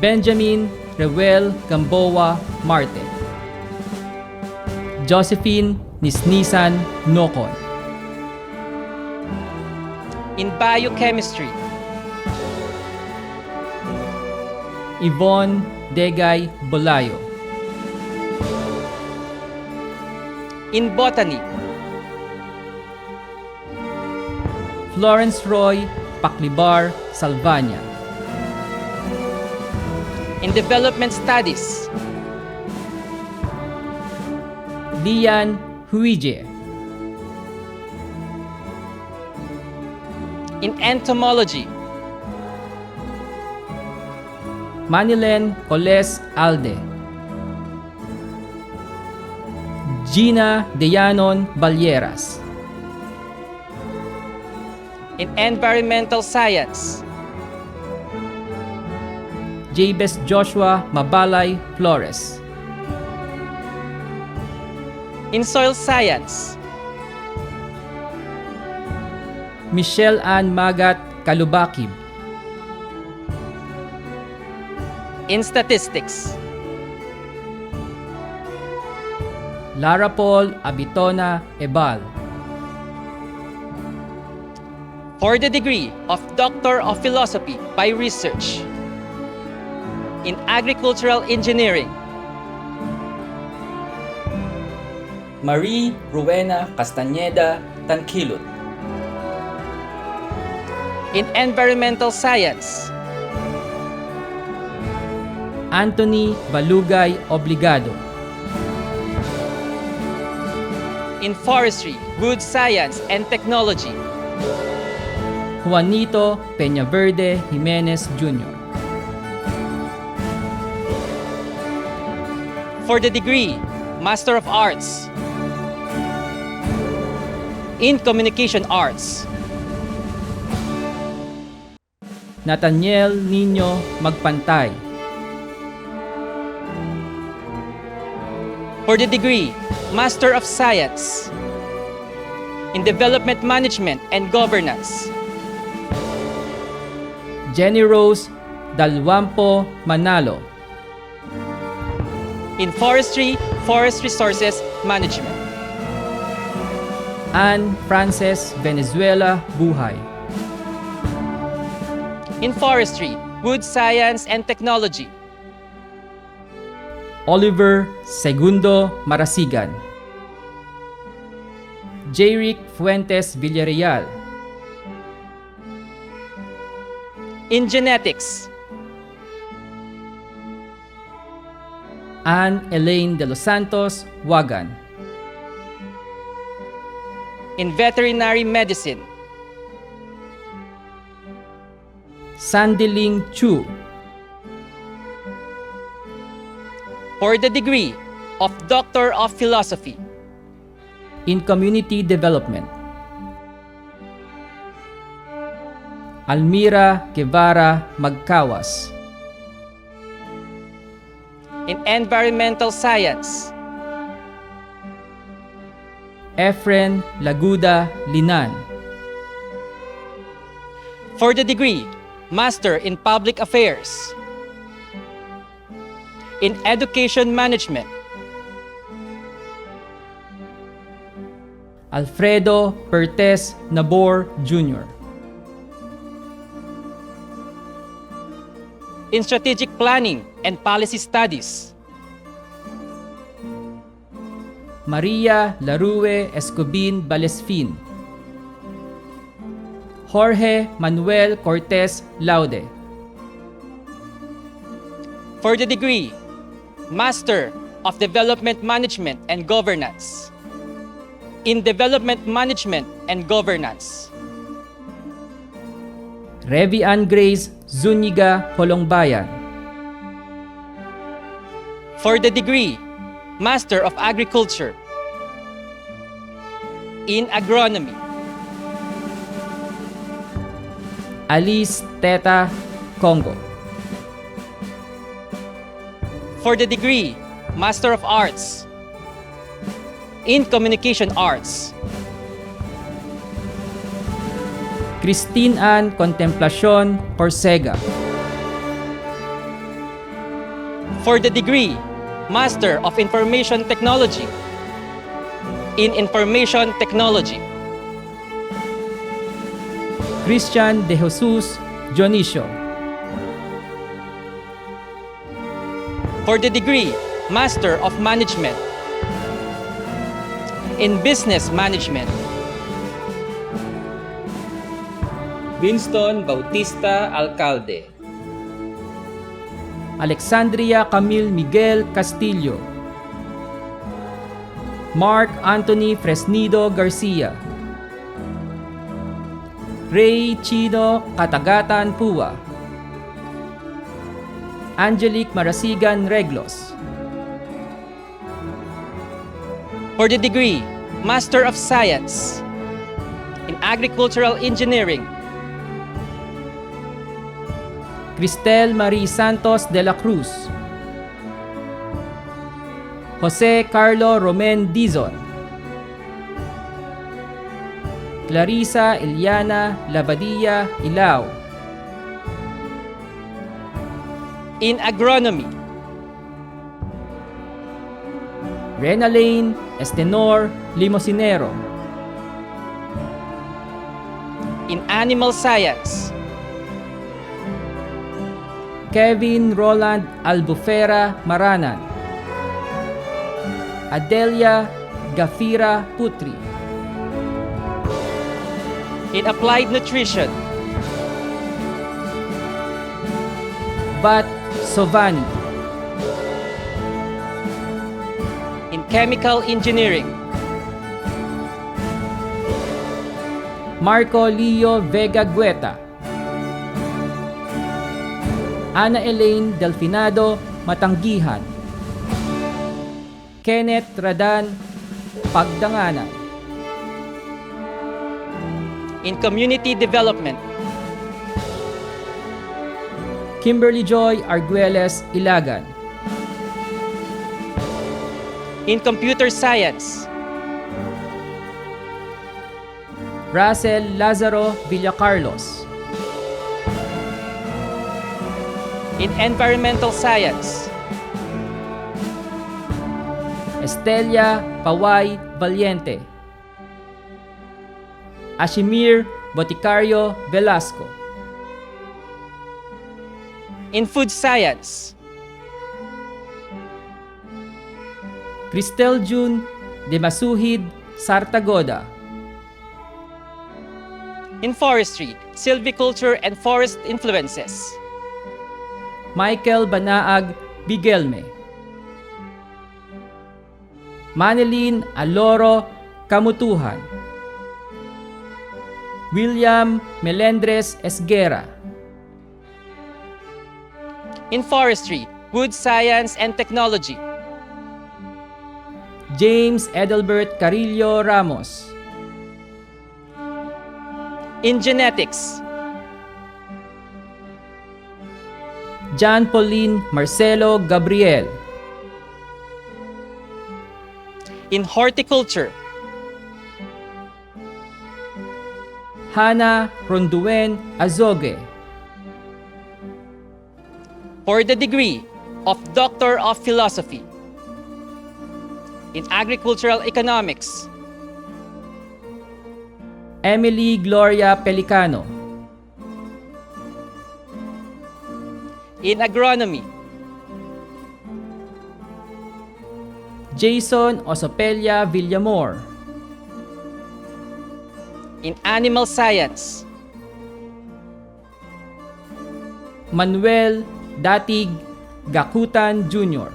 S17: Benjamin Reuel Gamboa Marte, Josephine Nisnisan Nocon. In biochemistry, Yvonne Degay Bolayo. In botany, Florence Roy Paclibar Salvania. In development studies, Lian Huije. In entomology, Manilen Coles Alde, Gina Deyanon Balyeras. In environmental science, Jabez Joshua Mabalay Flores. In soil science, Michelle Ann Magat Kalubakib. In statistics, Lara Paul Abitona Ebal. For the degree of Doctor of Philosophy by Research in Agricultural Engineering, Marie Rowena Castañeda Tanquilot. In Environmental Science, Anthony Balugay Obligado. In Forestry, Wood Science and Technology, Juanito Peñaverde Jimenez Jr. For the degree Master of Arts in Communication Arts, Nathaniel Nino Magpantay. For the degree Master of Science in Development Management and Governance, Jenny Rose Dalwampo Manalo. In Forestry, Forest Resources Management, Anne Frances Venezuela Buhay. In Forestry, Wood Science and Technology, Oliver Segundo Marasigan. Jeric Fuentes Villarreal. In Genetics, Anne Elaine de los Santos Wagan. In Veterinary Medicine, Sandiling Chu. For the degree of Doctor of Philosophy in Community Development, Almira Guevara Magkawas. In Environmental Science, Efren Laguda Linan. For the degree Master in Public Affairs in Education Management, Alfredo Pertes Nabor Jr. In Strategic Planning and Policy Studies, Maria Larue Escobin Balesfin. Jorge Manuel Cortez Laude. For the degree Master of Development Management and Governance in Development Management and Governance, Revi Ann Grace Zuniga Holongbayan. For the degree Master of Agriculture in Agronomy, Alice Teta Congo. For the degree Master of Arts in Communication Arts, Christine Ann Contemplacion Corsega. For the degree Master of Information Technology in Information Technology.
S16: Christian De Jesus Dionisio.
S17: For the degree Master of Management in Business Management.
S18: Winston Bautista Alcalde.
S16: Alexandria Camille Miguel Castillo. Mark Anthony Fresnido Garcia. Ray Chino Katagatan Pua. Angelique Marasigan Reglos.
S17: For the degree Master of Science in Agricultural Engineering.
S16: Cristel Marie Santos de la Cruz. Jose Carlo Romen Dizon. Clarissa Eliana Lavadilla Ilao.
S17: In Agronomy.
S16: Renalane Estenor Limosinero.
S17: In Animal Science.
S16: Kevin Roland Albufera Maranan. Adelia Gafira Putri.
S17: In Applied Nutrition.
S16: Bat Sovani.
S17: In Chemical Engineering.
S16: Marco Leo Vega Gueta. Ana Elaine Delfinado Matanggihan. Kenneth Radan Pagdanganan.
S17: In Community Development.
S16: Kimberly Joy Arguelles Ilagan.
S17: In Computer Science.
S16: Russell Lazaro Villacarlos.
S17: In Environmental Science.
S16: Estelia Paway Valiente. Ashimir Boticario Velasco.
S17: In Food Science.
S16: Cristel June de Masuhid Sartagoda.
S17: In Forestry, Silviculture and Forest Influences.
S16: Michael Banaag Bigelme. Manilyn Aloro Kamutuhan. William Melendres Esguera.
S17: In Forestry, Wood Science and Technology.
S16: James Edelbert Carillo Ramos.
S17: In Genetics.
S16: John Pauline Marcelo Gabriel.
S17: In Horticulture.
S16: Hannah Ronduen Azogue.
S17: For the degree of Doctor of Philosophy in Agricultural Economics.
S16: Emily Gloria Pelicano.
S17: In Agronomy.
S16: Jason Osopelia Villamor.
S17: In Animal Science.
S16: Manuel Datig Gakutan Jr.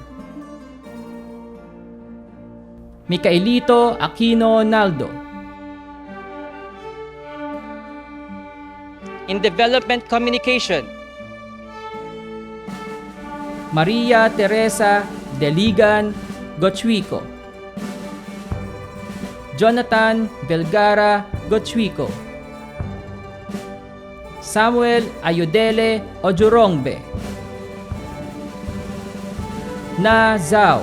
S16: Mikaelito Aquino Naldo.
S17: In Development Communication.
S16: Maria Teresa Deligan Gochwico. Jonathan Belgara Gochwico. Samuel Ayodele Ojurongbe. Na Zhao.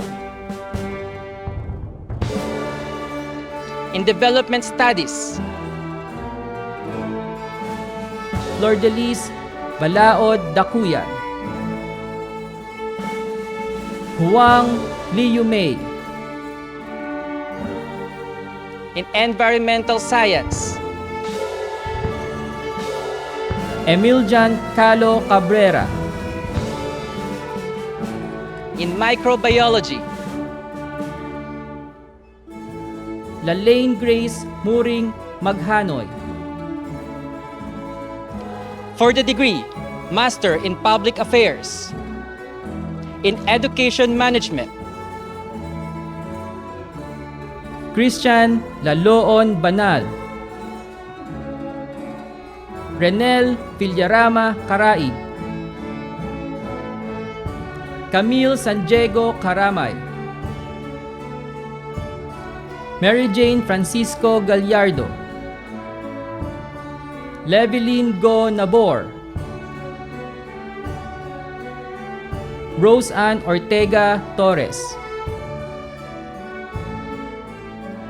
S17: In Development Studies.
S16: Flordelis Balaod Dakuyan.
S18: Huang Liu Mei.
S17: In environmental science,
S18: Emiljan Calo Cabrera.
S17: in microbiology,
S18: Lalaine Grace Muring Maghanoy.
S17: for the degree Master in Public Affairs, in Education Management,
S18: Christian Laloon Banal. Renel Villarama Caraib. Camille San Diego Caramay. Mary Jane Francisco Gallardo. Levelyn Go Nabor. Rose Ann Ortega Torres.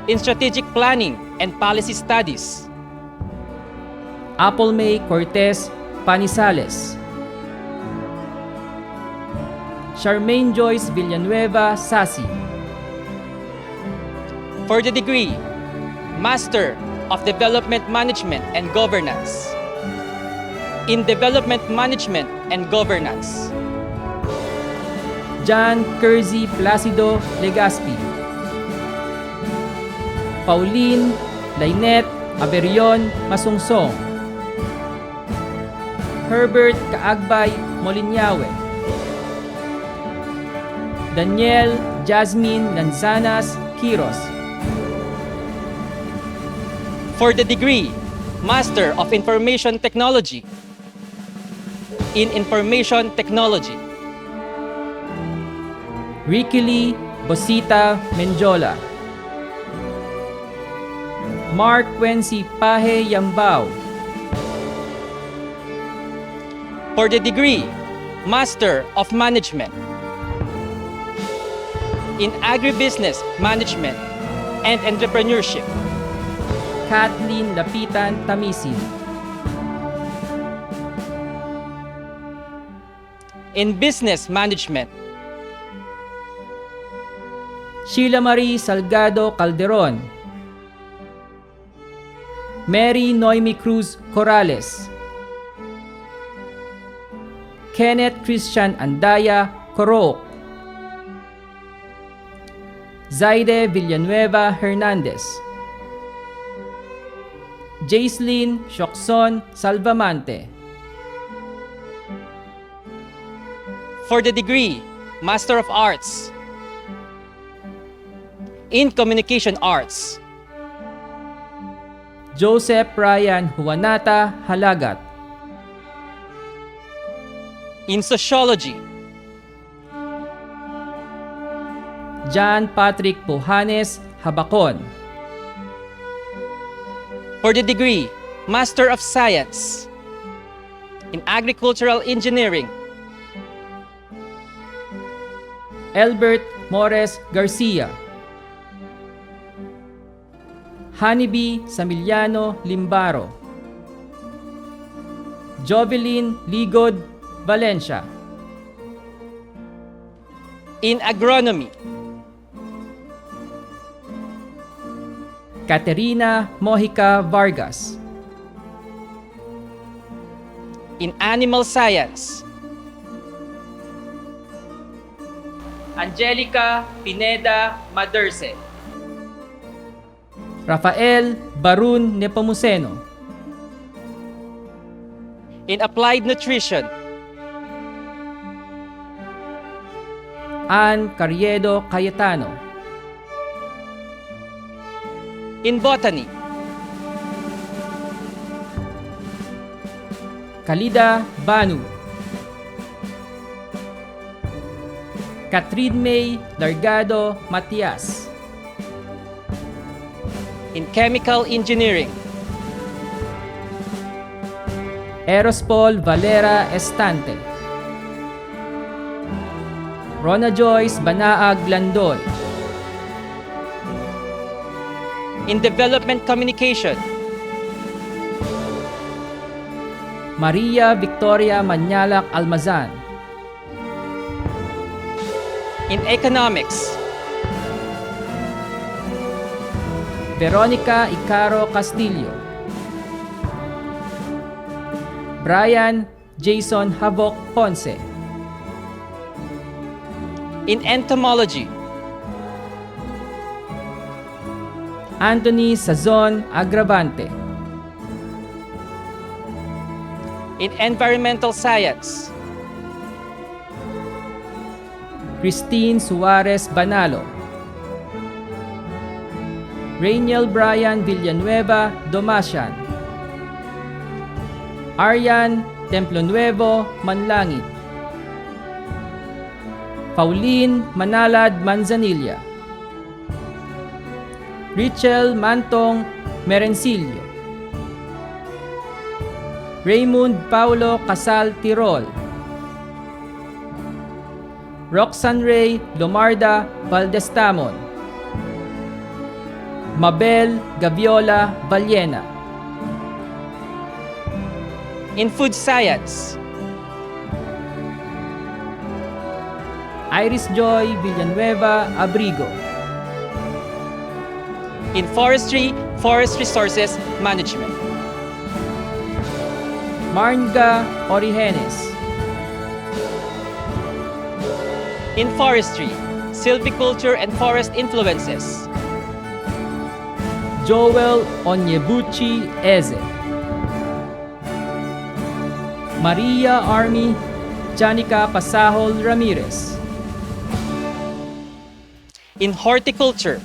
S17: in Strategic Planning and Policy Studies,
S18: Apple May Cortez Panisales. Charmaine Joyce Villanueva Sasi.
S17: for the degree Master of Development Management and Governance, in Development Management and Governance,
S18: John Kersey Placido Legaspi. Pauline Lynette Aberion Masungsong. Herbert Kaagbay Molinyawe. Daniel Jasmine Lanzanas Quiros.
S17: for the degree Master of Information Technology, in Information Technology,
S18: Ricky Lee Bosita Menjola. Mark Quency Pahe Yambao.
S17: for the degree Master of Management, in Agribusiness Management and Entrepreneurship,
S18: Kathleen Lapitan Tamisin.
S17: in Business Management,
S18: Sheila Marie Salgado Calderon. Mary Noemi Cruz Corrales. Kenneth Christian Andaya Coroc. Zaide Villanueva Hernandez. Jaislyn Shokson Salvamante.
S17: for the degree Master of Arts, in Communication Arts,
S18: Joseph Ryan Juanata Halagat.
S17: in Sociology,
S18: John Patrick Pujanes Habacon.
S17: for the degree Master of Science, in Agricultural Engineering,
S18: Albert Mores Garcia. Honeybee Samiliano Limbaro. Jovelyn Ligod Valencia.
S17: in Agronomy,
S18: Caterina Mojica Vargas.
S17: in Animal Science,
S18: Angelica Pineda Maderse. Rafael Barun Nepomuceno.
S17: in Applied Nutrition,
S18: Ann Carriedo Cayetano.
S17: in Botany,
S18: Kalida Banu. Catherine May Largado Matias.
S17: in Chemical Engineering,
S18: Erospol Valera Estante. Rona Joyce Banaag Landoy.
S17: in Development Communication,
S18: Maria Victoria Manyalak Almazan.
S17: In Economics,
S18: Veronica Icaro Castillo, Brian Jason Havok Ponce.
S17: in Entomology,
S18: Anthony Sazon Agravante,
S17: in Environmental Science,
S18: Christine Suarez Banalo, Rainiel Brian Villanueva Domasian, Arian Templonuevo Manlangit, Pauline Manalad Manzanilla, Richel Mantong Merencillo, Raymond Paulo Casal Tirol, Roxanne Ray Lomarda Valdestamon, Mabel Gaviola Vallena.
S17: in Food Science,
S18: Iris Joy Villanueva Abrigo,
S17: in Forestry, Forest Resources Management,
S18: Marnga Origenes,
S17: in Forestry, Silviculture and Forest Influences,
S18: Joel Onyebuchi Eze, Maria Army Janica Pasahol Ramirez,
S17: in Horticulture,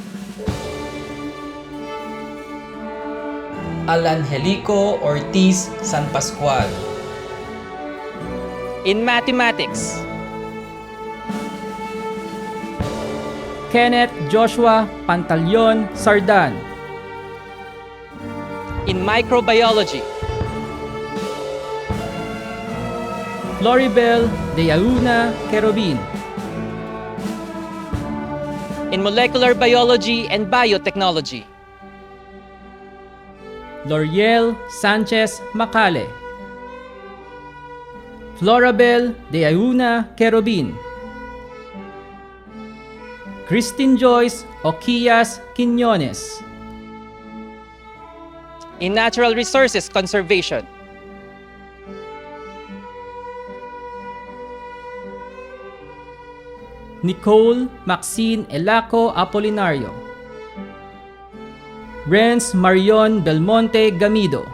S19: Alangelico Ortiz San Pascual,
S17: in Mathematics,
S18: Kenneth Joshua Pantaleon Sardan,
S17: in Microbiology,
S18: Floribel de Auna Querubin,
S17: in Molecular Biology and Biotechnology,
S18: L'Oriel Sanchez Macale, Florabel de Auna Querubin, Christine Joyce Oquillas Quiñones,
S17: in Natural Resources Conservation,
S18: Nicole Maxine Elaco Apolinario, Renz Marion Belmonte Gamido,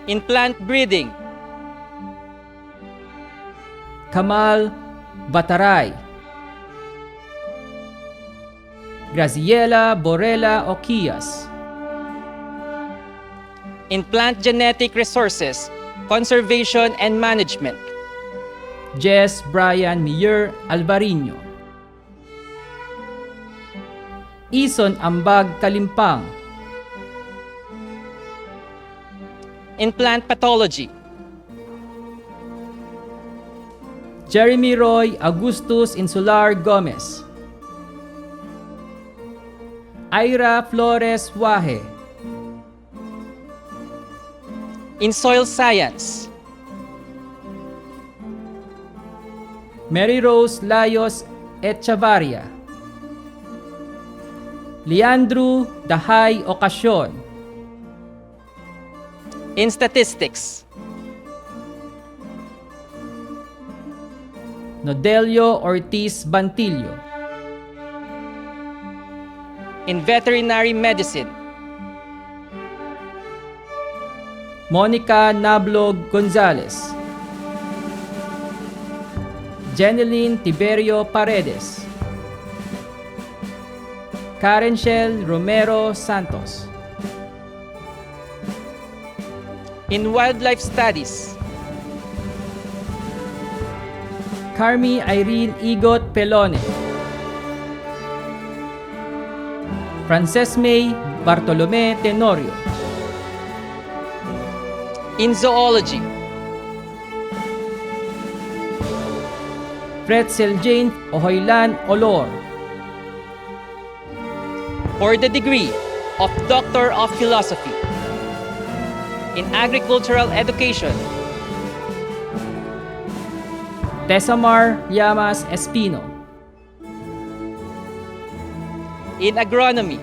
S17: in Plant Breeding,
S18: Kamal Bataray, Graciela Borela Oquillas,
S17: in Plant Genetic Resources, Conservation and Management,
S18: Jess Brian Mier Alvarino, Ison Ambag Kalimpang,
S17: in Plant Pathology,
S18: Jeremy Roy Augustus Insular Gomez, Ira Flores Wahe,
S17: in Soil Science,
S18: Mary Rose Layos Echevarria, Leandro Dahay Ocasyon,
S17: in Statistics,
S18: Nodelio Ortiz Bantillo,
S17: in Veterinary Medicine,
S18: Monica Nablog Gonzalez, Jeneline Tiberio Paredes, Karen Shell Romero Santos,
S17: in Wildlife Studies,
S18: Carmi Irene Igot Pelone, Frances May Bartolome Tenorio,
S17: in Zoology,
S18: Pretzel Jane Ohoylan Olor,
S17: for the degree of Doctor of Philosophy, in Agricultural Education,
S18: Tesamar Llamas Espino.
S17: In agronomy,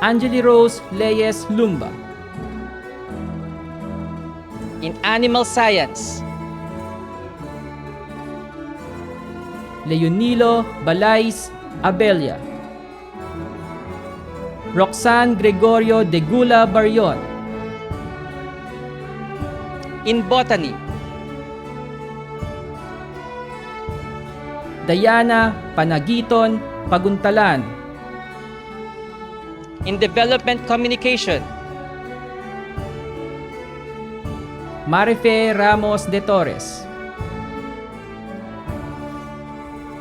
S18: Angeli Rose Leyes Lumba.
S17: in animal science,
S18: Leonilo Balais Abella. Roxanne Gregorio de Gula Barrion.
S17: in botany,
S18: Diana Panagiton Paguntalan.
S17: in development communication,
S18: Marife Ramos de Torres.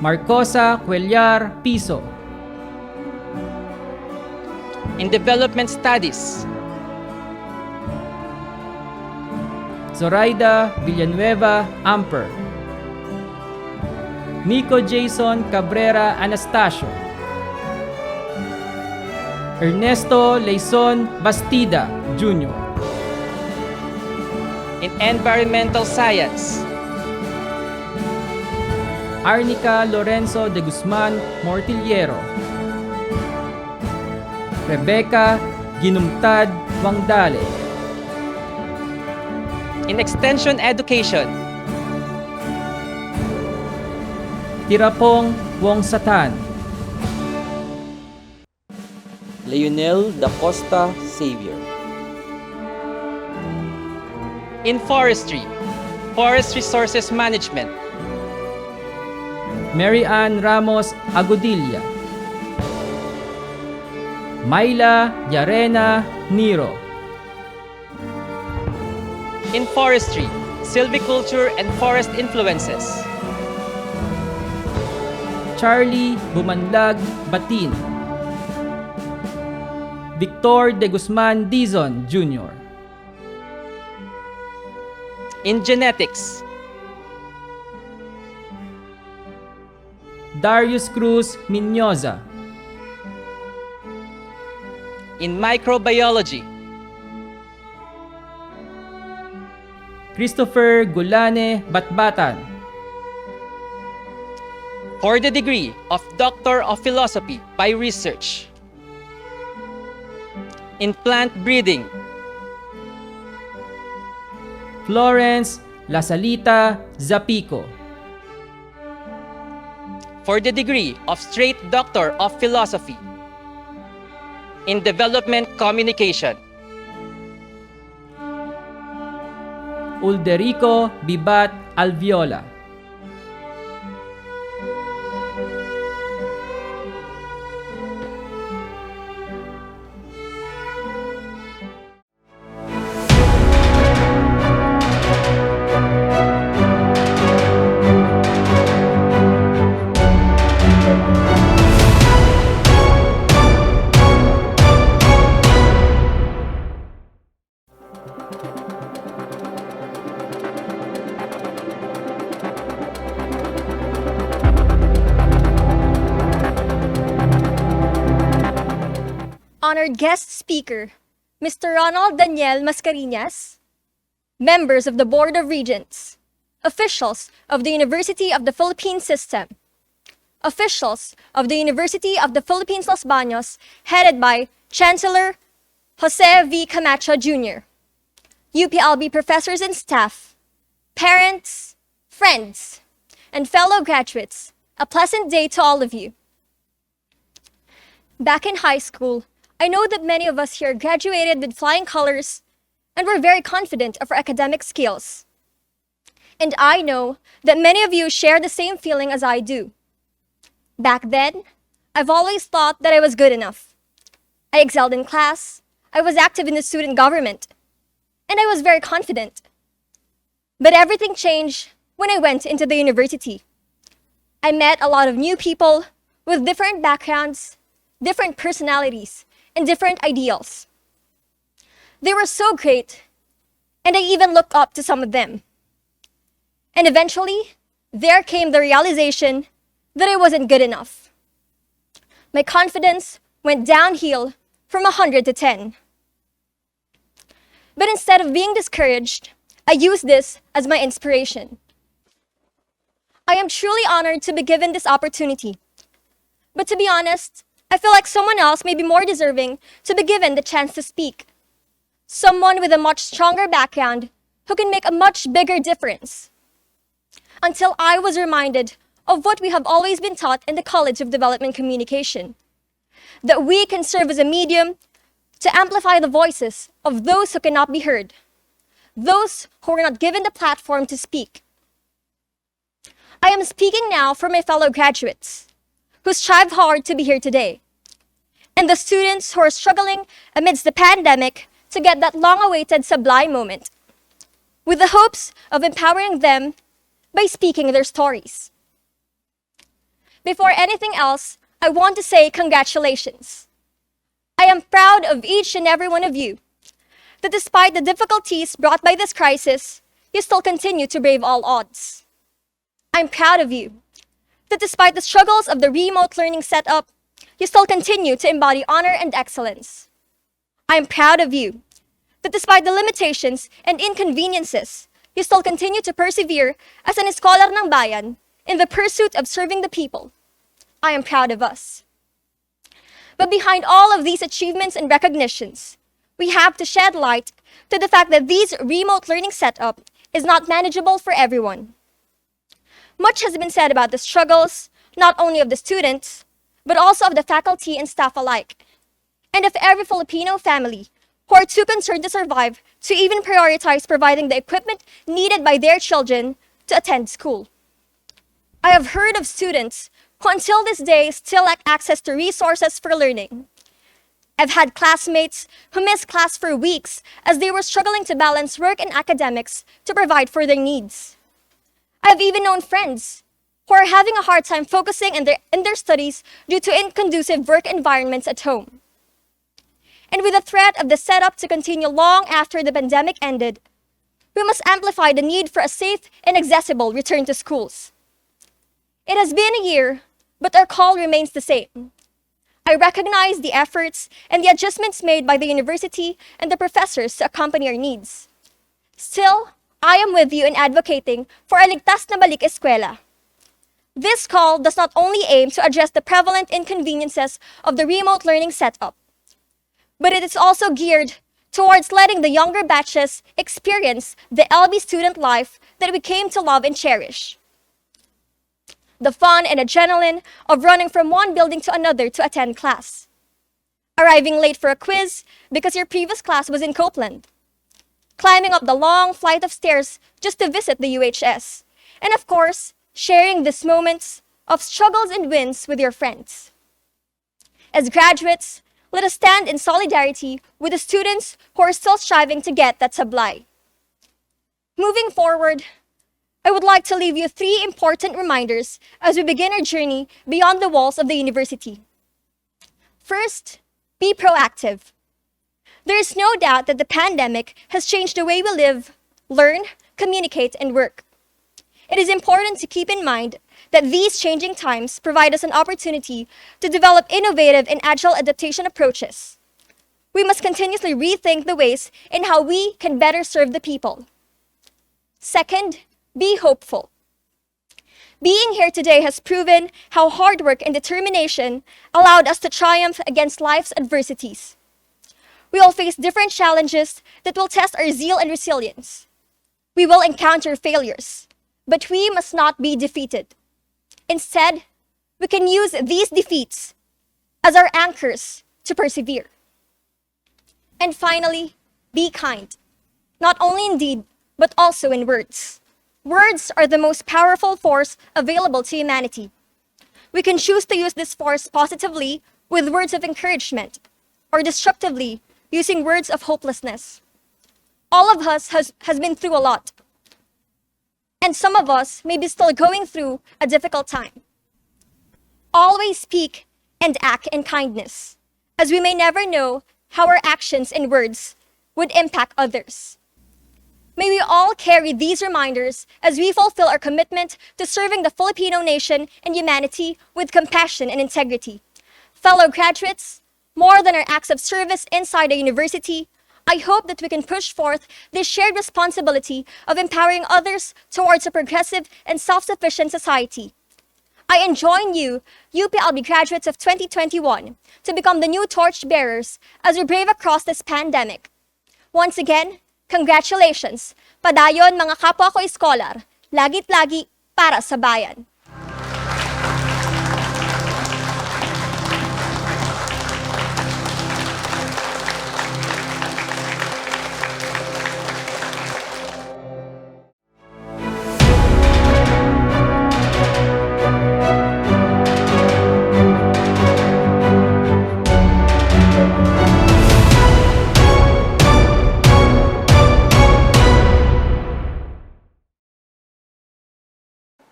S18: Marcosa Cuellar Piso.
S17: in development studies,
S18: Zoraida Villanueva Amper. Nico Jason Cabrera Anastasio. Ernesto Leison Bastida Jr.
S17: in environmental science,
S18: Arnica Lorenzo de Guzman Mortillero. Rebecca Ginumtad Wangdale.
S17: in extension education,
S18: Tirapong Wongsatan.
S20: Leonel da Costa Xavier.
S17: in forestry, forest resources management,
S18: Mary Ann Ramos Agudilla. Myla Yarena Niro.
S17: in forestry, silviculture and forest influences,
S18: Charlie Bumanlag Batin. Victor de Guzman Dizon Jr.
S17: in genetics,
S18: Darius Cruz Minyoza.
S17: in microbiology,
S18: Christopher Gulane Batbatan.
S17: for the degree of Doctor of Philosophy by research, in plant breeding,
S18: Florence Lasalita Zapico.
S17: for the degree of Straight Doctor of Philosophy, in development communication,
S18: Ulderico Bibat Alviola.
S21: Honored guest speaker, Mr. Ronald Daniel Mascareñas, members of the Board of Regents, officials of the University of the Philippines System, officials of the University of the Philippines Los Baños, headed by Chancellor Jose V. Camacho Jr., UPLB professors and staff, parents, friends, and fellow graduates, a pleasant day to all of you. Back in high school, I know that many of us here graduated with flying colors and were very confident of our academic skills. And I know that many of you share the same feeling as I do. Back then, I've always thought that I was good enough. I excelled in class, I was active in the student government, and I was very confident. But everything changed when I went into the university. I met a lot of new people with different backgrounds, different personalities, and different ideals. They were so great, and I even looked up to some of them. And eventually, there came the realization that I wasn't good enough. My confidence went downhill from 100 to 10. But instead of being discouraged, I use this as my inspiration. I am truly honored to be given this opportunity. But to be honest, I feel like someone else may be more deserving to be given the chance to speak. Someone with a much stronger background who can make a much bigger difference. Until I was reminded of what we have always been taught in the College of Development Communication, that we can serve as a medium to amplify the voices of those who cannot be heard, those who are not given the platform to speak. I am speaking now for my fellow graduates who strive hard to be here today, and the students who are struggling amidst the pandemic to get that long-awaited sublime moment, with the hopes of empowering them by speaking their stories. Before anything else, I want to say congratulations. I am proud of each and every one of you, that despite the difficulties brought by this crisis, you still continue to brave all odds. I'm proud of you, that despite the struggles of the remote learning setup, you still continue to embody honor and excellence. I'm proud of you, that despite the limitations and inconveniences, you still continue to persevere as an scholar ng bayan in the pursuit of serving the people. I am proud of us. But behind all of these achievements and recognitions, we have to shed light to the fact that this remote learning setup is not manageable for everyone. Much has been said about the struggles, not only of the students, but also of the faculty and staff alike, and of every Filipino family who are too concerned to survive to even prioritize providing the equipment needed by their children to attend school. I have heard of students who until this day still lack access to resources for learning. I've had classmates who missed class for weeks as they were struggling to balance work and academics to provide for their needs. I've even known friends who are having a hard time focusing in their studies due to inconducive work environments at home. And with the threat of the setup to continue long after the pandemic ended, we must amplify the need for a safe and accessible return to schools. It has been a year, but our call remains the same. I recognize the efforts and the adjustments made by the university and the professors to accompany our needs. Still, I am with you in advocating for a ligtas na balik eskwela. This call does not only aim to address the prevalent inconveniences of the remote learning setup, but it is also geared towards letting the younger batches experience the LB student life that we came to love and cherish. The fun and adrenaline of running from one building to another to attend class. Arriving late for a quiz because your previous class was in Copeland. Climbing up the long flight of stairs just to visit the UHS. And of course, sharing these moments of struggles and wins with your friends. As graduates, let us stand in solidarity with the students who are still striving to get that sablay. Moving forward, I would like to leave you 3 important reminders as we begin our journey beyond the walls of the university. First, be proactive. There is no doubt that the pandemic has changed the way we live, learn, communicate, and work. It is important to keep in mind that these changing times provide us an opportunity to develop innovative and agile adaptation approaches. We must continuously rethink the ways in how we can better serve the people. Second, be hopeful. Being here today has proven how hard work and determination allowed us to triumph against life's adversities. We all face different challenges that will test our zeal and resilience. We will encounter failures, but we must not be defeated. Instead, we can use these defeats as our anchors to persevere. And finally, be kind, not only in deed, but also in words. Words are the most powerful force available to humanity. We can choose to use this force positively with words of encouragement, or destructively using words of hopelessness. All of us has been through a lot. And some of us may be still going through a difficult time. Always speak and act in kindness, as we may never know how our actions and words would impact others. May we all carry these reminders as we fulfill our commitment to serving the Filipino nation and humanity with compassion and integrity. Fellow graduates, more than our acts of service inside the university, I hope that we can push forth this shared responsibility of empowering others towards a progressive and self-sufficient society. I enjoin you, UPLB graduates of 2021, to become the new torch bearers as we brave across this pandemic. Once again, congratulations! Padayon mga kapwa ko iskolar, lagit lagi para sa bayan.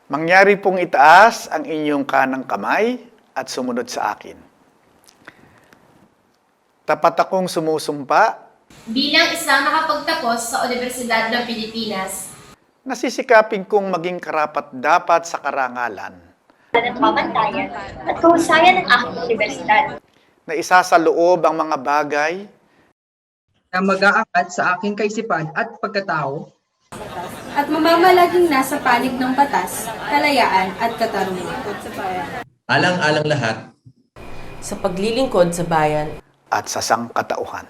S4: Mangyari pong itaas ang inyong kanang kamay at sumunod sa akin. Tapat akong sumusumpa
S1: bilang isang nakapagtapos sa Unibersidad ng Pilipinas.
S4: Nasisikapin kong maging karapat-dapat sa karangalan
S1: Ng pamantayan at kahusayan ng aking universidad.
S4: na isasaloob ang mga bagay
S22: na mag-aakit sa aking kaisipan at pagkatao
S1: At mamamalaging nasa panig ng batas, kalayaan at katarungan.
S23: Alang-alang lahat
S24: sa paglilingkod sa bayan
S4: at sa sangkatauhan.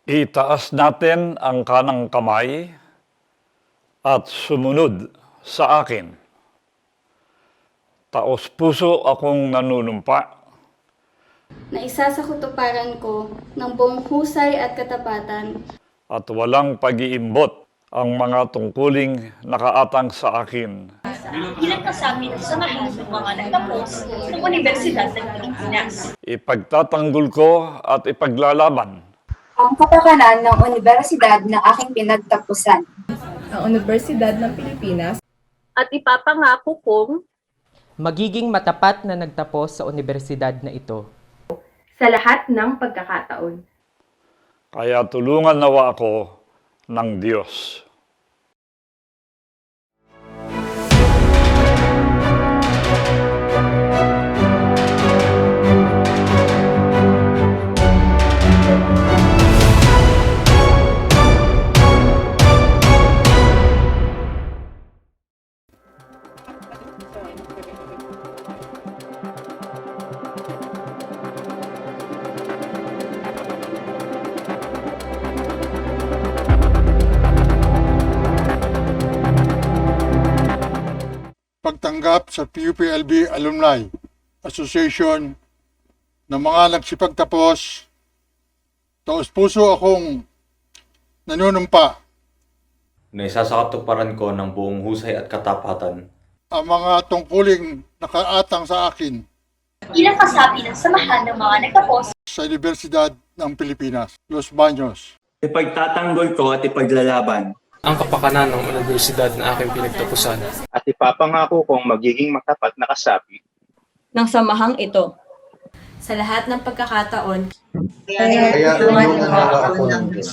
S25: Itaas natin ang kanang kamay at sumunod sa akin. Taos puso akong nanunumpa
S1: Na isa sa kutuparan ko ng buong husay at katapatan.
S25: at walang pag-iimbot ang mga tungkuling nakaatang sa akin.
S1: Bilang kasapi ng samahan ng mga nagtapos ng Unibersidad ng Pilipinas.
S25: Ipagtatanggol ko at ipaglalaban
S1: Ang kapakanan ng Unibersidad na aking pinagtapusan.
S26: Ang Unibersidad ng Pilipinas.
S1: At ipapangako kong
S18: magiging matapat na nagtapos sa universidad na ito.
S1: sa lahat ng pagkakataon.
S25: Kaya tulungan nawa ako ng Diyos.
S27: Pagtanggap sa PUPLB Alumni Association ng mga nagsipagtapos, taos puso akong nanunumpa
S28: na isa sa katuparan ko ng buong husay at katapatan
S27: ang mga tungkuling nakaatang sa akin
S1: Bilang kasapi ng samahan ng mga nagtapos
S27: sa Unibersidad ng Pilipinas, Los Baños.
S29: Ipagtatanggol ko at ipaglalaban
S30: ang kapakanan ng universidad na aking pinagtapusan.
S29: At ipapangako kong magiging matapat na kasapi
S1: ng samahang ito.
S24: sa lahat ng pagkakataon.
S27: Kaya tulungan ako ng Diyos.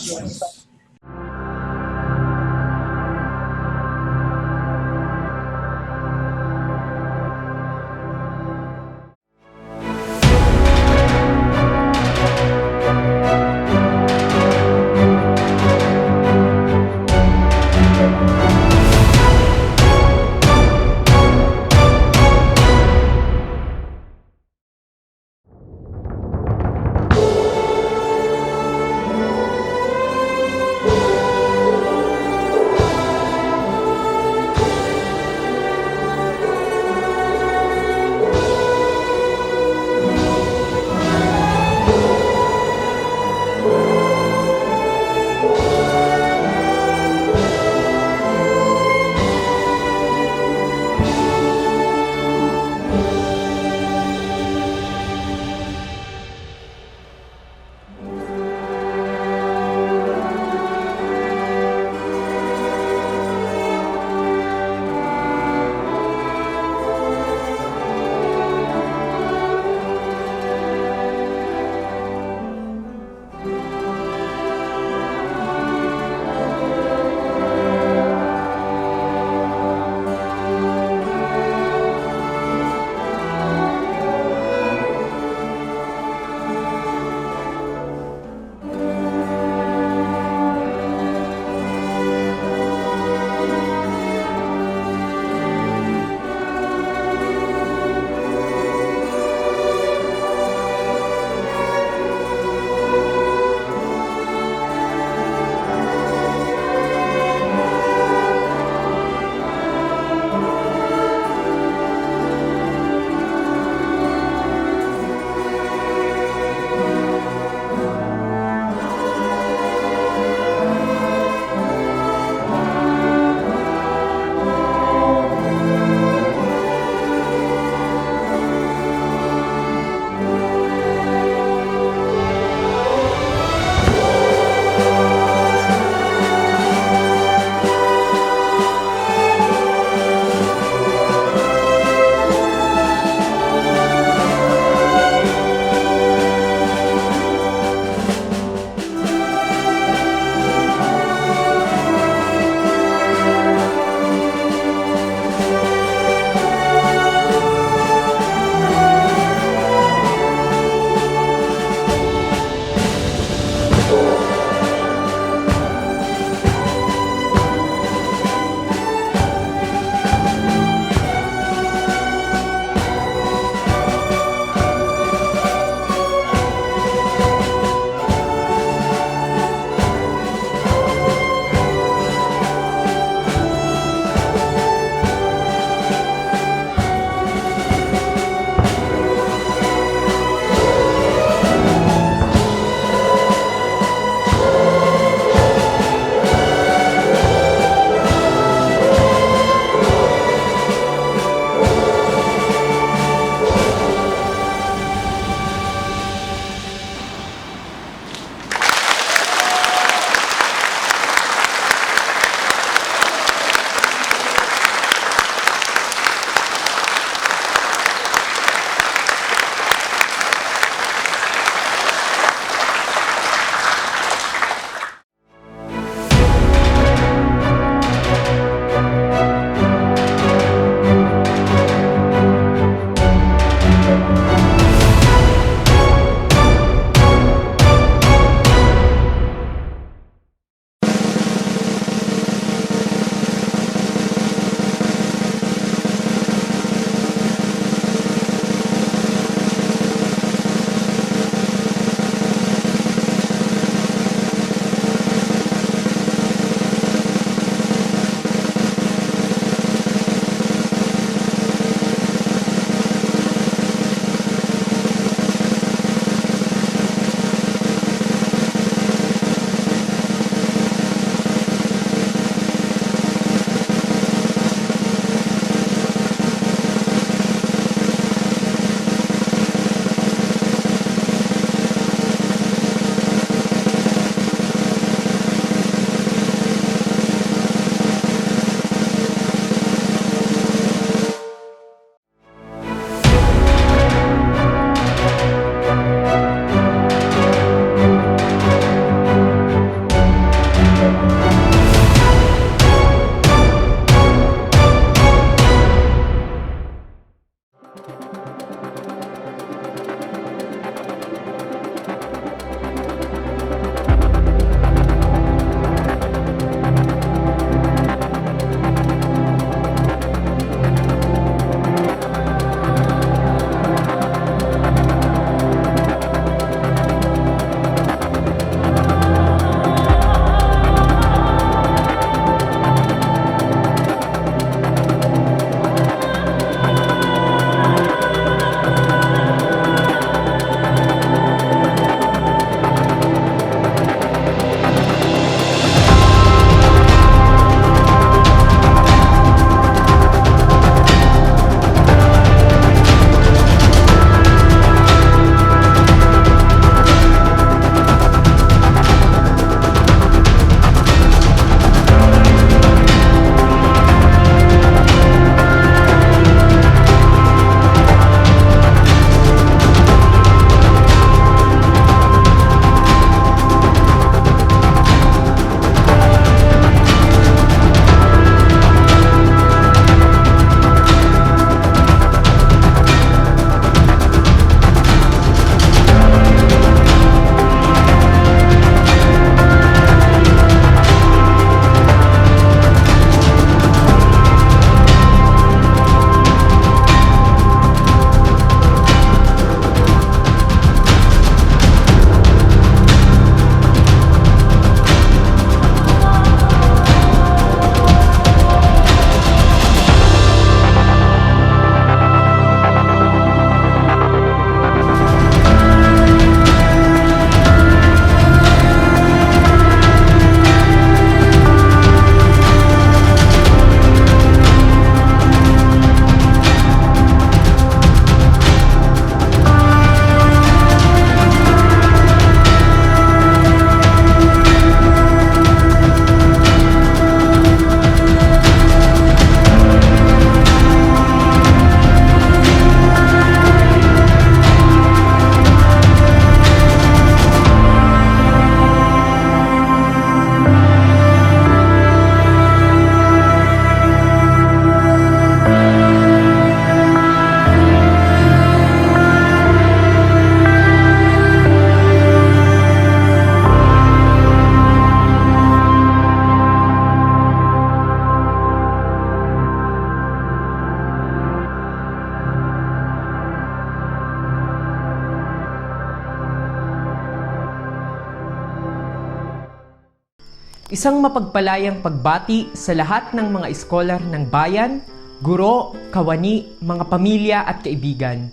S18: Isang mapagpalayang pagbati sa lahat ng mga iskolar ng bayan, guro, kawani, mga pamilya at kaibigan.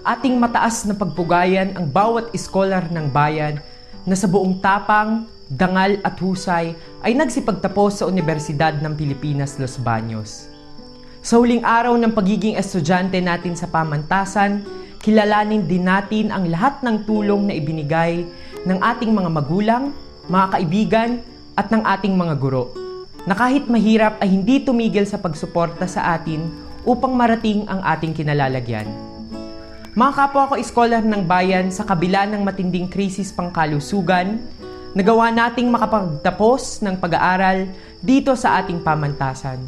S18: Ating mataas na pagpugayan ang bawat iskolar ng bayan na sa buong tapang, dangal at husay ay nagsipagtapos sa Unibersidad ng Pilipinas, Los Baños. Sa huling araw ng pagiging estudyante natin sa pamantasan, kilalanin din natin ang lahat ng tulong na ibinigay ng ating mga magulang, mga kaibigan, at ng ating mga guro, na kahit mahirap ay hindi tumigil sa pagsuporta sa atin upang marating ang ating kinalalagyan. Mga kapwa ko iskolar ng bayan, sa kabila ng matinding krisis pangkalusugan, nagawa nating makapagtapos ng pag-aaral dito sa ating pamantasan.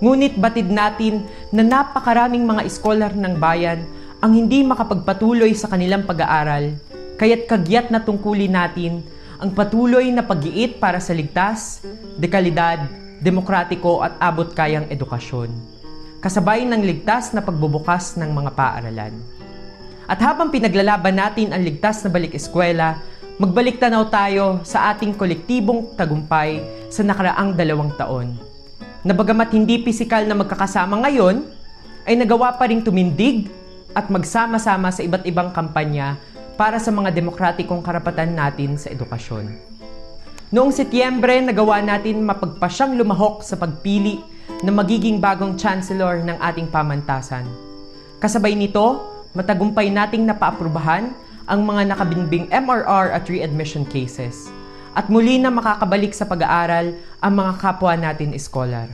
S18: Ngunit batid natin na napakaraming mga iskolar ng bayan ang hindi makapagpatuloy sa kanilang pag-aaral, kaya't kagyat na tungkulin natin ang patuloy na pag-iit para sa ligtas, dekalidad, demokratiko at abot-kayang edukasyon, kasabay ng ligtas na pagbubukas ng mga paaralan. At habang pinaglalaban natin ang ligtas na balik-eskwela, magbalik tanaw tayo sa ating kolektibong tagumpay sa nakaraang 2 taon. Na bagamat hindi pisikal na magkakasama ngayon, ay nagawa pa ring tumindig at magsama-sama sa iba't ibang kampanya para sa mga demokratikong karapatan natin sa edukasyon. Noong Setyembre, nagawa natin mapagpasyang lumahok sa pagpili na magiging bagong Tsanselor ng ating pamantasan. Kasabay nito, matagumpay nating napaaprubahan ang mga nakabinbing MRR at readmission cases. At muli na makakabalik sa pag-aaral ang mga kapwa natin iskolar.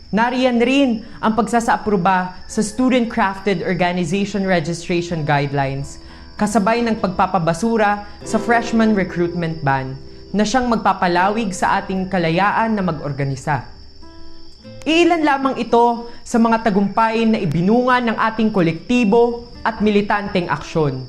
S18: Nariyan rin ang pagsasaapruba sa Student-Crafted Organization Registration Guidelines, kasabay ng pagpapabasura sa freshman recruitment ban na siyang magpapalawig sa ating kalayaan na mag-organisa. Iilan lamang ito sa mga tagumpay na ibinunga ng ating kolektibo at militanteng aksyon.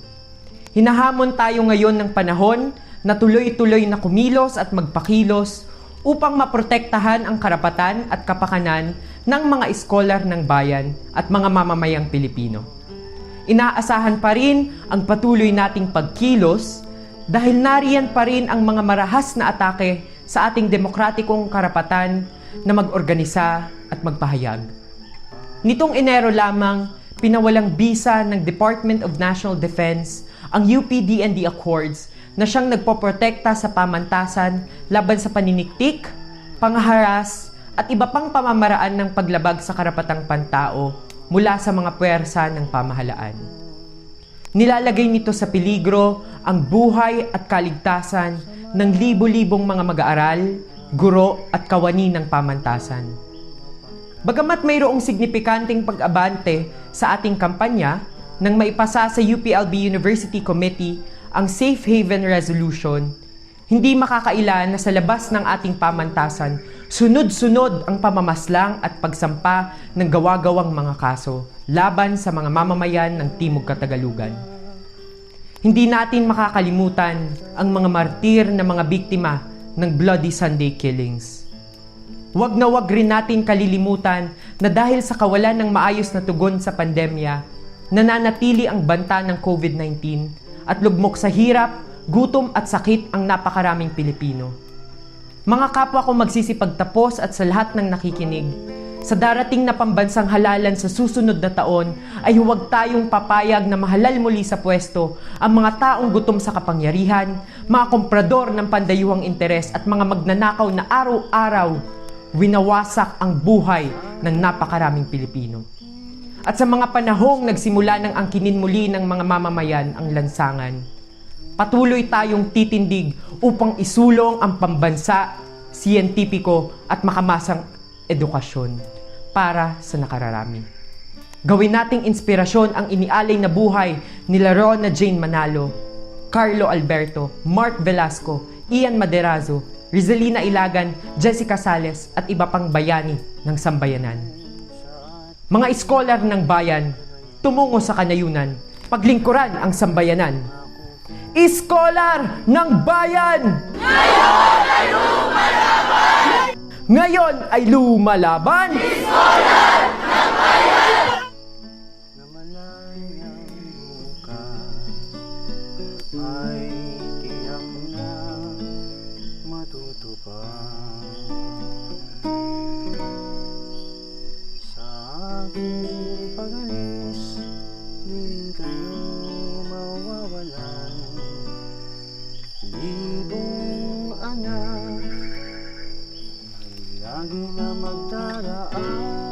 S18: Hinahamon tayo ngayon ng panahon na tuloy-tuloy na kumilos at magpakilos upang maprotektahan ang karapatan at kapakanan ng mga iskolar ng bayan at mga mamamayang Pilipino. Inaasahan pa rin ang patuloy nating pagkilos dahil nariyan pa rin ang mga marahas na atake sa ating demokratikong karapatan na mag-organisa at magpahayag. Nitong Enero lamang, pinawalang bisa ng Department of National Defense ang UP-DND Accords na siyang nagpoprotekta sa pamantasan laban sa paniniktik, pangharas at iba pang pamamaraan ng paglabag sa karapatang pantao mula sa mga puwersa ng pamahalaan. Nilalagay nito sa peligro ang buhay at kaligtasan ng libo-libong mga mag-aaral, guro at kawani ng pamantasan. Bagamat mayroong signifikanteng pag-abante sa ating kampanya nang maipasa sa UPLB University Committee ang Safe Haven Resolution, hindi makakaila na sa labas ng ating pamantasan, sunod-sunod ang pamamaslang at pagsampa ng gawa-gawang mga kaso laban sa mga mamamayan ng Timog Katagalugan. Hindi natin makakalimutan ang mga martir na mga biktima ng Bloody Sunday killings. Wag na wag rin natin kalilimutan na dahil sa kawalan ng maayos na tugon sa pandemya, nananatili ang banta ng COVID-19 at lugmok sa hirap, gutom at sakit ang napakaraming Pilipino. Mga kapwa ko magsisipagtapos at sa lahat ng nakikinig, sa darating na pambansang halalan sa susunod na taon ay huwag tayong papayag na mahalal muli sa pwesto ang mga taong gutom sa kapangyarihan, mga komprador ng pandayuhang interes at mga magnanakaw na araw-araw winawasak ang buhay ng napakaraming Pilipino. At sa mga panahong nagsimula ng angkinin muli ng mga mamamayan ang lansangan, patuloy tayong titindig upang isulong ang pambansa, siyentipiko at makamasang edukasyon para sa nakararami. Gawin nating inspirasyon ang inialay na buhay nila Rona Jane Manalo, Carlo Alberto, Mark Velasco, Ian Maderazo, Rizalina Ilagan, Jessica Sales at iba pang bayani ng sambayanan. Mga iskolar ng bayan, tumungo sa kanayunan, paglingkuran ang sambayanan. Iskolar ng bayan! Ngayon ay lumalaban! Ngayon ay lumalaban! Iskolar ng bayan! Na malayang bukas ay tiyang na matutupad.
S2: pa. Sa aking pag-alis, di kayo mawawalan. Libong anak ay lagi na magdaraan.